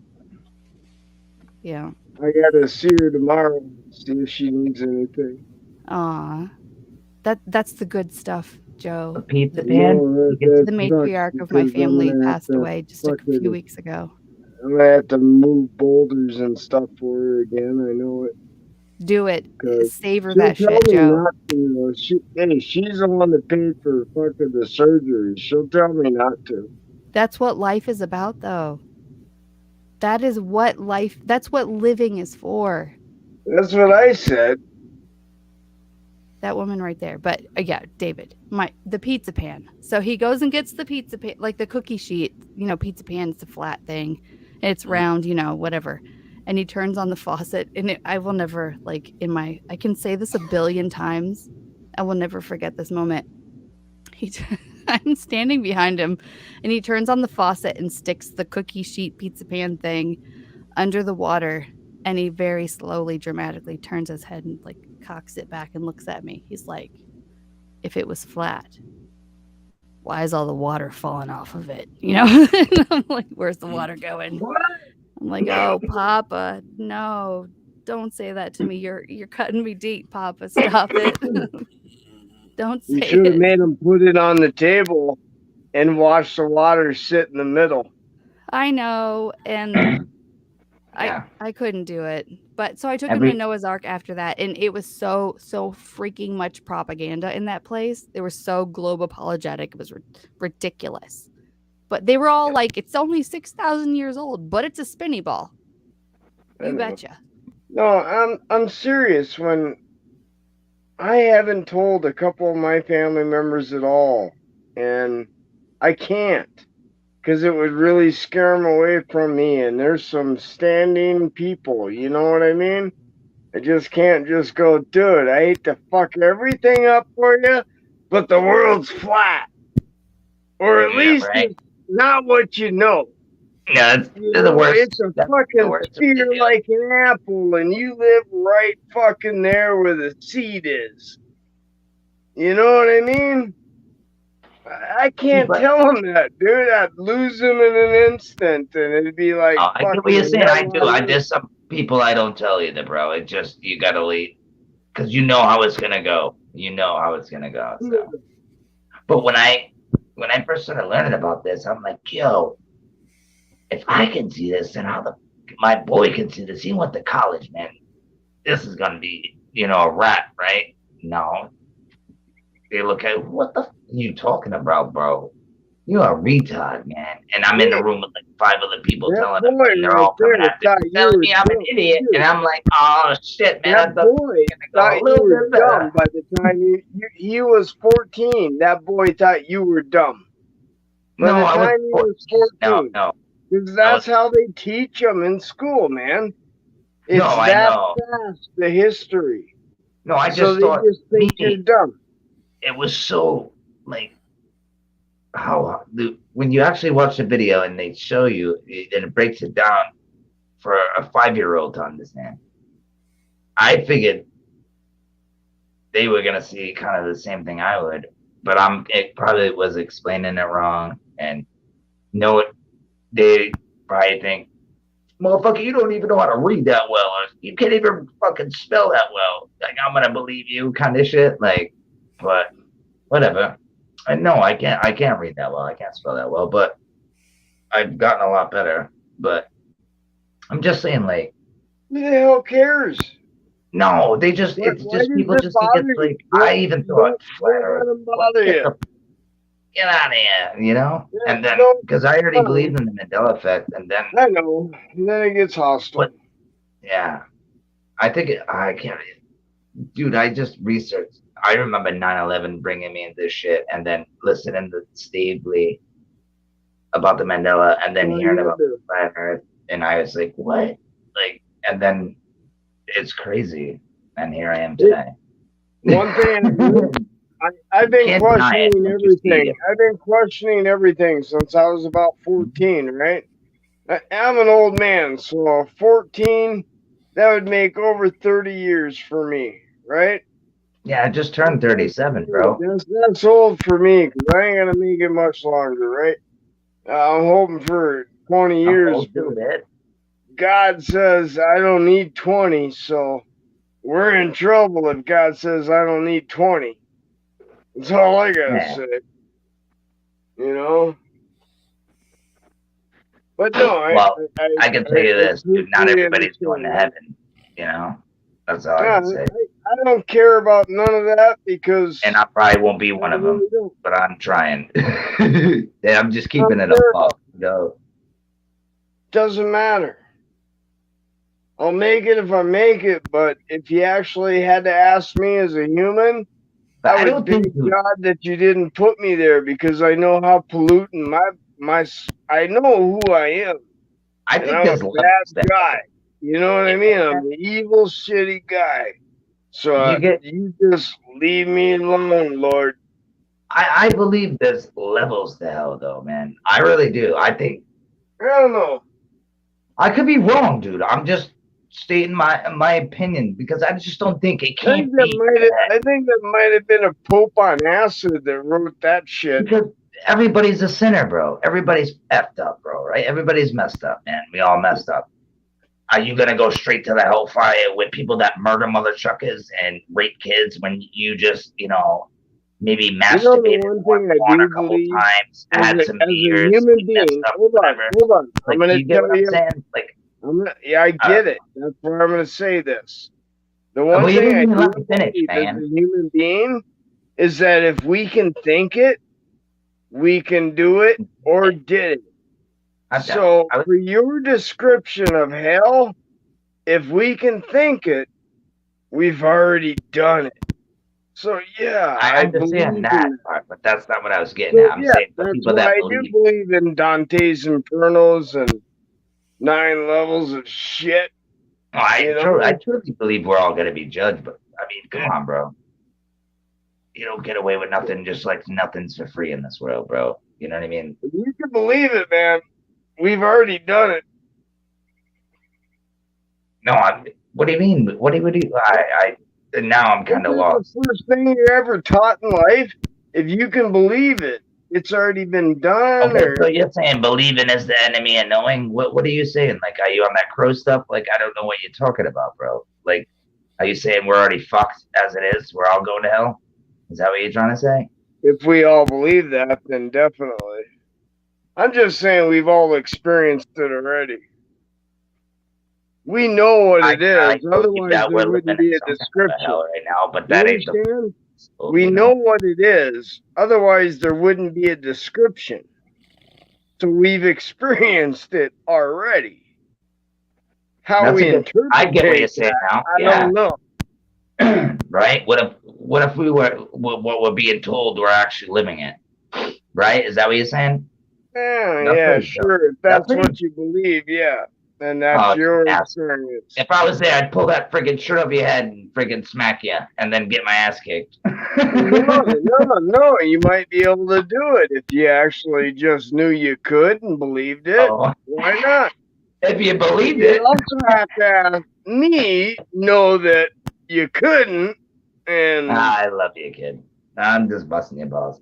Yeah. I gotta see her tomorrow, see if she needs anything. Aw, that's the good stuff, Joe. A pizza pan? The matriarch of my family passed away just a few weeks ago. I'm gonna have to move boulders and stuff for her again. I know it. Do it. Savor that shit, Joe. She's the one that paid for fucking the surgery. She'll tell me not to. That's what life is about, though. That's what living is for. That's what I said. That woman right there. But yeah, David, the pizza pan. So he goes and gets the pizza pan, like the cookie sheet. Pizza pan is a flat thing. It's round, whatever. And he turns on the faucet, and I will never, like, I can say this a billion times. I will never forget this moment. I'm standing behind him, and he turns on the faucet and sticks the cookie sheet pizza pan thing under the water, and he very slowly, dramatically turns his head and, like, cocks it back and looks at me. He's like, if it was flat, why is all the water falling off of it? And I'm like, where's the water going? I'm like, oh, Papa, no, don't say that to me. You're cutting me deep, Papa. Stop it. Don't say it. You should have made him put it on the table and watch the water sit in the middle. I know, and I couldn't do it. But so I took him to Noah's Ark after that, and it was so freaking much propaganda in that place. They were so globe apologetic. It was ridiculous. But they were all like, it's only 6,000 years old, but it's a spinny ball. You betcha. No, I'm serious. When I haven't told a couple of my family members at all, and I can't, because it would really scare them away from me. And there's some standing people, you know what I mean? I just can't just go, dude, I hate to fuck everything up for you, but the world's flat. Or at least it's not what you know. Yeah, it's the worst. It's a fucking sphere like an apple, and you live right fucking there where the seed is. You know what I mean? I can't tell him that, dude. I'd lose him in an instant, and it'd be like. I get what you're saying. I do. people I don't tell you, bro. It just you gotta wait because you know how it's gonna go. You know how it's gonna go. So. But when I first started learning about this, I'm like, yo, if I can see this, then my boy can see this. He went to college, man. This is gonna be, a wrap, right? No. They look at what the f are you talking about, bro? You're a retard, man. And I'm in the room with like 5 other people That telling them, boy and they're right all coming there after thought me, you telling were me I'm an dumb. idiot. And I'm like, oh shit, man. I That thought it boy was gonna go thought a you little were bit dumb better. by the time he was 14. That boy thought you were dumb. By No, the I was time he was 14. 14. No. Because that's how they teach them in school, man. It's No, I that know. fast, the history. No, I So just they thought just think you're dumb. it was so like when you actually watch the video and they show you and it breaks it down for a 5-year-old to understand. I figured they were gonna see kind of the same thing I would, but it probably was explaining it wrong and they probably think, motherfucker, you don't even know how to read that well, or you can't even fucking spell that well. Like, I'm gonna believe you, kind of shit. Like, but whatever. No, I can't read that well. I can't spell that well, but I've gotten a lot better. But I'm just saying, like, who the hell cares? no, it's just people just think it's like, I even thought flat earth. Get out of here, Yeah, and then because I already believed in the Mandela effect, and then I know, and then it gets hostile. Yeah, I think I can't, dude. I just researched. I remember 9/11 bringing me into this shit, and then listening to Steve Lee about the Mandela, and then hearing about the flat Earth, and I was like, what? Like, and then it's crazy, and here I am today. One thing. I've been questioning everything. I've been questioning everything since I was about 14, right? I'm an old man, so 14, that would make over 30 years for me, right? Yeah, I just turned 37, bro. That's old for me, because I ain't going to make it much longer, right? I'm hoping for 20 years. God says I don't need 20, so we're in trouble if God says I don't need 20. That's all I gotta say. But no, I can tell you this, dude. Not everybody's going to heaven. That's all I can say. I don't care about none of that because. And I probably won't be one of them, but I'm trying. Yeah, I'm just keeping it up. No. Doesn't matter. I'll make it if I make it, but if you actually had to ask me as a human. I would thank God that you didn't put me there because I know how polluting I know who I am. I think I'm a bad guy. You know what I mean? I'm an evil, shitty guy. So you just leave me alone, Lord. I believe there's levels to hell, though, man. I really do. I don't know. I could be wrong, dude. I'm just stating my opinion because I just don't think it can't be. I think that might have been a pope on acid that wrote that shit. Because everybody's a sinner, bro. Everybody's effed up, bro. Right? Everybody's messed up, man. We all messed up. Are you gonna go straight to the hellfire with people that murder mother truckers and rape kids when you just, maybe masturbated on a couple times, had some beers, human being? Hold on. I'm gonna tell you. Like, I get it. That's where I'm going to say this. The one thing I do believe as a human being is that if we can think it, we can do it or did it. So for your description of hell, if we can think it, we've already done it. So yeah, I understand that part, but that's not what I was getting at. I'm saying for people that I do believe in Dante's Infernos and 9 levels of shit. I truly believe we're all gonna be judged, but I mean, come on, bro. You don't get away with nothing. Just like nothing's for free in this world, bro. You know what I mean? You can believe it, man. We've already done it. No, what do you mean? What do you? Now I'm kind of lost. The first thing you're ever taught in life, if you can believe it, it's already been done. Okay, Or so you're saying believing is the enemy of knowing? What are you saying? Like, are you on that crow stuff? Like, I don't know what you're talking about, bro. Like, are you saying we're already fucked as it is? We're all going to hell? Is that what you're trying to say? if we all believe that, then definitely. I'm just saying we've all experienced it already. We know what it is. Otherwise, there wouldn't be a description. Hell right now, but that ain't the. We know what it is. Otherwise, there wouldn't be a description. So we've experienced it already. How we interpret I get what you're saying now. I don't know. Right? What if we were what we're being told we're actually living it? Right? Is that what you're saying? Yeah, sure. If that's what you believe, yeah. And that's your experience. If I was there, I'd pull that friggin' shirt over your head and friggin' smack you and then get my ass kicked. No. You might be able to do it if you actually just knew you could and believed it. Oh. Why not? If you believed it. You also have to have me know that you couldn't. And I love you, kid. I'm just busting your balls.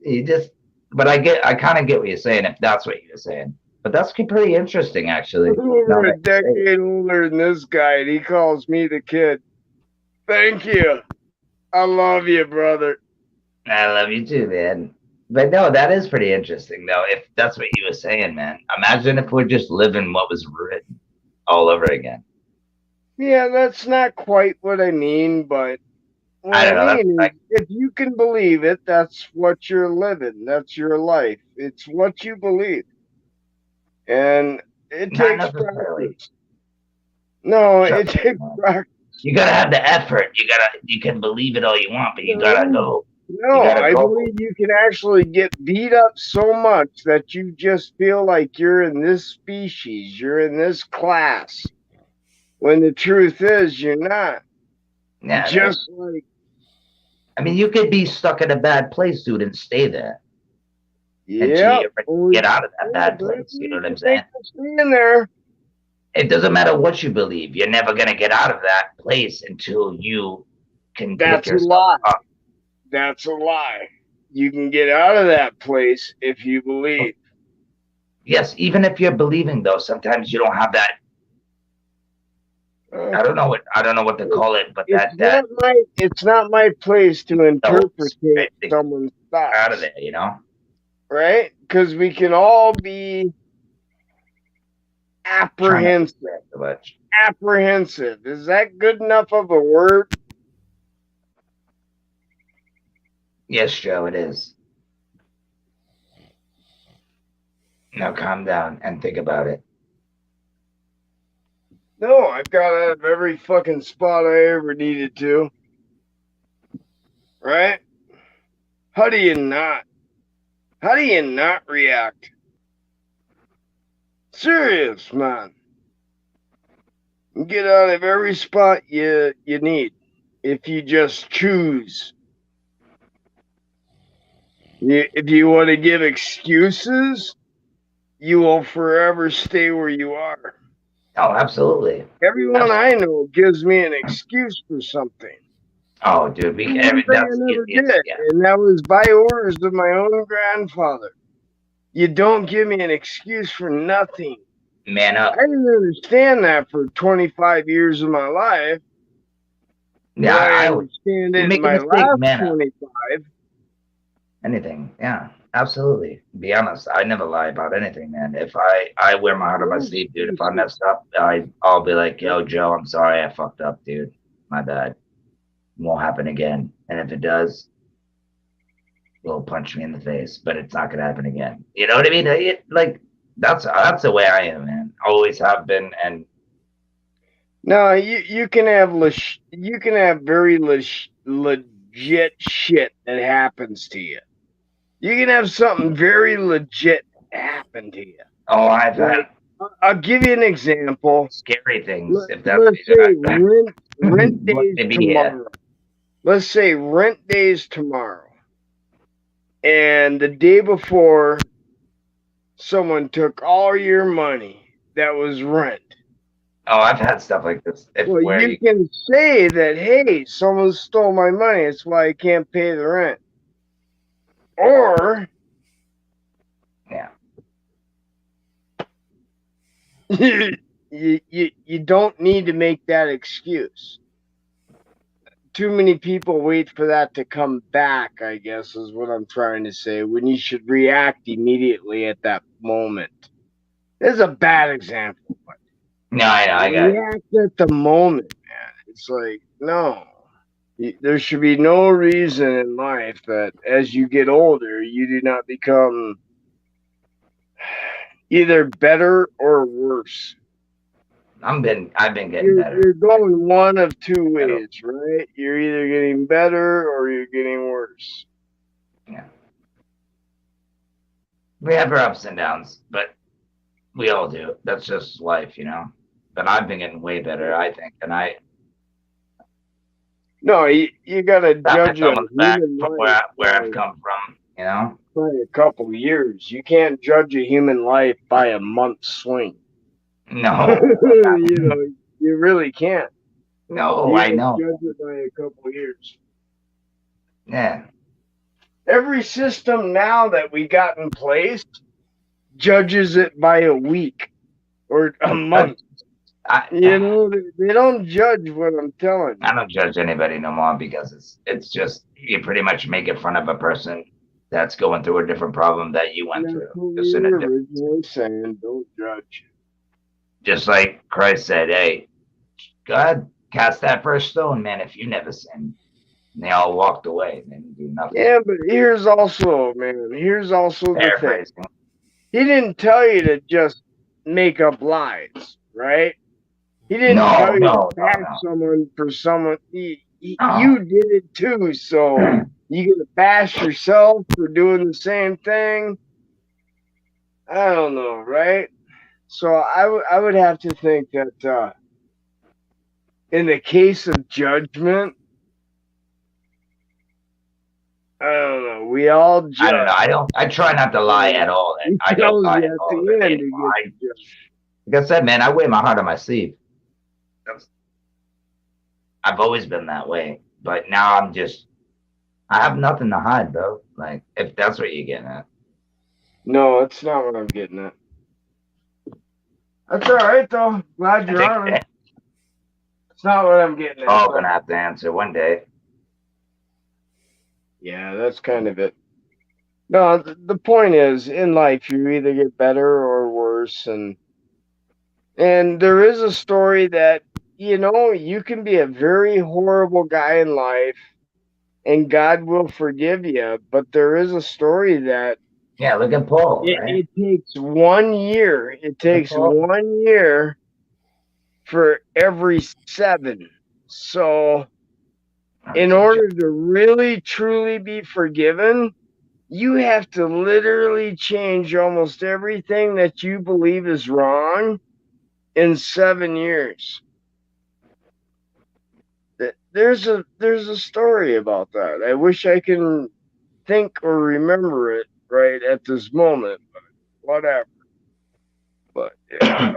But I kind of get what you're saying if that's what you're saying. But that's pretty interesting, actually. I'm over a decade older than this guy, and he calls me the kid. Thank you. I love you, brother. I love you too, man. But no, that is pretty interesting, though, if that's what you were saying, man. Imagine if we're just living what was written all over again. Yeah, that's not quite what I mean, but what I mean is, if you can believe it, that's what you're living. That's your life. It's what you believe. And it takes practice. No, it takes practice. You gotta have the effort. You can believe it all you want, but you gotta go. No, I believe you can actually get beat up so much that you just feel like you're in this species, you're in this class. When the truth is you're not. Yeah. Just like, I mean, you could be stuck in a bad place, dude, and stay there. Yeah, get out of that bad place. You know what I'm saying? Staying there. It doesn't matter what you believe. You're never gonna get out of that place until you can. That's a lie. That's a lie. You can get out of that place if you believe. Yes, even if you're believing, though, sometimes you don't have that. I don't know what to call it, but it's not my place to interpret someone's thoughts. Out of there, you know. Right? Because we can all be apprehensive. Apprehensive. Is that good enough of a word? Yes, Joe, it is. Now calm down and think about it. No, I've got out of every fucking spot I ever needed to. Right? How do you not? How do you not react? Serious, man. Get out of every spot you need if you just choose. If you want to give excuses, you will forever stay where you are. Oh, absolutely. Everyone I know gives me an excuse for something. Oh, dude, and that was by orders of my own grandfather. You don't give me an excuse for nothing. Man up. I didn't understand that for 25 years of my life. Yeah, I understand it in my last 25. Anything, yeah, absolutely. Be honest, I never lie about anything, man. If I wear my heart on my sleeve, dude. If I messed up, I'll be like, yo, Joe, I'm sorry, I fucked up, dude. My bad. It won't happen again. And if it does, it'll punch me in the face, but it's not gonna happen again. You know what I mean? That's the way I am, man. Always have been, and no, you can have very legit shit that happens to you. You can have something very legit happen to you. Oh, I've had. I'll give you an example. Scary things. Let's say rent days tomorrow. Let's say rent days tomorrow. And the day before, someone took all your money that was rent. Oh, I've had stuff like this. You can say that, hey, someone stole my money. That's why I can't pay the rent. Or you don't need to make that excuse. Too many people wait for that to come back, I guess, is what I'm trying to say, when you should react immediately at that moment. This is a bad example. No, I know. I got it. React at the moment, man. It's like, no. There should be no reason in life that as you get older, you do not become either better or worse. I've been getting better. You're going one of two ways, right? You're either getting better or you're getting worse. Yeah. We have our ups and downs, but we all do. That's just life, you know. But I've been getting way better, I think, and No, you gotta judge a almost back human from life where I've come from, you know. by a couple years. You can't judge a human life by a month swing. No, You know, you really can't. no, You I can know. judge it by a couple years. Yeah, Every system now that we got in place judges it by a week or a month. You know, they don't judge what I'm telling you. I don't judge anybody no more because it's just you pretty much make it fun of a person that's going through a different problem that you went That's through. what Just, we in a were different, originally saying, don't judge. just like Christ said, "Hey, God, cast that first stone, man. If you never sinned." And they all walked away. They didn't do nothing. Yeah, but here's also the thing. Paraphrasing. He didn't tell you to just make up lies, right? He didn't No, tell you no, to bash no. someone for someone. No. You did it too, so you gonna bash yourself for doing the same thing? I don't know, right? So I would have to think that in the case of judgment, I don't know. We all judge. I don't know. I try not to lie at all. I don't lie at all. Like I said, man, I wear my heart on my sleeve. I've always been that way, but now I have nothing to hide, bro. Like, if that's what you're getting at. No, it's not what I'm getting at. That's all right, though. Glad you're honest. It's not what I'm getting at. Oh, gonna have to answer one day. Yeah, that's kind of it. No, the point is, in life, you either get better or worse, and there is a story that, you know, you can be a very horrible guy in life, and God will forgive you, but there is a story that Yeah, look at Paul. Right? it takes 1 year. It takes 1 year for every 7. So, in order to really, truly be forgiven, you have to literally change almost everything that you believe is wrong in 7 years. There's a story about that. I wish I can think or remember it right at this moment, but whatever. But yeah.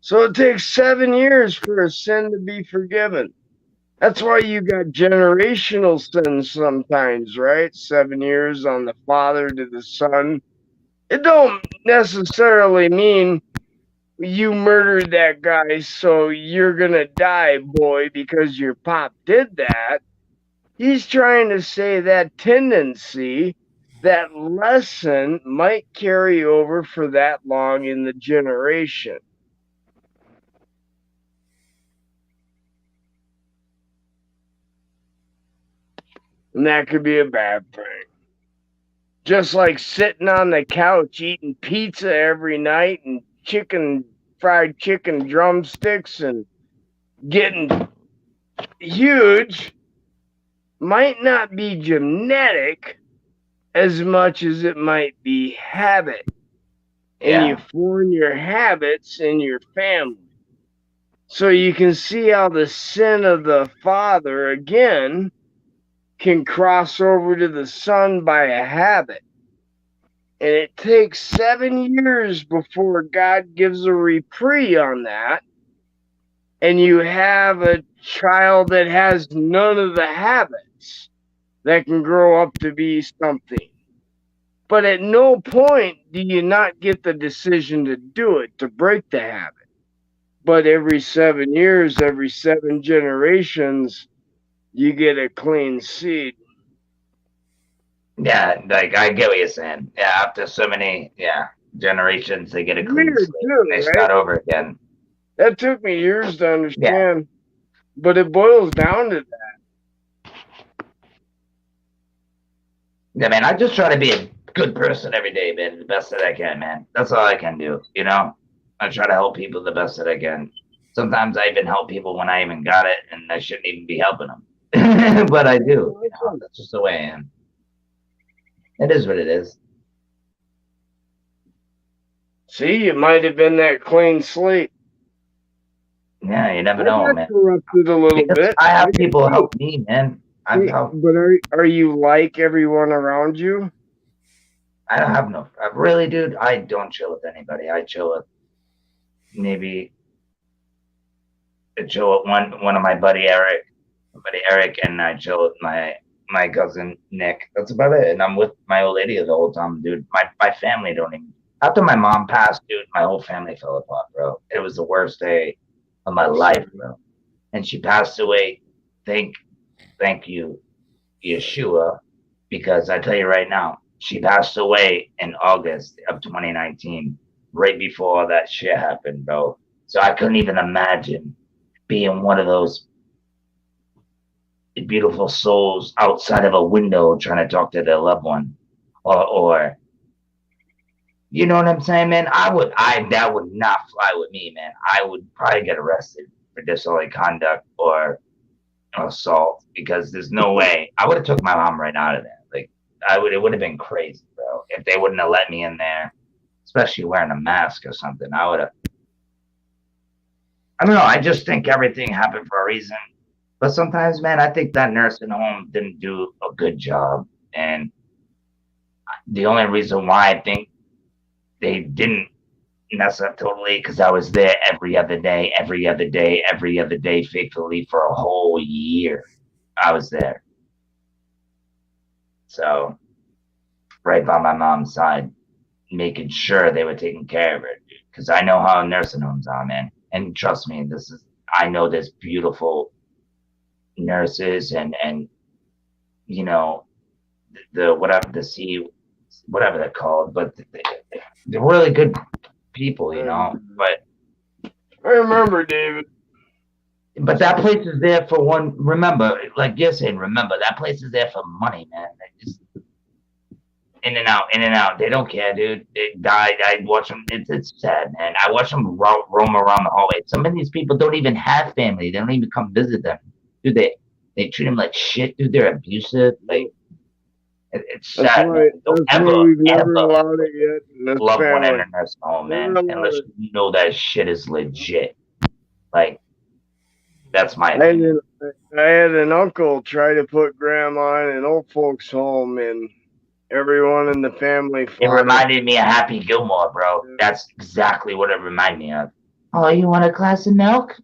So it takes 7 years for a sin to be forgiven. That's why you got generational sins sometimes, right? 7 years on the father to the son. It don't necessarily mean you murdered that guy, so you're gonna die, boy, because your pop did that. He's trying to say that tendency, that lesson might carry over for that long in the generation. And that could be a bad thing. Just like sitting on the couch eating pizza every night and fried chicken drumsticks and getting huge might not be genetic as much as it might be habit. And you form your habits in your family. So you can see how the sin of the father, again, can cross over to the son by a habit. And it takes 7 years before God gives a reprieve on that. And you have a child that has none of the habits that can grow up to be something. But at no point do you not get the decision to do it, to break the habit. But every 7 years, every 7 generations, you get a clean seed. Yeah, like I get what you're saying. Yeah, after so many generations, they get a clean Weird slate too, and they right? start over again. That took me years to understand. But it boils down to that. Yeah, man, I just try to be a good person every day, man, the best that I can, man. That's all I can do, you know? I try to help people the best that I can. Sometimes I even help people when I even got it, and I shouldn't even be helping them. But I do. You know? That's just the way I am. It is what it is. See, it might have been that clean slate. Yeah, you never know, man. Corrupted a little Because bit. I have people help me, man. I've helped. But are you like everyone around you? I don't have no. Really, dude, I don't chill with anybody. I chill with maybe. I chill with one of my buddy Eric, and I chill with my cousin Nick. That's about it. And I'm with my old lady the whole time, dude. My family don't even. After my mom passed, dude, my whole family fell apart, bro. It was the worst day of my life, bro. And she passed away. Thank you, Yeshua, because I tell you right now, she passed away in August of 2019, right before all that shit happened, bro. So I couldn't even imagine being one of those beautiful souls outside of a window trying to talk to their loved one, or you know what I'm saying, man? That would not fly with me, man. I would probably get arrested for disorderly conduct or assault, because there's no way I would have took my mom right out of there. Like it would have been crazy, bro, if they wouldn't have let me in there, especially wearing a mask or something. I don't know. I just think everything happened for a reason. But sometimes, man, I think that nursing home didn't do a good job. And the only reason why I think they didn't mess up totally, because I was there every other day, faithfully for a whole year. I was there. So, right by my mom's side, making sure they were taking care of her, dude. Because I know how nursing homes are, man. And trust me, I know there's beautiful nurses and you know, whatever they're called, but they're really good people, you know. But I remember, David. But that place is there for one. Remember, like you're saying, that place is there for money, man. They just in and out. They don't care, dude. They died. I watch them. It's sad, man. I watch them roam around the hallway. Some of these people don't even have family. They don't even come visit them, dude. They treat them like shit, dude. They're abusive. Like it's sad. Don't ever allowed it yet. Love one in a nursing home, man, unless you know that shit is legit. Like that's my opinion. I had an uncle try to put grandma in an old folks home, and everyone in the family. It reminded me of Happy Gilmore, bro. That's exactly what it reminded me of. Oh, you want a glass of milk?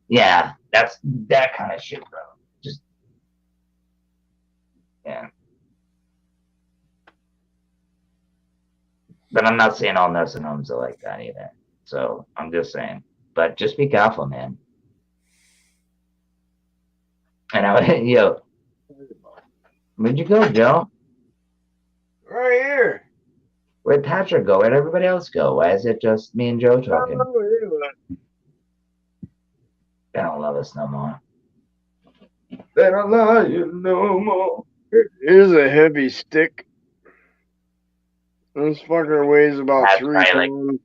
Yeah, that's that kind of shit, bro. Just yeah. But I'm not saying all nursing homes are like that either. So I'm just saying. But just be careful, man. And yo, where'd you go, Joe? Right here. Where'd Patrick go? Where'd everybody else go? Why is it just me and Joe talking? They don't love us no more. They don't love you no more. Here's a heavy stick. This fucker weighs about That's 3 right, pounds.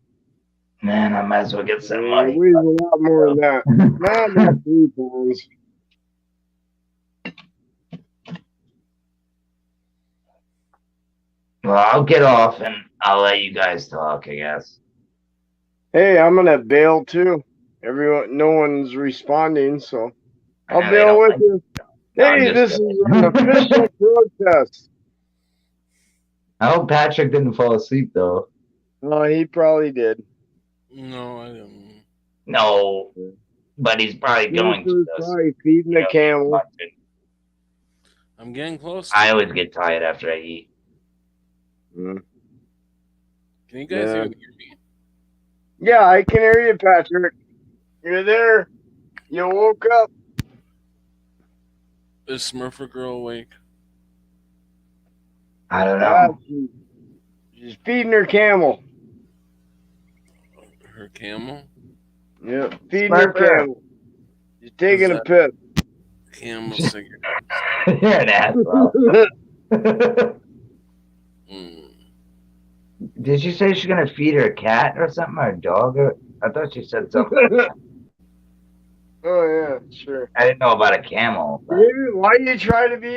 Man, I might as well get some money. It weighs a lot more than that. Not about 3 pounds. Well, I'll get off and I'll let you guys talk, I guess. Hey, I'm gonna bail too. No one's responding, so I'll They bail don't with like you. Hey, this is an official protest. I hope Patrick didn't fall asleep though. Oh, he probably did. No, I didn't. No, but he's probably going to. Probably feeding the camel. I'm getting close. I always get tired after I eat. Can you guys Yeah. even hear me? Yeah, I can hear you, Patrick. You're there. You woke up. Is Smurfer Girl awake? I don't know. She's feeding her camel. Her camel? Yeah, feeding her Smurfer. camel. She's taking a that- piss. Camel cigarette. You're an asshole. Did she say she's gonna feed her cat or something, or a dog? Or I thought she said something. Like that. Oh, yeah, sure. I didn't know about a camel. But Dude, why you try to be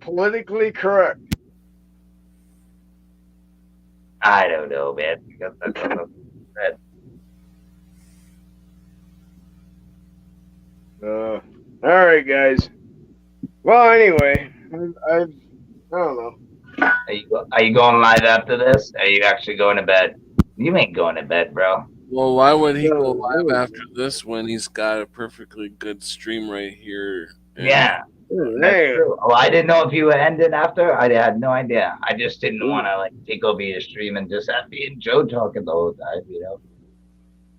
politically correct? I don't know, man. Because that's what I said. All right, guys. Well, anyway, I don't know. Are you going live after this? Are you actually going to bed? You ain't going to bed, bro. Well, why would he go No, live no. after this when he's got a perfectly good stream right here? And- Yeah, that's Hey, true. Oh, I didn't know if you would end it after. I had no idea. I just didn't want to like take over your stream and just have me and Joe talking the whole time, you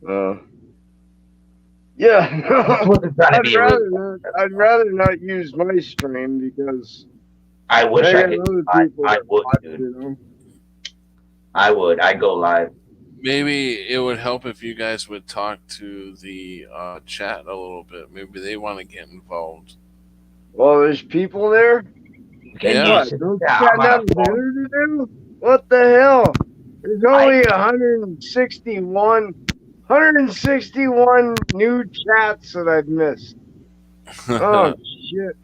know. yeah. I wasn't trying to be rude. I'd rather not use my stream because I wish I got could. other I people would, that watch, dude. you know? I would. I'd go live. Maybe it would help if you guys would talk to the chat a little bit. Maybe they want to get involved. Well, there's people there. Can Yeah. you What? sit Don't you down got on a nothing phone? better to do? What the hell? There's only 161 new chats that I've missed. Oh shit.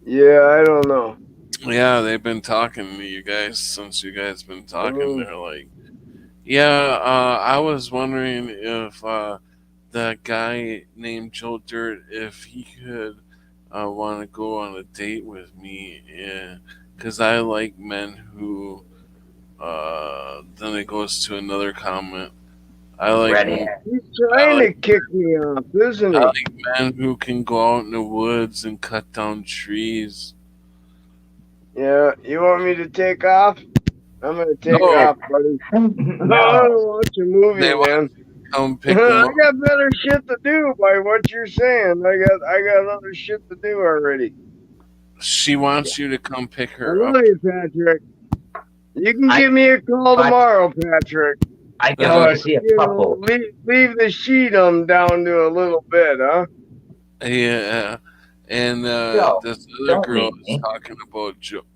Yeah, I don't know. Yeah, they've been talking to you guys since you guys been talking. Oh. They're like, yeah, I was wondering if that guy named Joe Dirt, if he could want to go on a date with me, because I like men who. Then it goes to another comment. I like Red men, hair. He's trying to kick me off, isn't I he? like men who can go out in the woods and cut down trees. Yeah, you want me to take off? I'm gonna take No. off, buddy. I No. want to watch a movie, They man. Come pick them I up. got better shit to do by what you're saying. I got other shit to do already. She wants you to come pick I her up. love you, Patrick. You can I- give me a call I- tomorrow, Patrick. I can only see a You know, couple. leave the sheet down to a little bit, huh? Yeah, and Yo, this other don't girl leave me. is talking about about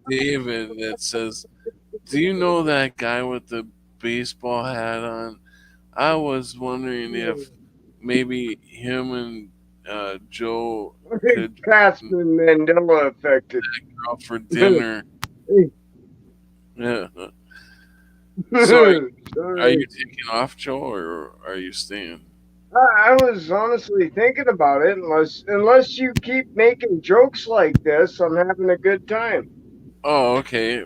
David that says, "Do you know that guy with the baseball hat on? I was wondering if maybe him and Joe could Pat's been Mandela affected. go out for dinner." Yeah. So, are you taking off, Joe, or are you staying? I was honestly thinking about it. Unless you keep making jokes like this, I'm having a good time. Oh, okay.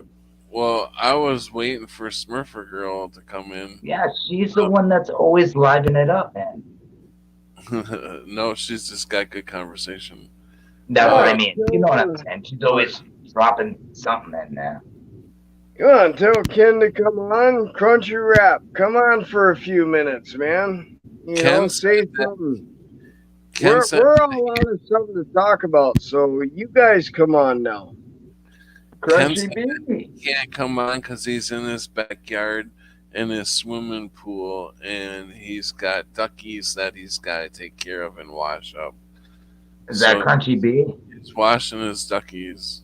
Well, I was waiting for Smurfer Girl to come in. Yeah, she's the one that's always livening it up, man. No, she's just got good conversation. That's what I Oh, mean. You know what I'm saying? She's always dropping something in there. Come on, tell Ken to come on. Crunchy Rap, come on for a few minutes, man. You Ken know, say said that- something. Ken said We're all out of something to talk about, so you guys come on now. Ken Crunchy said B. that he can't come on because he's in his backyard in his swimming pool, and he's got duckies that he's got to take care of and wash up. Is that So- Crunchy B? He's washing his duckies.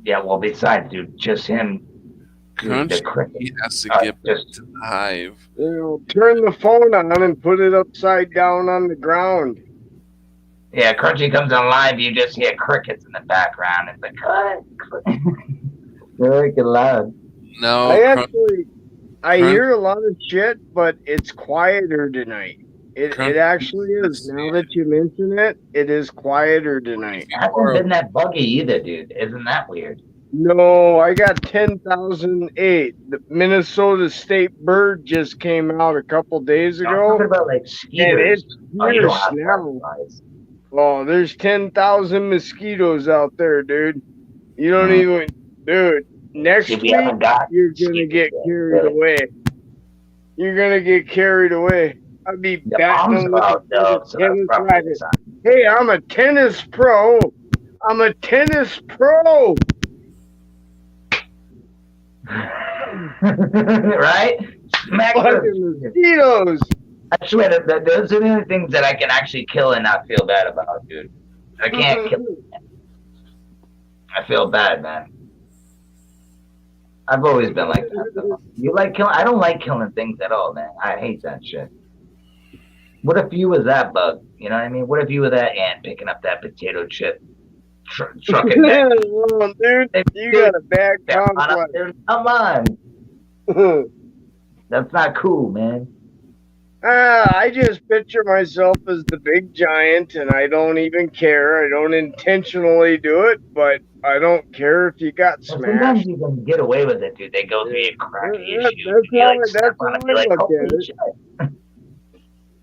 Yeah, well, besides, dude, just him. Dude, the Crunchy, cricket. he has to Uh, get back just- to the hive. You know, turn the phone on and put it upside down on the ground. Yeah, Crunchy comes on live, you just hear crickets in the background. It's like, cut. They're freaking loud. No, I Crunch- hear a lot of shit, but it's quieter tonight. Crunch- It actually is. Now that you mention it, it is quieter tonight. It hasn't been that buggy either, dude. Isn't that weird? No, I got 10,008. The Minnesota State bird just came out a couple days I'm talking ago. about like And skeeters. it's Oh, you don't fierce have now. fireflies. Oh, there's 10,000 mosquitoes out there, dude. You don't even, dude. Next week, you're gonna get carried away. You're gonna get carried away. I'd be batting with a tennis racket. Hey, I'm a tennis pro. I'm a tennis pro. Right? Smack fucking mosquitoes. I swear that those are the only things that I can actually kill and not feel bad about, dude. I can't kill them. I feel bad, man. I've always been like that, though. You like killing? I don't like killing things at all, man. I hate that shit. What if you was that bug? You know what I mean? What if you were that ant picking up that potato chip, trucking back? Dude, you got a bad complex. Come on. That's not cool, man. I just picture myself as the big giant, and I don't even care. I don't intentionally do it, but I don't care if you got smashed. Sometimes you can get away with it, dude. They go through your cracky issue. That's how I look at it.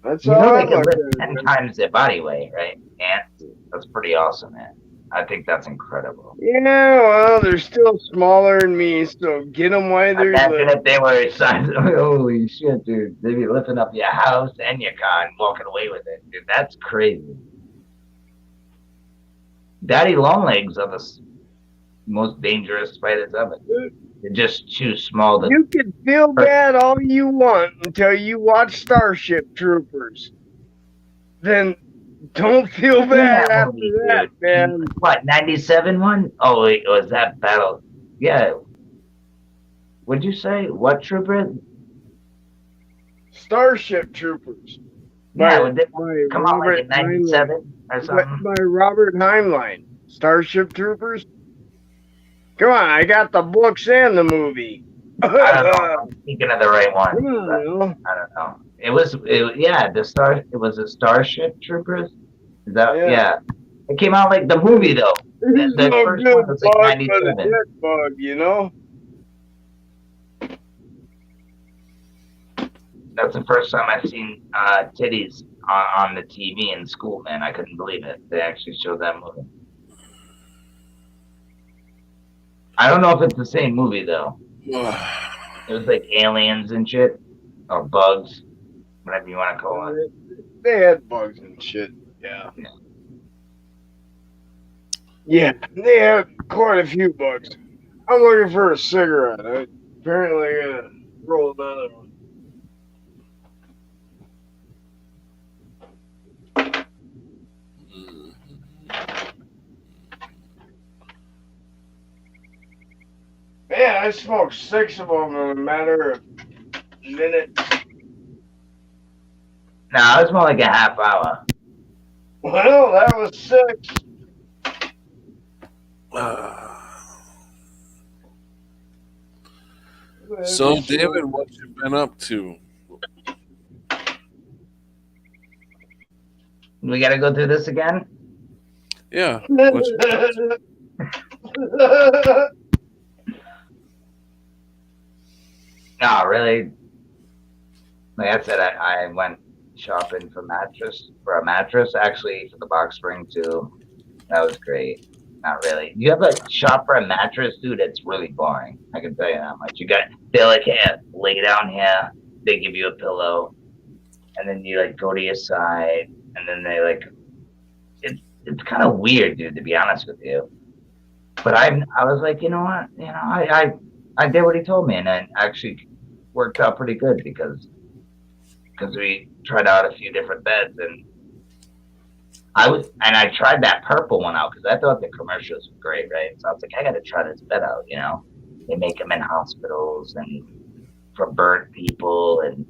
That's how I look at it. 10 times their body weight, right? Ants. That's pretty awesome, man. I think that's incredible. Yeah, well, they're still smaller than me, so get them while they're Imagine if they were size. Holy shit, dude. They'd be lifting up your house and your car and walking away with it. Dude, that's crazy. Daddy Longlegs are the most dangerous spiders ever. They're just too small to... You can feel bad all you want until you watch Starship Troopers. Then don't feel bad after that, man. What, 97 one? Oh, wait, was that Battle? Yeah. What'd you say? What trooper? Starship Troopers. Yeah, come on, like in 97 or something? By Robert Heinlein. Starship Troopers? Come on, I got the books and the movie. I don't know. I'm thinking of the right one. I don't know. It was the Starship Troopers. Is that yeah? It came out like the movie though. The first one was like 97. Dead bug, you know. That's the first time I've seen titties on the TV in school, man. I couldn't believe it. They actually showed that movie. I don't know if it's the same movie though. It was like aliens and shit, or bugs, whatever you want to call it. They had bugs and shit. Yeah. Yeah, they had quite a few bugs. I'm looking for a cigarette. I apparently gotta roll another one. Man, I smoked 6 of them in a matter of minutes. No, it was more like a half hour. Well, that was 6. So, David, what you been up to? We gotta go through this again? Yeah. What you been up to? No, really. Like I said, I went shopping for a mattress, actually for the box spring too. That was great. Not really. You have a shop for a mattress, dude, it's really boring. I can tell you that much. They're like, here, lay down here, they give you a pillow, and then you like go to your side, and then they like it's kind of weird, dude, to be honest with you. But I was like, you know what? You know, I did what he told me, and it actually worked out pretty good because we tried out a few different beds, and I tried that purple one out because I thought the commercials were great, right? So I was like, I got to try this bed out, you know? They make them in hospitals and for burnt people, and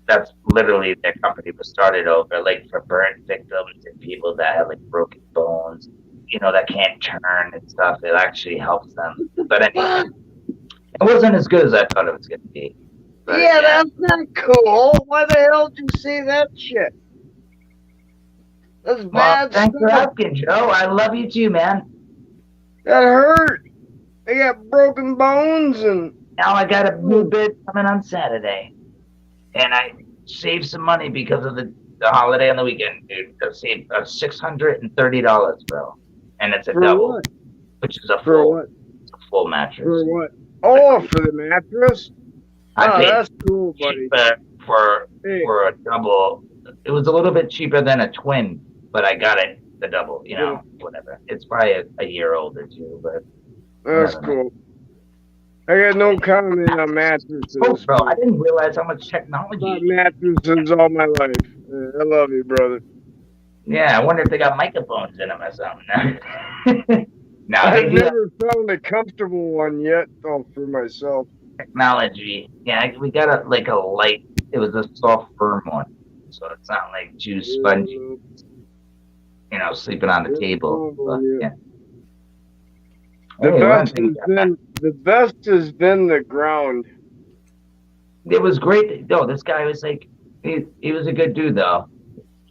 that's literally their company was started over, like for burnt victims and people that have like broken bones, you know, that can't turn and stuff. It actually helps them. But anyway, it wasn't as good as I thought it was going to be. But, yeah, that's not cool. Why the hell did you say that shit? That's bad thanks for asking, Joe. I love you too, man. That hurt. I got broken bones, and now I got a new bed coming on Saturday. And I saved some money because of the the holiday on the weekend, dude. I saved $630, bro, and it's a For double, what? which is a For full, what? full mattress. For what? Oh, for the mattress? I Oh, paid that's cool, buddy. cheaper for Hey, a double. It was a little bit cheaper than a twin, but I got it the double. You know, whatever. It's probably a year old or two, but that's whatever, man. cool. I got no comment on mattresses. Oh, bro, I didn't realize how much technology. Bought mattresses all my life. I love you, brother. Yeah, I wonder if they got microphones in them or something. No, they I've do have never found a comfortable one yet, though, for myself. technology. Yeah, we got a light. It was a soft, firm one, so it's not like too spongy. You know, sleeping on the table. But, yeah. The best has been the ground. It was great. No, this guy was like, he was a good dude though.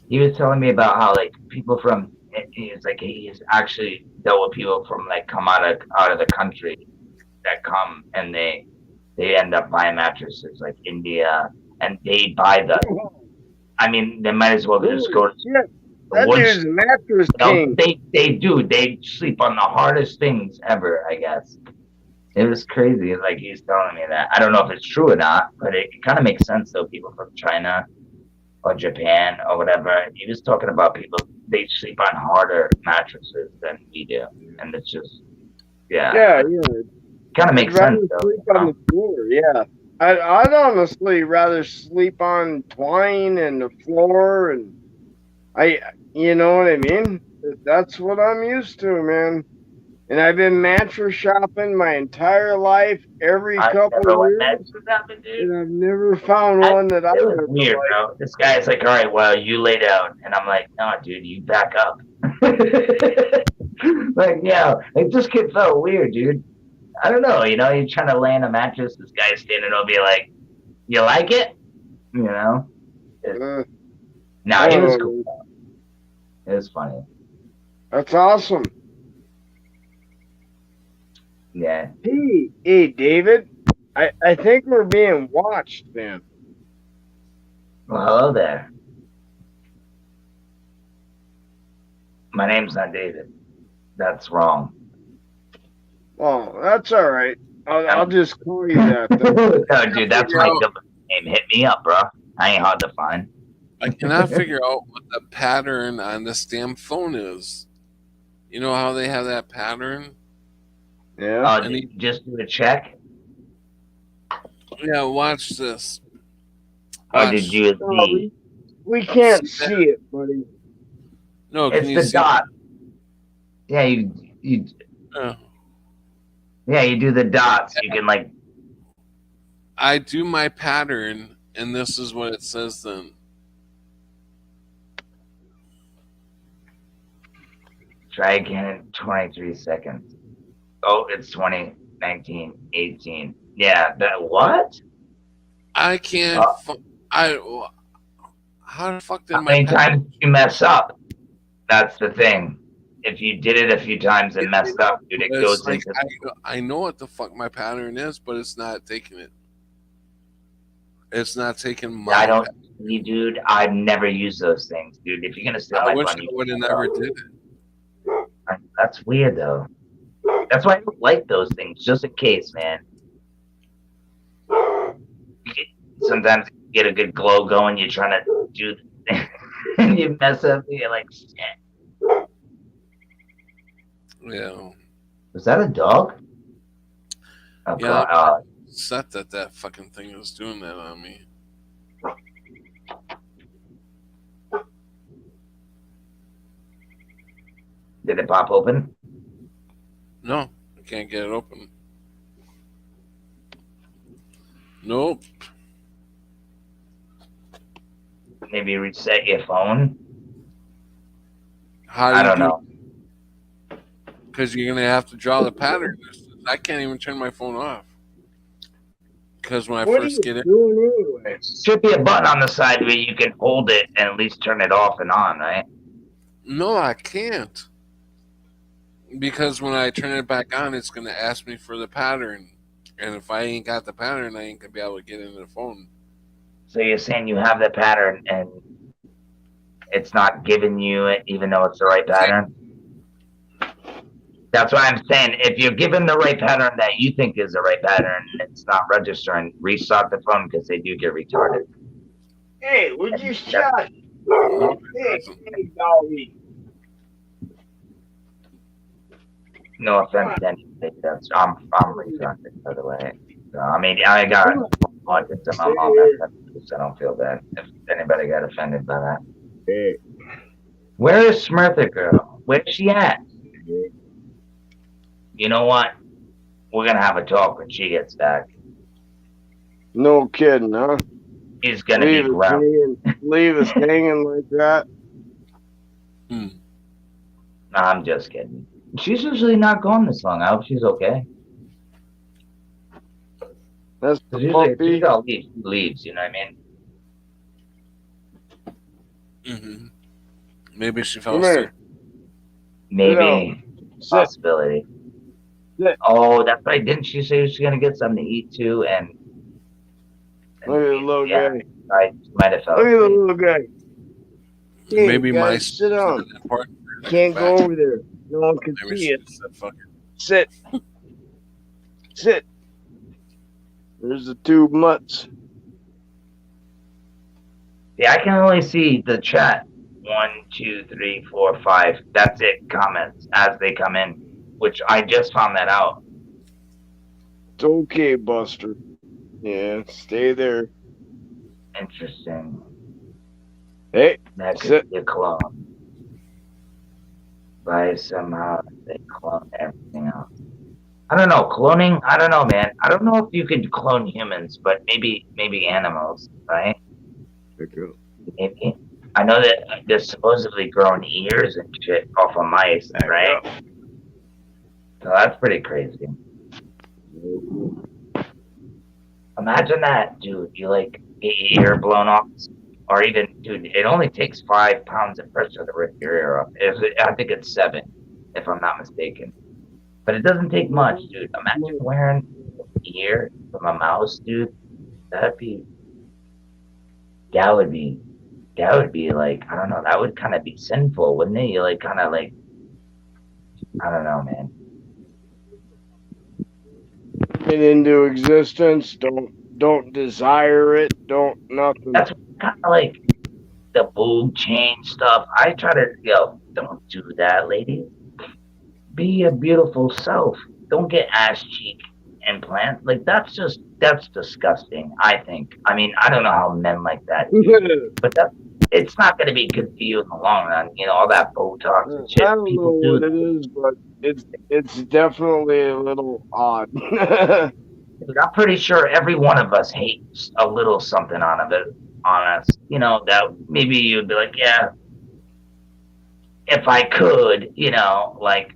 He was telling me about how like people from, he's actually dealt with people from like come out of the country that come and they end up buying mattresses like India, and they buy the. I mean, they might as well just go. That dude's a mattress king. They do. They sleep on the hardest things ever, I guess. It was crazy. Like he's telling me that. I don't know if it's true or not, but it kind of makes sense though. People from China or Japan or whatever. He was talking about people, they sleep on harder mattresses than we do. And it's just, yeah. Kind of makes sense though. Sleep on the floor, yeah. I'd honestly rather sleep on twine and the floor, and you know what I mean? That's what I'm used to, man. And I've been mattress shopping my entire life, every couple of years, and I've never found one that I was weird, bro. This guy's like, all right, well, you lay down. And I'm like, no, dude, you back up. Like, yeah, it just gets so weird, dude. I don't know, you know, you're trying to lay in a mattress, this guy's standing over, be like, you like it? You know? No, it was cool. It was funny. That's awesome. Yeah. Hey, David. I think we're being watched, man. Well, hello there. My name's not David. That's wrong. Oh, that's all right. I'll just call you that. No, dude, that's my double name. Hit me up, bro. I ain't hard to find. I cannot figure out what the pattern on this damn phone is. You know how they have that pattern? Yeah. Oh, did you just do a check? Yeah, watch this. Or did you? We can't see it, buddy. No, it's the dot. Yeah, you. Oh. Yeah, you do the dots. You can like. I do my pattern, and this is what it says then. Try again in 23 seconds. Oh, it's 20, 19, 18. Yeah, that what? I can't. How the fuck did how many times did you mess up? That's the thing. If you did it a few times and messed up, dude, it goes like, into. I know what the fuck my pattern is, but it's not taking it. It's not taking my. I don't, dude. I've never used those things, dude. If you're gonna steal my wish money, I would have never did it. That's weird, though. That's why I don't like those things, just in case, man. Sometimes you get a good glow going, you're trying to do, and you mess up, you're like, shit. Yeah. Was that a dog? Oh, yeah. God. Upset that fucking thing was doing that on me. Did it pop open? No, I can't get it open. Nope. Maybe reset your phone? How I don't know. Because you're going to have to draw the pattern. I can't even turn my phone off. Because when I first get it... Should be a button on the side where you can hold it and at least turn it off and on, right? No, I can't. Because when I turn it back on, it's going to ask me for the pattern. And if I ain't got the pattern, I ain't going to be able to get into the phone. So you're saying you have the pattern and it's not giving you it, even though it's the right pattern. That's why I'm saying, if you're given the right pattern that you think is the right pattern, and it's not registering, restart the phone because they do get retarded. Hey, would you shut? Hey, doggy. No offense to anybody. I'm retarded, by the way. So, I mean, I got autism. I'm all messed up, so I don't feel bad if anybody got offended by that. Hey. Where is Smurtha girl? Where's she at? You know what? We're gonna have a talk when she gets back. No kidding, huh? He's gonna be ground. Leave us hanging like that. No, I'm just kidding. She's usually not gone this long. I hope she's okay. That's the Usually, if puppy. she got leaves, she leaves. You know what I mean? Mm-hmm. Maybe she fell Come asleep. here. Maybe. Sit. Possibility. Sit. Oh, that's right. Didn't she say she was gonna get something to eat too? And Look at the little guy. I might have fell Look at the asleep. little guy. Hey, Maybe guys, my sit down. important. Can't go over there. No one can Maybe see she it. said, "Fuck it." Sit. Sit. There's the two mutts. Yeah, I can only see the chat. 1, 2, 3, 4, 5. That's it. Comments as they come in, which I just found that out. It's okay, Buster. Yeah, stay there. Interesting. Hey, That could sit. be a clone. By somehow they clone everything else. I don't know. Cloning? I don't know, man. I don't know if you could clone humans, but maybe animals, right? Maybe. I know that they're supposedly growing ears and shit off of mice, right? So that's pretty crazy. Imagine that, dude. You like get your ear blown off, or even, dude, it only takes 5 pounds of pressure to rip your ear off. I think it's 7, if I'm not mistaken. But it doesn't take much, dude. Imagine wearing an ear from a mouse, dude. That would be like, I don't know, that would kind of be sinful, wouldn't it? You like kind of like, I don't know, man. Get into existence. Don't desire it. Don't nothing. That's kind of like the boob change stuff. I try to don't do that, ladies. Be your beautiful self. Don't get ass cheek implant. Like that's disgusting, I think. I mean, I don't know how men like that do, but it's not going to be good for you in the long run. You know, all that Botox and shit. I don't know People do what it is, but it's definitely a little odd. I'm pretty sure every one of us hates a little something on us. You know, that maybe you'd be like, yeah, if I could, you know, like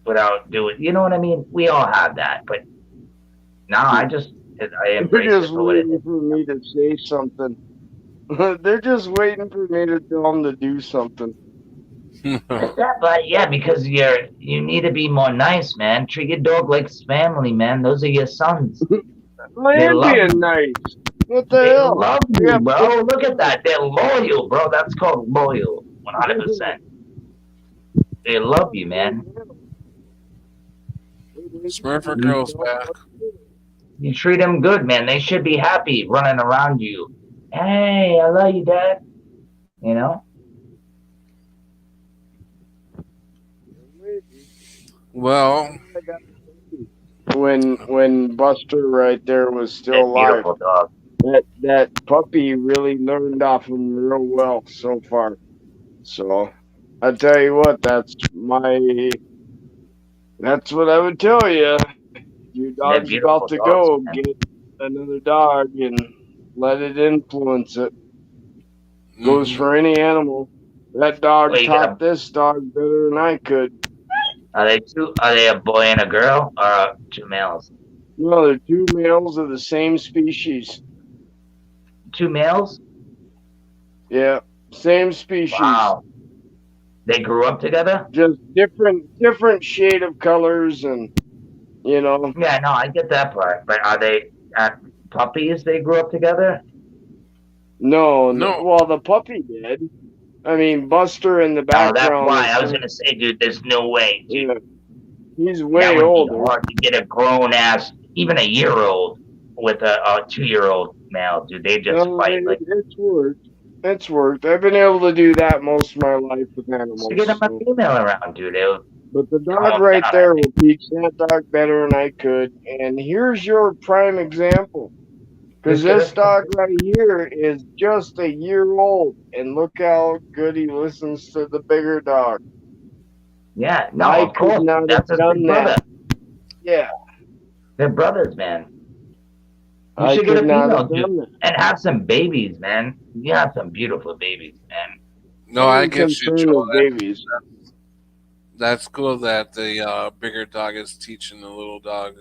without doing, you know what I mean? We all have that, but no, I embrace They're it just for what it waiting is. for me to say something. They're just waiting for me to tell them to do something. But yeah, because you need to be more nice, man. Treat your dog like family, man. Those are your sons. I They am love being you. nice. What the They hell? love you, bro. Look at that. They're loyal, bro. That's called loyal. 100%. They love you, man. Smurfer girl's back. You treat them good, man. They should be happy running around you. Hey, I love you, Dad. You know? Well, When Buster right there was still That alive, beautiful dog. that puppy really learned off him real well so far. So I tell you what, that's what I would tell you. Your dog's beautiful about to dogs, go. man. Get another dog and let it influence it. Goes for any animal. That dog Well, you taught gotta- this dog better than I could. Are they a boy and a girl, or 2 males? No, they're 2 males of the same species. 2 males? Yeah, same species. Wow. They grew up together? Just different shade of colors, and you know. Yeah, no, I get that part. But are they puppies? They grew up together? No. No. Well, the puppy did. I mean, Buster in the Oh, that's background. why I was gonna say, dude. There's no way, dude. Yeah, he's That way would older. be hard to get a grown ass, even a year-old, with a 2-year-old male, dude. They just No, fight like. it's worked. It's worked. I've been able to do that most of my life with animals. To get them a so. female around, dude. But the Calm dog right down, there I will teach that dog better than I could. And here's your prime example. Because this dog right here is just a year old. And look how good he listens to the bigger dog. Yeah, no, I of course. could not That's have his done big brother. that. Yeah. They're brothers, man. You I should get a could not female, have done dude, that. and have some babies, man. You have some beautiful babies, man. No, I I'm get you, concerned Joe. with babies. That's cool that the bigger dog is teaching the little dog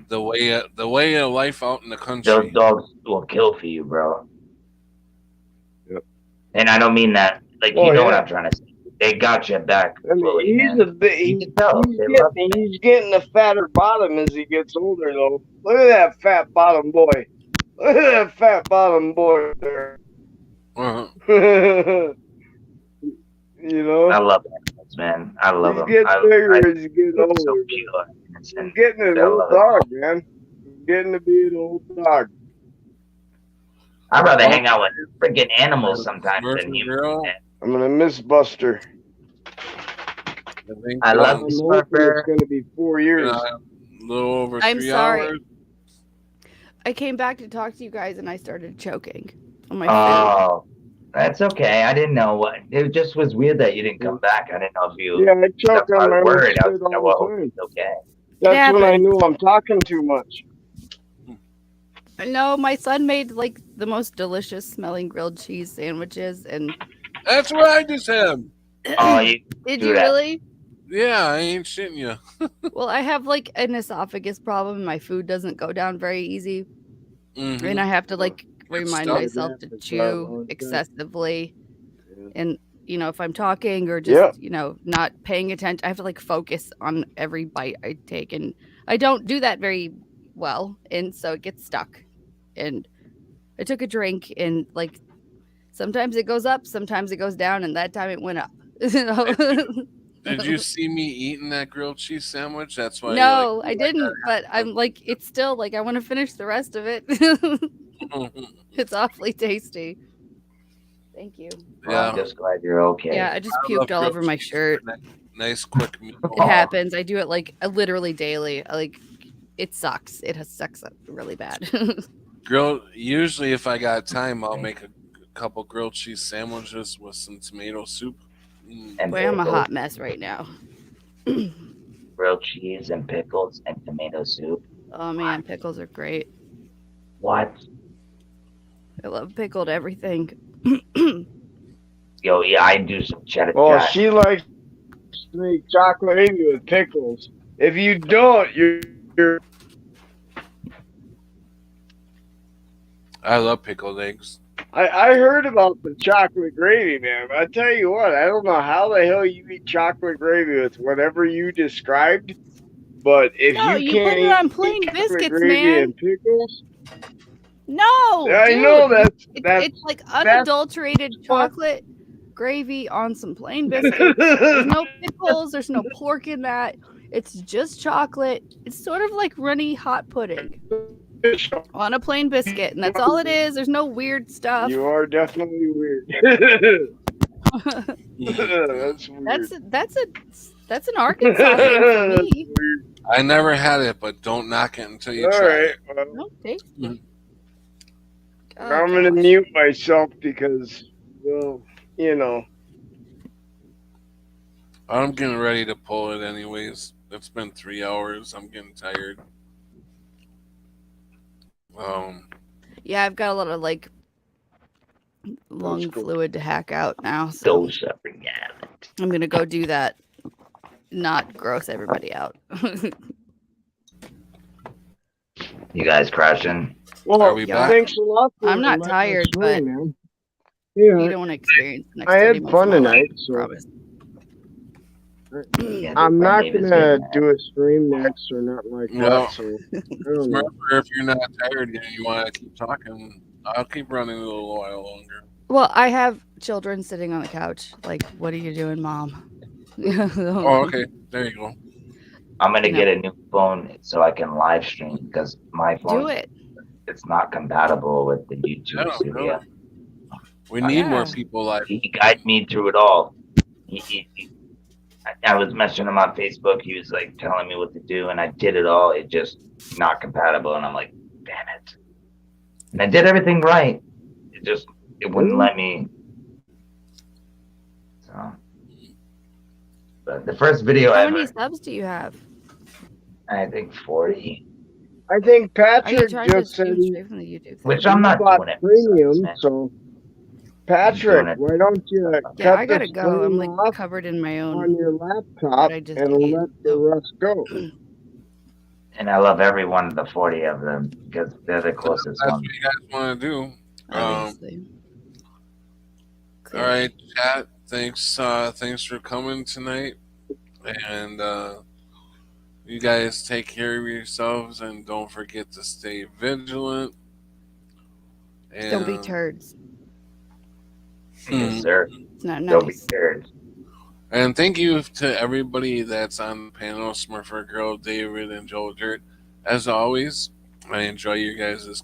the way of life out in the country. Those dogs will kill for you, bro. Yep. And I don't mean that, like, Oh, you know yeah. what I'm trying to say. They got your back. I mean, fully, he's man. a bit. You can tell. They love you. He's getting a fatter bottom as he gets older, though. Look at that fat bottom boy. Look at that fat bottom boy there. Uh-huh. You know, I love animals, man. I love them. he gets bigger as he gets they're older. so pure. He's getting an I old love it. dog, man. He's getting to be an old dog. I'd rather hang out with freaking animals sometimes than Smurfing humans. girl. man. I'm gonna miss Buster. I love I'm you, hoping Smurfer. it's gonna be 4 years. a little over I'm 3 sorry. hours. I came back to talk to you guys and I started choking on my food. Oh, that's okay. I didn't know what. It just was weird that you didn't come back. I didn't know if you. Yeah, I choke I on my was own worried. I shit was like, all well, the time. it's okay. That's when I happens. knew I'm talking too much. No, my son made like the most delicious smelling grilled cheese sandwiches, and That's what I just had. Oh, you did do you that. really? Yeah, I ain't shitting you. Well, I have like an esophagus problem. My food doesn't go down very easy, Mhm. and I have to like remind stuff. myself to Yeah, it's chew not excessively. Yeah. And if I'm talking or just not paying attention, I have to like focus on every bite I take, and I don't do that very well, and so it gets stuck. And I took a drink, and like sometimes it goes up, sometimes it goes down, and that time it went up. Did you see me eating that grilled cheese sandwich? That's why. No, I didn't, but I'm like, it's still like I want to finish the rest of it. It's awfully tasty. Thank you. Well, I'm Yeah. just glad you're okay. Yeah, I just I love puked all grilled over my cheese. shirt. Nice quick meal. It happens. I do it like literally daily. It sucks. It sucks up really bad. Usually, if I got time, I'll make a couple grilled cheese sandwiches with some tomato soup. And Boy, I'm a pickles, hot mess right now. grilled cheese and pickles and tomato soup. Oh man, pickles are great. What? I love pickled everything. Yo, yeah, I do some cheddar Oh, jack. she likes to make chocolate eggs with pickles. If you don't, you're I love pickled eggs. I heard about the chocolate gravy, man. But I tell you what, I don't know how the hell you eat chocolate gravy with whatever you described. But if No, you you can't put it eat on plain chocolate biscuits, gravy man. and pickles, No, I dude. know that's It's like unadulterated chocolate gravy on some plain biscuits. There's no pickles. There's no pork in that. It's just chocolate. It's sort of like runny hot pudding on a plain biscuit, and that's all it is. There's no weird stuff. you are definitely weird. That's weird. That's an Arkansas thing for me. Weird. I never had it, but don't knock it until you All try right. it. Well, No, tasty. Mhm. Oh, I'm gonna gosh. mute myself because, well, you know. I'm getting ready to pull it anyways. It's been 3 hours. I'm getting tired. Yeah, I've got a lot of like lung cool. fluid to hack out now, so Those are reality. I'm gonna go do that. Not gross everybody out. You guys crashing? Well, Are we back? thanks a lot. For I'm not letting us tired, know, but man. You Yeah, don't want to experience the next I 30 had minutes fun of my life, tonight, I so promise. Yeah, I'm my not neighbor's gonna getting do a stream next or nothing like No. that. So I don't know. Remember, if you're not tired and you want to keep talking, I'll keep running a little while longer. Well, I have children sitting on the couch. Like, what are you doing, Mom? Oh, okay. There you go. I'm gonna No. get a new phone so I can live stream because my phone Do it. it's not compatible with the YouTube No, studio. We need more Yeah. people like He guided me through it all. I was messaging him on Facebook. He was like telling me what to do, and I did it all. It just not compatible, and I'm like, damn it. And I did everything right. It wouldn't let me. So, but the first video How ever, many subs do you have? I think 40, I think Are you Patrick trying to just said stream he straight from the YouTube thing? which I'm not bought doing it. premium. man. So, doing Patrick, it. why don't you Yeah, cut I gotta the go. I'm stream like off covered in my on own. your laptop I just and ate. let the rest go? And I love every one of the 40 of them because they're the closest that's ones. what you guys want to do. Obviously. All right, chat. Thanks for coming tonight. And you guys take care of yourselves and don't forget to stay vigilant. And Don't be turds. Yes, sir. It's not Don't be nice. scared. And thank you to everybody that's on the panel, Smurfer Girl, David, and Joel Dirt. As always, I enjoy you guys'